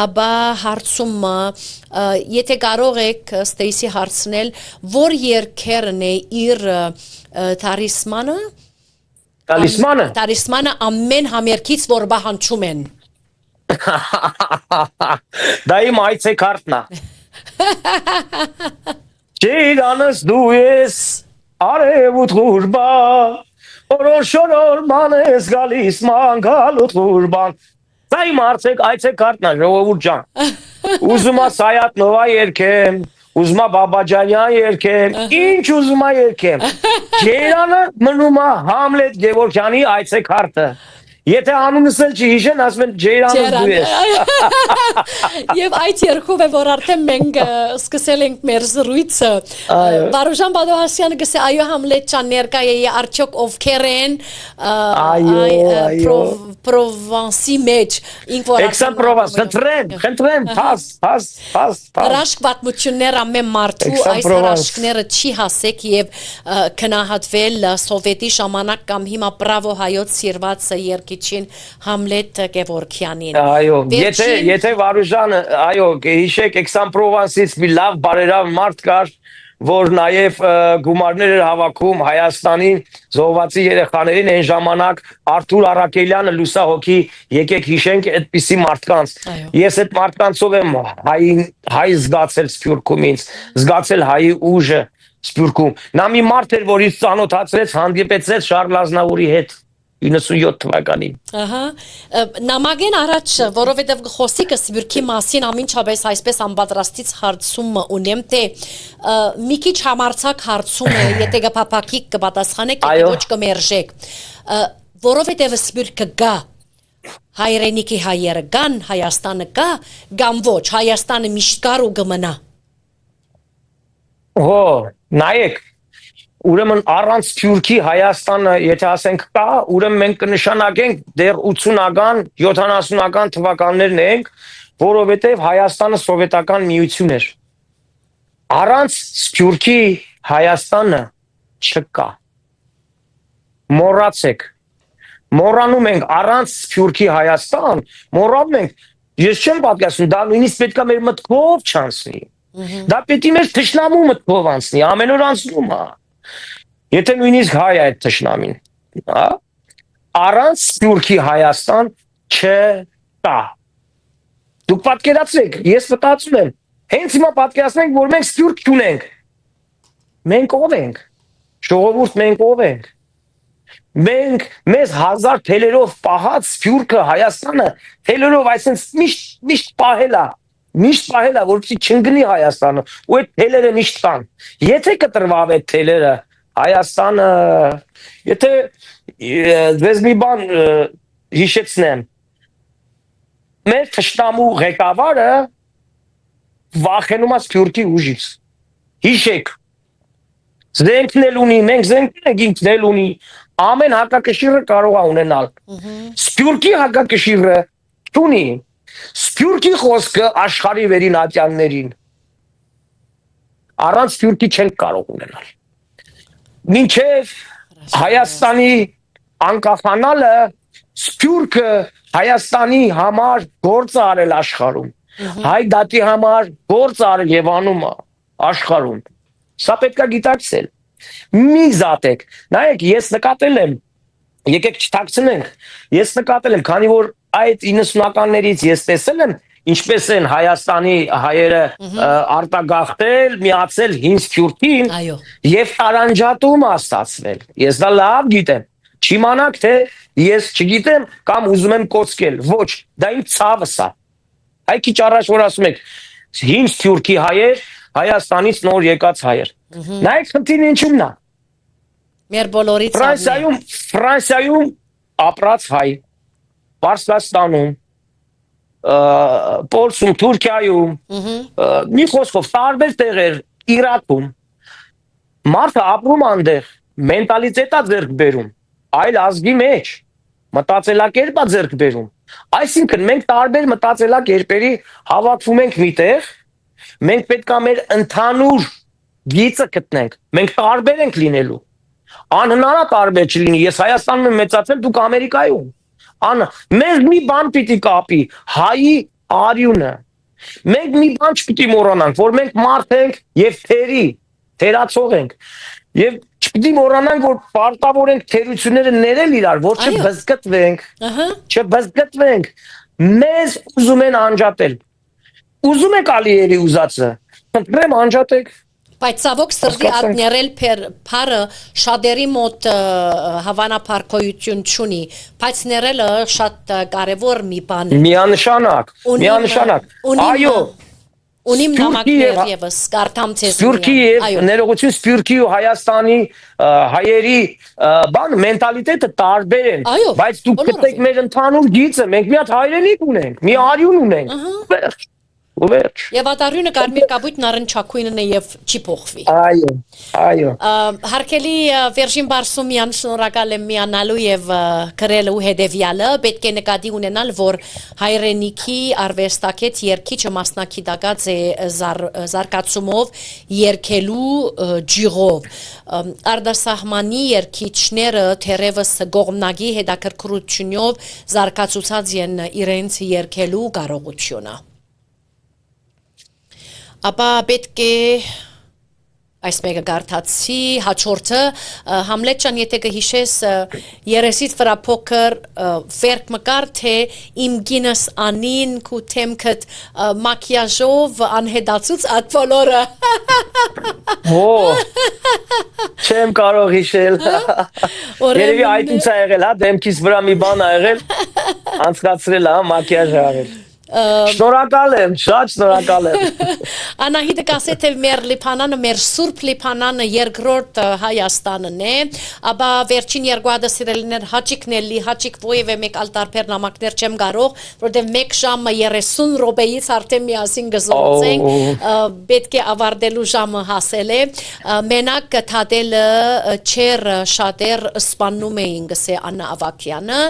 ապա հարցումը եթե կարող եք Ստեյսի հարցնել, որ երկերն է իր թարիսմանը Տալիսմանը։ Տալիսմանը ամեն համերգից որ բահանջում են։ Դա իմ այցեքարտն է։ Ջերանս դու ես արևուտ ղուրբան, օրոշորոր մանես գալիս մանգալուտ ղուրբան։ Դա իմ այցեքարտն է, ժողովուրդ ջան։ Ուզում ես Սայաթ Նովա երգեմ, ուզում ես Բաբաջանյան երգեմ, ինչ ուզում ես երգեմ։ Ջերանը մնում է Համլետ Գևորգյանի այցեքարտը։ Եթե անունս էլ չհիշեն, ասում են Ջերանս դու ես։ Եվ այդ երկով է, որ արդեն մենք սկսել ենք մեր զրույցը։ Վարուժան Բադոհասյանը գսե այո Համլետ ջան ներկա է արդյոք ովքեր են Պրովանսի մեջ ինք որ Aix-en-Provence, խնդրեմ, փաս։ Հրաշք պատմություններ ամեն մարդու այս հրաշքները չի հասեք եւ քնահատվել սովետի ժամանակ կամ հիմա բրավո հայոց սիրված երկիչին Համլետ Գևորգյանին։ Այո, եթե Վարուժան, այո, հիշեք Aix-en-Provence-ից մի լավ բարերավ մարդ կար, որ նաև գումարներ էր հավաքում Հայաստանի զոհվածի երեխաներին այն ժամանակ Արթուր Արաքելյանը լուսահոգի եկեք հիշենք այդպիսի մարդկանց ես այդ մարդկանցով եմ հայ զգացել Սփյուռքում ինձ զգացել հայի ուժը Սփյուռքում նա մի մարդ էր որ ինձ ծանոթացրեց հանդիպեցրեց Շարլ Ազնավուրի հետ 97 թվականին։ Ահա, նամակեն առաջ, որովհետև խոսիկը Սփյուռքի մասին ամենչապես այսպես անպատրաստից հարցում ունեմ, թե մի քիչ համարձակ հարցում է, եթե գապապակիկ կպատասխանեք, եթե ոչ կմերժեք, որովհետև Սփյուռքը գա, հայրենիքի հայերը կան, Հայաստանը կա, կամ ոչ, Հայաստանը միշտ կար ու կմնա։ Հո, նայեք Ուրեմն առանց Սփյուռքի Հայաստանը, եթե ասենք կա, ուրեմն մենք կնշանակենք դեռ 80-ական, 70-ական թվականներն ենք, որովհետև Հայաստանը սովետական միություն էր։ Առանց Սփյուռքի Հայաստանը չկա։ Մոռացեք։ Մոռանում ենք առանց Սփյուռքի Հայաստան, մոռանում ենք։ Ես չեմ պատկերացնում, դա նույնիսկ պետք է մեր մտքով չանցնի։ Դա պետք է մեր թշնամու մտքով անցնի, ամեն օր անցնում է։ Եթե նույնիսկ հայ այդ թշնամին, առանց Սփյուռքի Հայաստան չկա։ Դուք պատկերացրեք, ես մտածում եմ, հենց հիմա պատկերացնենք, որ մենք Սփյուռք չունենք։ Մենք ով ենք։ Ժողովուրդ մենք ով ենք։ Մենք մեզ 1000 թելերով պահած Սփյուռքը Հայաստանը թելերով այսպես միշտ պահել է։ Միշտ պահել է, որպեսզի չընկնի Հայաստանը, ու այդ թելերը միշտ կան։ Եթե կտրվավ այդ թելերը Հայաստանը, եթե դες մի բան հիշեցնեմ, մեր թշնամու ղեկավարը վախենում է Սփյուռքի ուժից։ Հիշեք, զենքն էլ ունի, մենք զենքն ենք ինքն էլ ունի, ամեն հակակշիռը կարող է ունենալ։ Սփյուռքի հակակշիռը չունի։ Սփյուռքի խոսքը աշխարհի վերին ատյաններին։ Առանց Սփյուռքի չենք կարող ունենալ։ Մինչև Հայաստանի անկախանալը Սփյուռքը Հայաստանի համար գործ արել աշխարհում։ Հայ դատի համար գործ արել եւ անում աշխարհում։ Սա պետք է գիտակցել։ Մի զատեք։ Նայեք, ես նկատել եմ, եկեք չթաքցնենք։ Ես նկատել եմ, քանի որ այդ 90-ականներից ես տեսել եմ, ինչպես են Հայաստանի հայերը արտագաղթել, միացել հին Սփյուռքին եւ տարանջատում ստացվել։ Ես դա լավ գիտեմ։ Չիմանաք թե ես չգիտեմ կամ ուզում եմ կոծկել։ Ոչ, դա իմ ցավս է։ Այ քիչ առաջ որ ասում եք հին Սփյուռքի հայեր, Հայաստանից նոր եկած հայեր։ Նայեք խնդիրը ինչու՞մն է։ Մեր բոլորի ցավն է։ Ֆրանսիայում ապրած հայ, Պարսկաստանում, Պոլսում, Թուրքիայում, մի խոսքով տարբեր տեղեր, Իրաքում, մարդը ապրում այնտեղ, մենտալիտետա ձեռք բերում, այլ ազգի մեջ, մտածելակերպ է ձեռք բերում։ Այսինքն մենք տարբեր մտածելակերպերի հավաքվում ենք միտեղ, մենք պետք է մեր ընդհանուր գիծը գտնենք, մենք տարբեր ենք լինելու։ Անհնար է տարբեր չլինի, ես Հայաստանում եմ մեծացել, դուք Ամերիկայում։ Մենք մի բան պիտի կապի, հայի արյունը։ Մենք մի բան չպիտի մոռանանք, որ մենք մարդ ենք եւ թերի, թերացող ենք։ Եվ Չպիտի մոռանանք, որ պարտավոր ենք թերությունները ներել իրար, որ չբզկտվենք, չբզկտվենք, մեզ ուզում են անջատել, ուզում եք Ալիևի ուզածը, խնդրեմ անջատեք, Բայց ցավոք սրտի ատներել փարը շատերի մոտ հավանաբար գոյություն չունի, բայց ներելը շատ կարևոր մի բան է։ Միանշանակ, այո, ունիմ նամակներ եւս կարդամ ցես։ Սփյուռքի եւ ներողություն Սփյուռքի ու Հայաստանի հայերի բան մենտալիտետը տարբեր են, բայց դուք գտեք մեր ընդհանուր գիծը, մենք մի հատ հայրենիք ունենք, մի արյուն ունենք։ Վերջ։ Եվ ադարյունը կարմիր կապույտն առնչակույնն է եւ չի փոխվի։ Այո։ Հարկելի Վերջին Բարսումյան շնորհակալ եմ միանալու եւ գրելու հետեւյալը պետք է նկատի ունենալ, որ հայրենիքի արվեստագետ երգիչը մասնակցած է զարգացումով երգելու ջիղով։ Արտասահմանի երգիչները թերևս գողմնագի հետաքրքրությունով զարգացուցած են իրենց երգելու կարողությունը։ Ապա պետք է այս մեկը գարտացի հաջորդը Համլետ ջան եթե կհիշես երեսից վրա փոքր ֆերկ մկար թե իմ գինս անին քու թեմքդ մակիաժով անհետացուց այդ բոլորը չեմ կարող հիշել երևի այդուց ա եղել հա դեմքիս վրա մի բան ա եղել անցկացրել հա մակիաժ ա եղել Շնորհակալ եմ, շատ շնորհակալ եմ։ Անահիտը կասե թե մեր լիփանանը, մեր սուրբ լիփանանը երկրորդ Հայաստանն է, ապա վերջին երկու հատ սիրելիներ հաճիկնելի, հաճիկ ովևէ մեկ ալտարբեր նամակներ չեմ կարող, որտեղ 1 ժամը 30 րոպեից արդեն միասին գզրոցենք, պետք է ավարտելու ժամը հասել է։ Մենակ թադելը չեր շատեր սպանում էին գսե Աննա Ավակյանը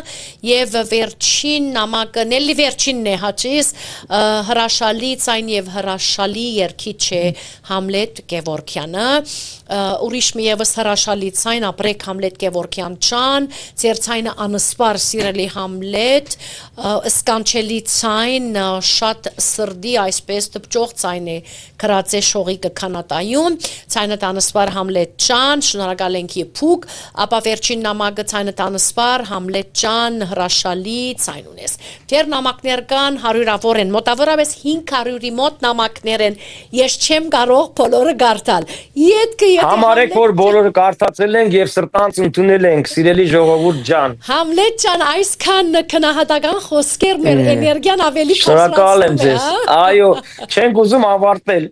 եւ վերջին նամակը նելի վերջինն է հաճի հրաշալի ցայն եւ հրաշալի երգիչ է Համլետ Գևորգյանը ուրիշ մի եւս հրաշալի ցայն ապրեք Համլետ Գևորգյան ջան ձեր ցայնը անսպար սիրելի Համլետ սկանչելի ցայն շատ սրդի այսպես դպճող ցայն է գրած է շողի կքանատայում ցայնը անսպար Համլետ ջան շնորհակալ ենք իփուկ ապա վերջին նամակը ցայնը անսպար Համլետ ջան հրաշալի ցայն ունես դեր նամակներ կան 100-ավոր են մոտավորապես 500-ի մոտ նամակներ են ես չեմ կարող բոլորը գարտալ յետքը Համարեք որ բոլորը կարդացել ենք եւ սրտանց ընդունել ենք սիրելի ժողովուրդ ջան Համլետ ջան այսքան քնահատական խոսքեր մեր էներգիան ավելի շնորհակալ եմ ձեզ այո չենք ուզում ավարտել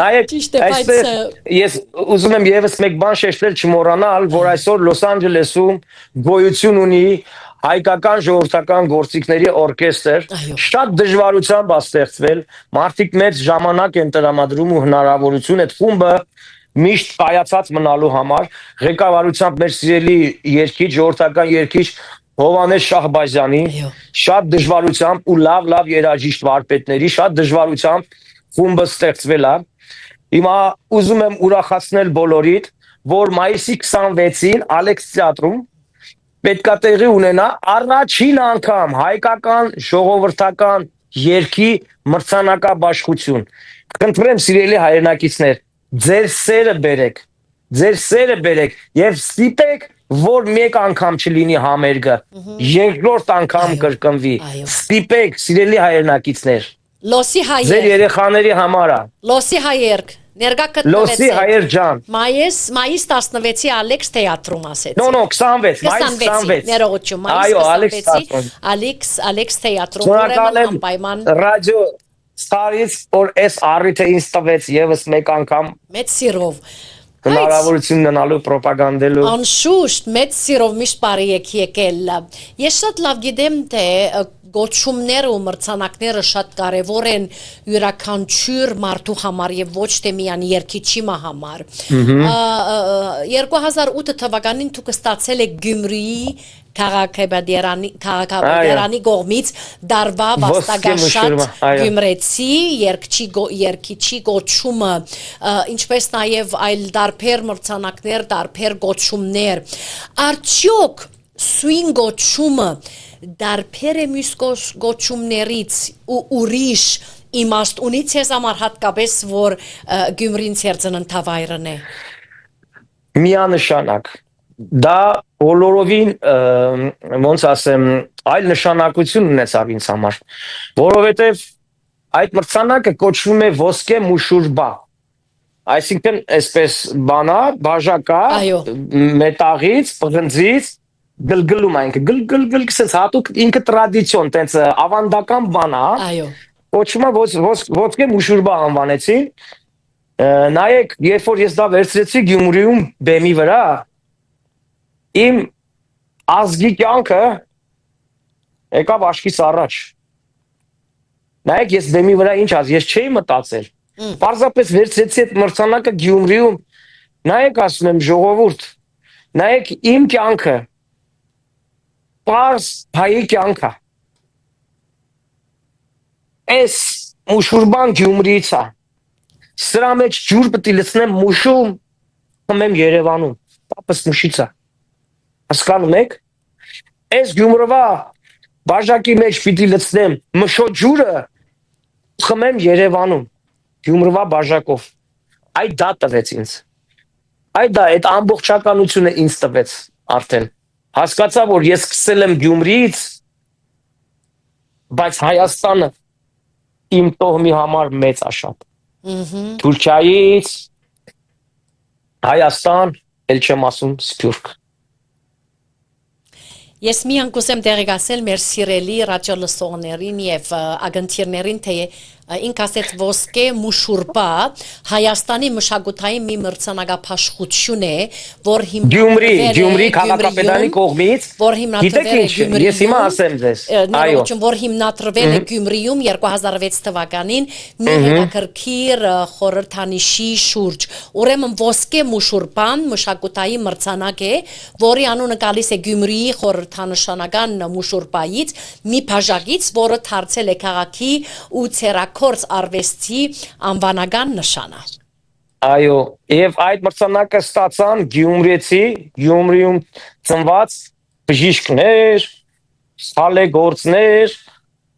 նայեք այստեղ ես ուզում եմ եւս մեկ բան շեշտել չմոռանալ որ այսօր Լոս Անջելեսում գոյություն ունի հայկական ժողովրդական գործիքների օրկեստր շատ դժվարությամբ է ստեղծվել մարդիկ մեծ ժամանակ են տրամադրում ու հնարավորություն այդ խումբը միշտ կայացած մնալու համար ղեկավարությամբ մեր սիրելի երգիչ ժողովրդական երգիչ Հովհաննես Շահբազյանի շատ դժվարությամբ ու լավ երաժիշտ վարպետների շատ դժվարությամբ խումբը ստեղծվել է հիմա ուզում եմ ուրախացնել բոլորիդ որ մայիսի 26-ին Ալեքս թատրոնում պետք է տեղի ունենա առաջին անգամ հայկական ժողովրդական երգի մրցանակաբաշխություն խնդրեմ սիրելի հայրենակիցներ ձեր սերը բերեք եւ ստիպեք որ մեկ անգամ չլինի համերգը երկրորդ անգամ կրկնվի ստիպեք սիրելի հայրենակիցներ Լոսի հայեր ձեր երեխաների համար է Լոսի հայեր ներկա Լոսի հայեր ջան մայիս 16-ի Ալեքս թատրոնում ասեցի No 26 մայիս 26 ներողություն մայիս 26-ի Ալեքս թատրոնում ուրեմն անպայման ռադիո Ստարից որ այս առիթը ինձ տվեց եւս մեկ անգամ մեծ սիրով հնարավորություն ունենալու ռոպագանդելու անշուշտ մեծ սիրով միշտ բարի եկել ես շատ լավ գիտեմ թե գոչումները ու մրցանակները շատ կարևոր են յուրաքանչյուր մարդու համար եւ ոչ թե միայն երգիչի համար 2008 թվականին դուք ստացել եք Գյումրիի քաղաքապետարանի կողմից դարվա վաստակաշատ գյումրեցի երգիչի գոչումը ինչպես նաև այլ դարբեր մրցանակներ դարբեր գոչումներ արդյոք սույն գոչումը դարբեր է մյուս գոչումներից ու ուրիշ իմաստ ունի ցեզ համար հատկապես որ Գյումրին ցերծն ընթավայրն է միանշանակ։ Դա բոլորովին ոնց ասեմ, այլ նշանակություն ունեցավ ինձ համար, որովհետև այդ մրցանակը կոչվում է ոսկե մուշուրբա։ Այսինքն, այսպես բանա, բաժակա, Այո։ մետաղից, պղնձից, գլգլում այնքը, գլգլ, սենց հատուկ ինքը տրադիցիոն, տենց ավանդական բանա, Այո։ կոչվում է ոսկե մուշուրբա անվանեցին։ Նայեք, երբ որ ես դա վերցրեցի Գյումրիում բեմի վրա, իմ ազգի կյանքը եկավ աչքիս առաջ։ Նայեք, ես բեմի վրա ինչ ես չէի մտածել։ Պարզապես վերցրեցի այդ մրցանակը Գյումրիում, նայեք ասում եմ ժողովուրդ, նայեք իմ կյանքը, պարզ հայի կյանքը, այս մուշուրբան Գյումրիից է, սրա մեջ ջուր պետք է լցնեմ մուշում, խմեմ Երևանում, պապս մուշից է, հասկանում եք, այս Գյումրվա բաժակի մեջ պիտի լցնեմ մշո ջուրը, խմեմ Երևանում, Գյումրվա բաժակով, այդ դա տվեց ինձ, այդ ամբողջականությունը ինձ տվեց արդեն, հասկացա, որ ես սկսել եմ Գյումրիից, բայց Հայաստանը իմ տոհմի համար մեծ է շատ, Թուրքիայից, Հայաստան, էլ չեմ ասում Սփյուռք։ Ես միան կուսեմ տեղեկացնել մեր սիրելի ռադիոլսողներին եւ ագնտիրներին, թե ինք ասեց ոսկե մուշուրբա Հայաստանի մշակութային մի մրցանակապաշխություն է, որ Գյումրի քաղաքապետարանի կողմից, որ հիմնադրվել է Գյումրիում, ես հիմա ասեմ ձեզ, այո, որ հիմնադրվել է Գյումրիում 2006 թվականին մի հետաքրքիր խորհրդանիշի շուրջ։ Ուրեմն ոսկե մուշուրբան մշակութային մրցանակ է, որի անունը գալիս է Գյումրիի խորհրդանշանական մուշուրբայից, մի բաժակից, որը դարձել է քաղաքի ու ցերակորց արվեստի անվանական նշանը։ Այո, եւ այդ մրցանակը ստացան Գյումրիում ծնված բժիշկներ, սալեգործներ,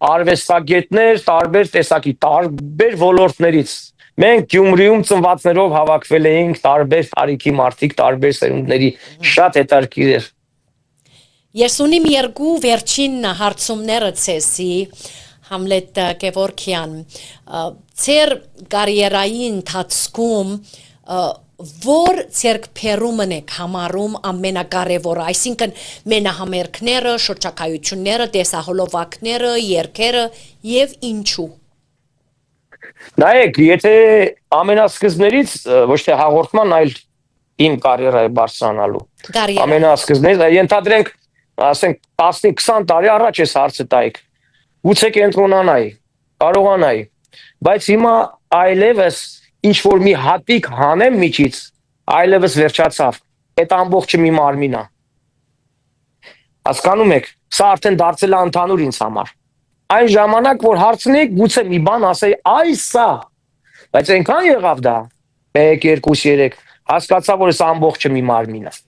արվեստագետներ, տարբեր տեսակի, տարբեր ոլորտներից։ Մենք Գյումրիում ծնվածներով հավաքվել էինք տարբեր տարիքի մարդիկ, տարբեր սերունդների, շատ հետաքրքիր էր։ Ես ունիմ երկու վերջին հարցումները ցեսի, Համլետ Գևորգյան, ձեր կարիերայի ընթացքում որ ձեռքբերումն եք համարում ամենակարևորը, այսինքն մենահամերգները, շրջակայությունները, տեսահոլովակները, երգերը եւ ինչու։ Նայեք, եթե ամենասկզբներից ոչ թե հաղորդման, այլ իմ կարիերայի բարձրանալու։ Ամենասկզբներից, ենթադրենք, ասենք 10-20 տարի առաջ ես հարցը տայիք։ Գուցե կենտրոնանայի, կարողանայի, բայց հիմա այլևս ինչ որ մի հատիկ հանեմ միջից, այլևս վերջացավ, այդ ամբողջը մի մարմին է։ Հասկանում եք, սա արդեն դարձել է ընդհանուր ինձ համար։ Այն ժամանակ, որ հարցնեիք, գուցե մի բան ասեի, այ սա, բայց այնքան եղավ դա, 1, 2, 3, հասկացա, որ այս ամբողջը մի մարմին է։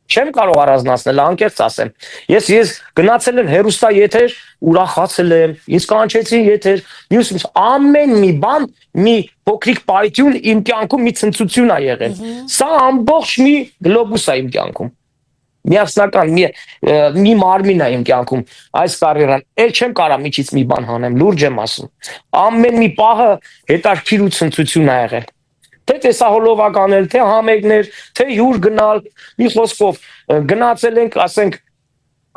Չեմ կարող առանձնացնել, անկեղծ ասեմ։ Ես գնացել եմ հեռուստա եթեր, ուրախացել եմ, ինձ կանչեցին եթեր, մյուս ամեն մի բան, մի փոքրիկ պայթյուն իմ կյանքում մի ցնծություն է եղել։ Սա ամբողջ մի գլոբուս է իմ կյանքում։ Միասնական մի մարմին է իմ կյանքում, այս կարիերան, էլ չեմ կարող միջից մի բան հանեմ, լուրջ եմ ասում։ Ամեն մի պահը հետաքրքիր ու ցնծություն է եղել։ Թե տեսահոլովակ անել, թե համերգներ, թե հյուր գնալ, մի խոսքով գնացել ենք, ասենք,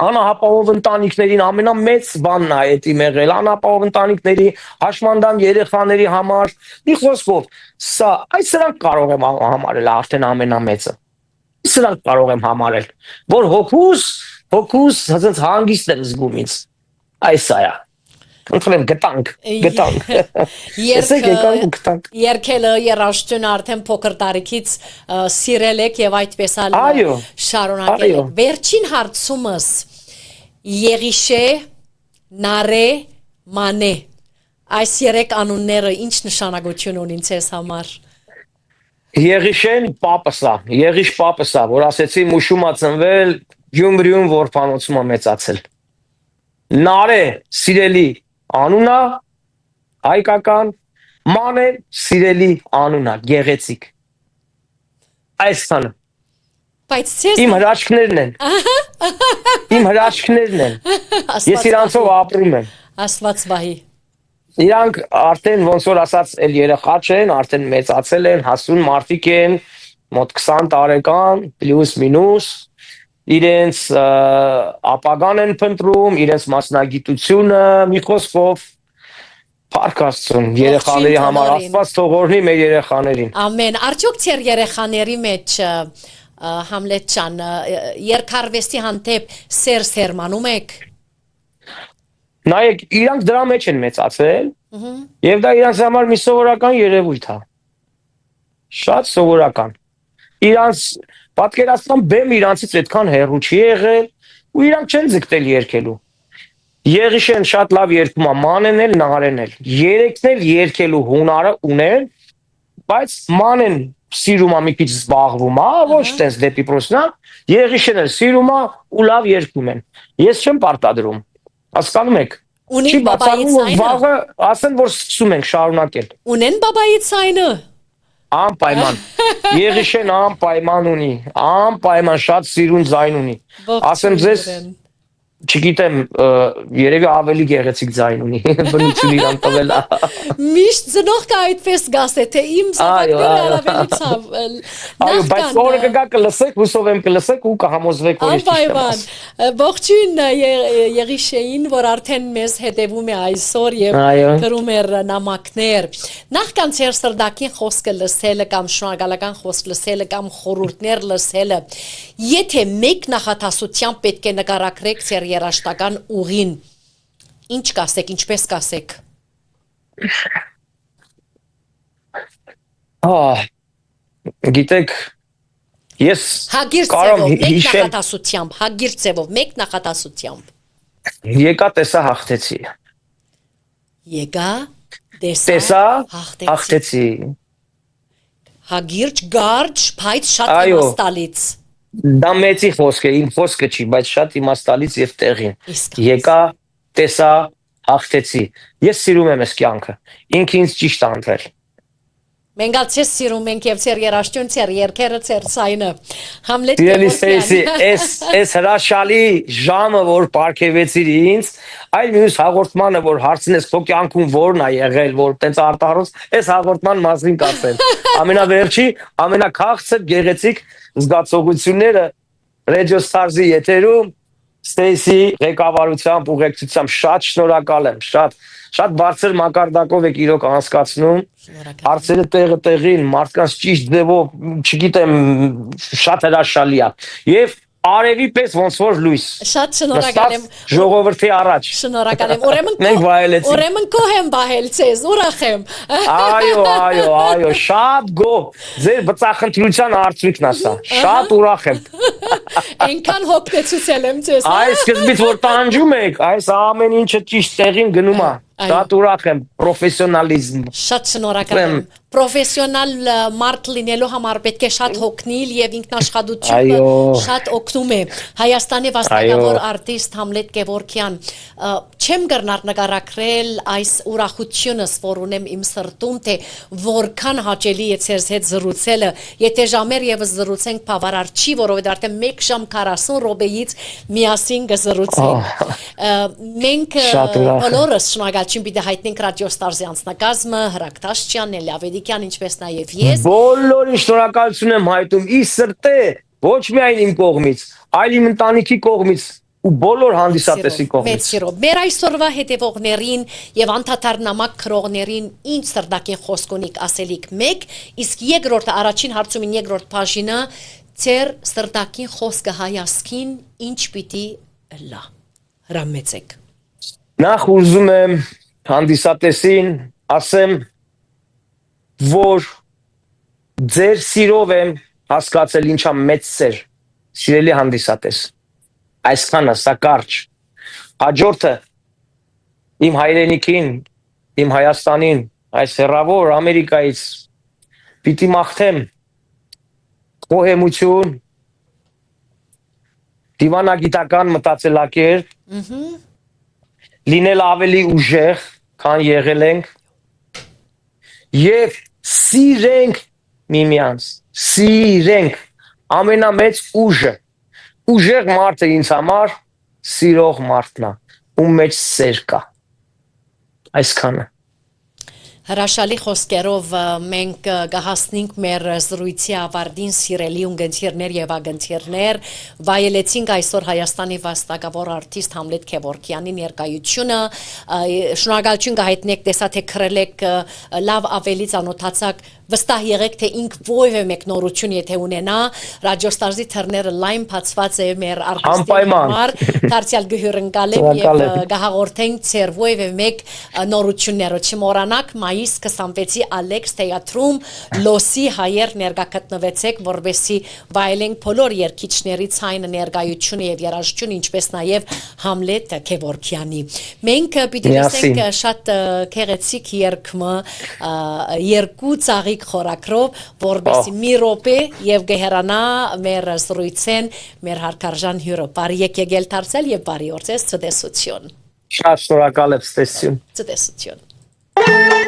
անապահով ընտանիքներին ամենամեծ բանն է այդ իմ եղել, անապահով ընտանիքների, հաշմանդամ երեխաների համար, մի խոսքով, սրանք կարող եմ համարել արդեն ամենամեծը, սրանք կարող եմ համարել, որ հոգուս հանգիստ եմ զգում ինձ, այս է։ Ընտրեմ գտանք։ Երկելը երաժշտությունը արդեն փոքր տարիքից սիրել եք եւ այդպես շարունակել եք։ Վերջին հարցումս Եղիշե, Նարե, Մանե։ Այս երեք անունները ինչ նշանակություն ունին ձեզ համար։ Եղիշեն պապս է, Եղիշ պապս է, որ ասեցի մուշում ա ծնվել, Գյումրիում որբանոցում ա մեծացել։ Նարե, սիրելի անունա, հայկական, Մանե, սիրելի անունա, գեղեցիկ։ Այսքանը։ Բայց ցես Իմ հրաշքներն են։ Իմ հրաշքներն են։ Ես իրանցով ապրում եմ։ Աստված վահի։ Իրանք արդեն ոնց որ ասած էլ երեխա չեն, արդեն մեծացել են, հասուն մարդիկ են, մոտ 20 տարեկան, պլյուս մինուս, իրենց ապագան են փնտրում, իրենց մասնագիտությունը, մի խոսքով Փառք Աստծուն, երեխաների համար Աստված թող օրհնի մեր երեխաներին։ Ամեն։ Արդյոք ծեր երեխաների մեջ Համլետ ջան, երկարվեստի հանդեպ սեր սերմանում եք։ Նայեք, իրանք դրա մեջ են մեծացել, եւ դա իրանք համար մի սովորական երևույթ է։ Շատ սովորական։ Իրանք պատկերացնում բեմ իրանցից այդքան հեռու չի եղել, ու իրանք չեն ձգտել երգելու։ Եղիշեն շատ լավ երգում է, մանեն էլ, նարեն էլ։ Երեքն էլ երգելու հունարը ունեն, բայց մանեն սիրում է մի քիչ զբաղվում է, ոչ տես դեպի պրոֆեսիոնալ, եղիշեն էլ սիրում է ու լավ երգում են։ Ես չեմ պարտադրում։ Հասկանում եք։ Ունեն բաբայի ցայնը։ Վաղը ասեն, որ սկսում ենք շարունակել։ Ունեն բաբայի ցայնը։ Անպայման։ Եղիշեն անպայման ունի, անպայման շատ սիրուն ձայն ունի։ Ասեմ ձեզ, չգիտեմ, երևի ավելի գեղեցիկ ձայն ունի, բնություն իրան տվել է։ Միշտ ծնող կա այդպես գասե, թե իմ զավակները ավելի ցավ։ Այո, բայց օրը կգա կլսեք, հուսով եմ կլսեք ու կհամոզվեք, որ անպայման։ Ողջույն Եղիշեին, որ արդեն մեզ հետևում է այսօր եւ գրում էր նամակներ։ Նախքան ծեր սրդակին խոսքը լսելը կամ շնորհակալական խոսք լսելը կամ խորհուրդներ լսելը, եթե մեկ նախատասությամբ պետք է նկարագրեք ծեր երաշտական ուղին, ինչ կասեք, ինչպես կասեք։ Գիտեք, ես կարող հիշեմ հագիր ձևով, մեկ նախատասությամբ։ Եկա տեսա հաղթեցի։ Եկա տեսա հաղթեցի։ Հագիրջ, գարջ, բայց շատ իմաստալից։ Դա մեծի խոսք է, իմ խոսքը չի, բայց շատ իմաստալից եւ տեղին։ Եկա, տեսա, հաղթեցի։ Ես սիրում եմ այս կյանքը։ Ինքը ինձ ճիշտ անվել։ Մենք ացես սիրում ենք եւ ծեր երաշտուն, ծեր երկերը, ծեր ցայնը։ Համլետ այս հրաշալի ժամը, որ պարգևեցիր ինձ, այլ մյուս հաղորդմանը, որ հարցնես քո կյանքում որն է եղել, որ տենց արտահարոց, այս հաղորդման մասին կասեմ։ Ամենավերջի, ամենաքաղցր գեղեցիկ զգացողությունները Radio Stars-ի եթերում Ստեյսի ղեկավարությամբ, ուղեկցությամբ շատ շնորհակալ եմ, շատ բարձր մակարդակով եք իրոք անցկացնում, հարցերը տեղին, մարդկանց ճիշտ ձևով, չգիտեմ, շատ հրաշալի է։ Եվ արևի պես ոնց որ լույս։ Շատ շնորհակալ եմ ժողովրդի առաջ։ Շնորհակալ եմ։ Ուրեմն գոհ եմ բահել ցեզ, ուրախ եմ։ Այո, շատ գոհ։ Ձեր բծախնդրության արդյունքն է սա։ Շատ ուրախ եմ։ Այնքան հոգնեցուցել եմ ցեզ։ Այս սկզբից որ տանջում եք, այս ամեն ինչը ճիշտ տեղին գնում է։ Շատ ուրախ եմ, պրոֆեսիոնալիզմ։ Շատ շնորհակալ եմ։ Պրոֆեսիոնալ մարդ լինելու համար պետք է շատ հոգնել եւ ինքնաշխատությունը շատ օգնում է։ Հայաստանի վաստակավոր արտիստ Համլետ Գևորգյան, չեմ գռնար նկարագրել այս ուրախությունս, որ ունեմ իմ սրտում, թե որքան հաճելի է ցեզ հետ զրուցելը։ Եթե ժամեր եւս զրուցենք, բավարար չի, որովհետեւ արդեն 1 ժամ 40 րոպեից միասին կզրուցենք։ Մենք բոլորս շնորհակալ պիտի հայտնենք Radio Stars-ի անձնակազմը, Հրակ Տաշչյան, Էլի Ավետիքյան, ինչպես նաև ես։ Բոլորին շնորհակալություն եմ հայտնում, ի սրտե, ոչ միայն իմ կողմից, այլ իմ ընտանիքի կողմից ու բոլոր հանդիսատեսի կողմից։ Մեծ սիրով։ Մեր այսօրվա հետևողներին եւ անդադար նամակ քրողներին ինչ սրտակի խոսք ունիք ասելիք 1, իսկ երկրորդը առաջին հարցումին երկրորդ բաժինը ծեր սրտակի խոսքը հայասքին ինչ պիտի լա։ Հրամեցեք։ Նախ ուզում եմ հանդիսատեսին ասեմ, որ ձեր սիրով եմ հասկացել ինչա մեծ սեր, սիրելի հանդիսատես, այսքանը, սա կարճ, հաջորդը իմ հայրենիքին, իմ Հայաստանին, այս հեռավոր Ամերիկայից պիտի մաղթեմ խոհեմություն, դիվանագիտական մտածելակերպ, լինել ավելի ուժեղ, քան եղել ենք, եւ սիրենք միմյանց, սիրենք ամենամեծ ուժը։ Ուժեղ մարդը ինձ համար սիրող մարդն է, ում մեջ սեր կա։ Այսքանը։ Հրաշալի խոսքերով մենք գահասնենք մեր զրույցի ավարտին սիրելի ունգընտիրներ եւ ագընտիրներ վայելեցինք այսօր Հայաստանի վաստակավոր արտիստ Համլետ Քևորքյանի ներկայությունը շնորհակալություն կհայտնենք տեսա թե քրելեք լավ ավելի ծանոթացակ վստահ եղեք թե ինք ովև է մեկ նորություն եթե ունենա ռադիոստարզի թռները լայն բացված է մեր արտիստի համար դարձյալ գհյուրընկալեմ եւ գահաղորդենք ծեր ովև մեկ նորությունները չմոռանաք մայիս 26-ի Ալեքս թեատրում լոսի հայեր ներկա գտնվեցեք որովհետեւ վայելենք բոլոր երգիչների ցայնը ներկայությունը եւ երաժշտությունը ինչպես նաեւ Համլետ Քևորքյանի մենք պիտի լսենք շատ քեղեցիկ երգը երկու ծաղիկ խորակրով որովհետեւ մի րոպե եւ գեհրանա մեր զրույցեն մեր հարկարժան հյուրը բարի եկել դարձել եւ բարի օրձես ցտեսություն Շատ շնորհակալ եմ ցտեսություն ցտեսություն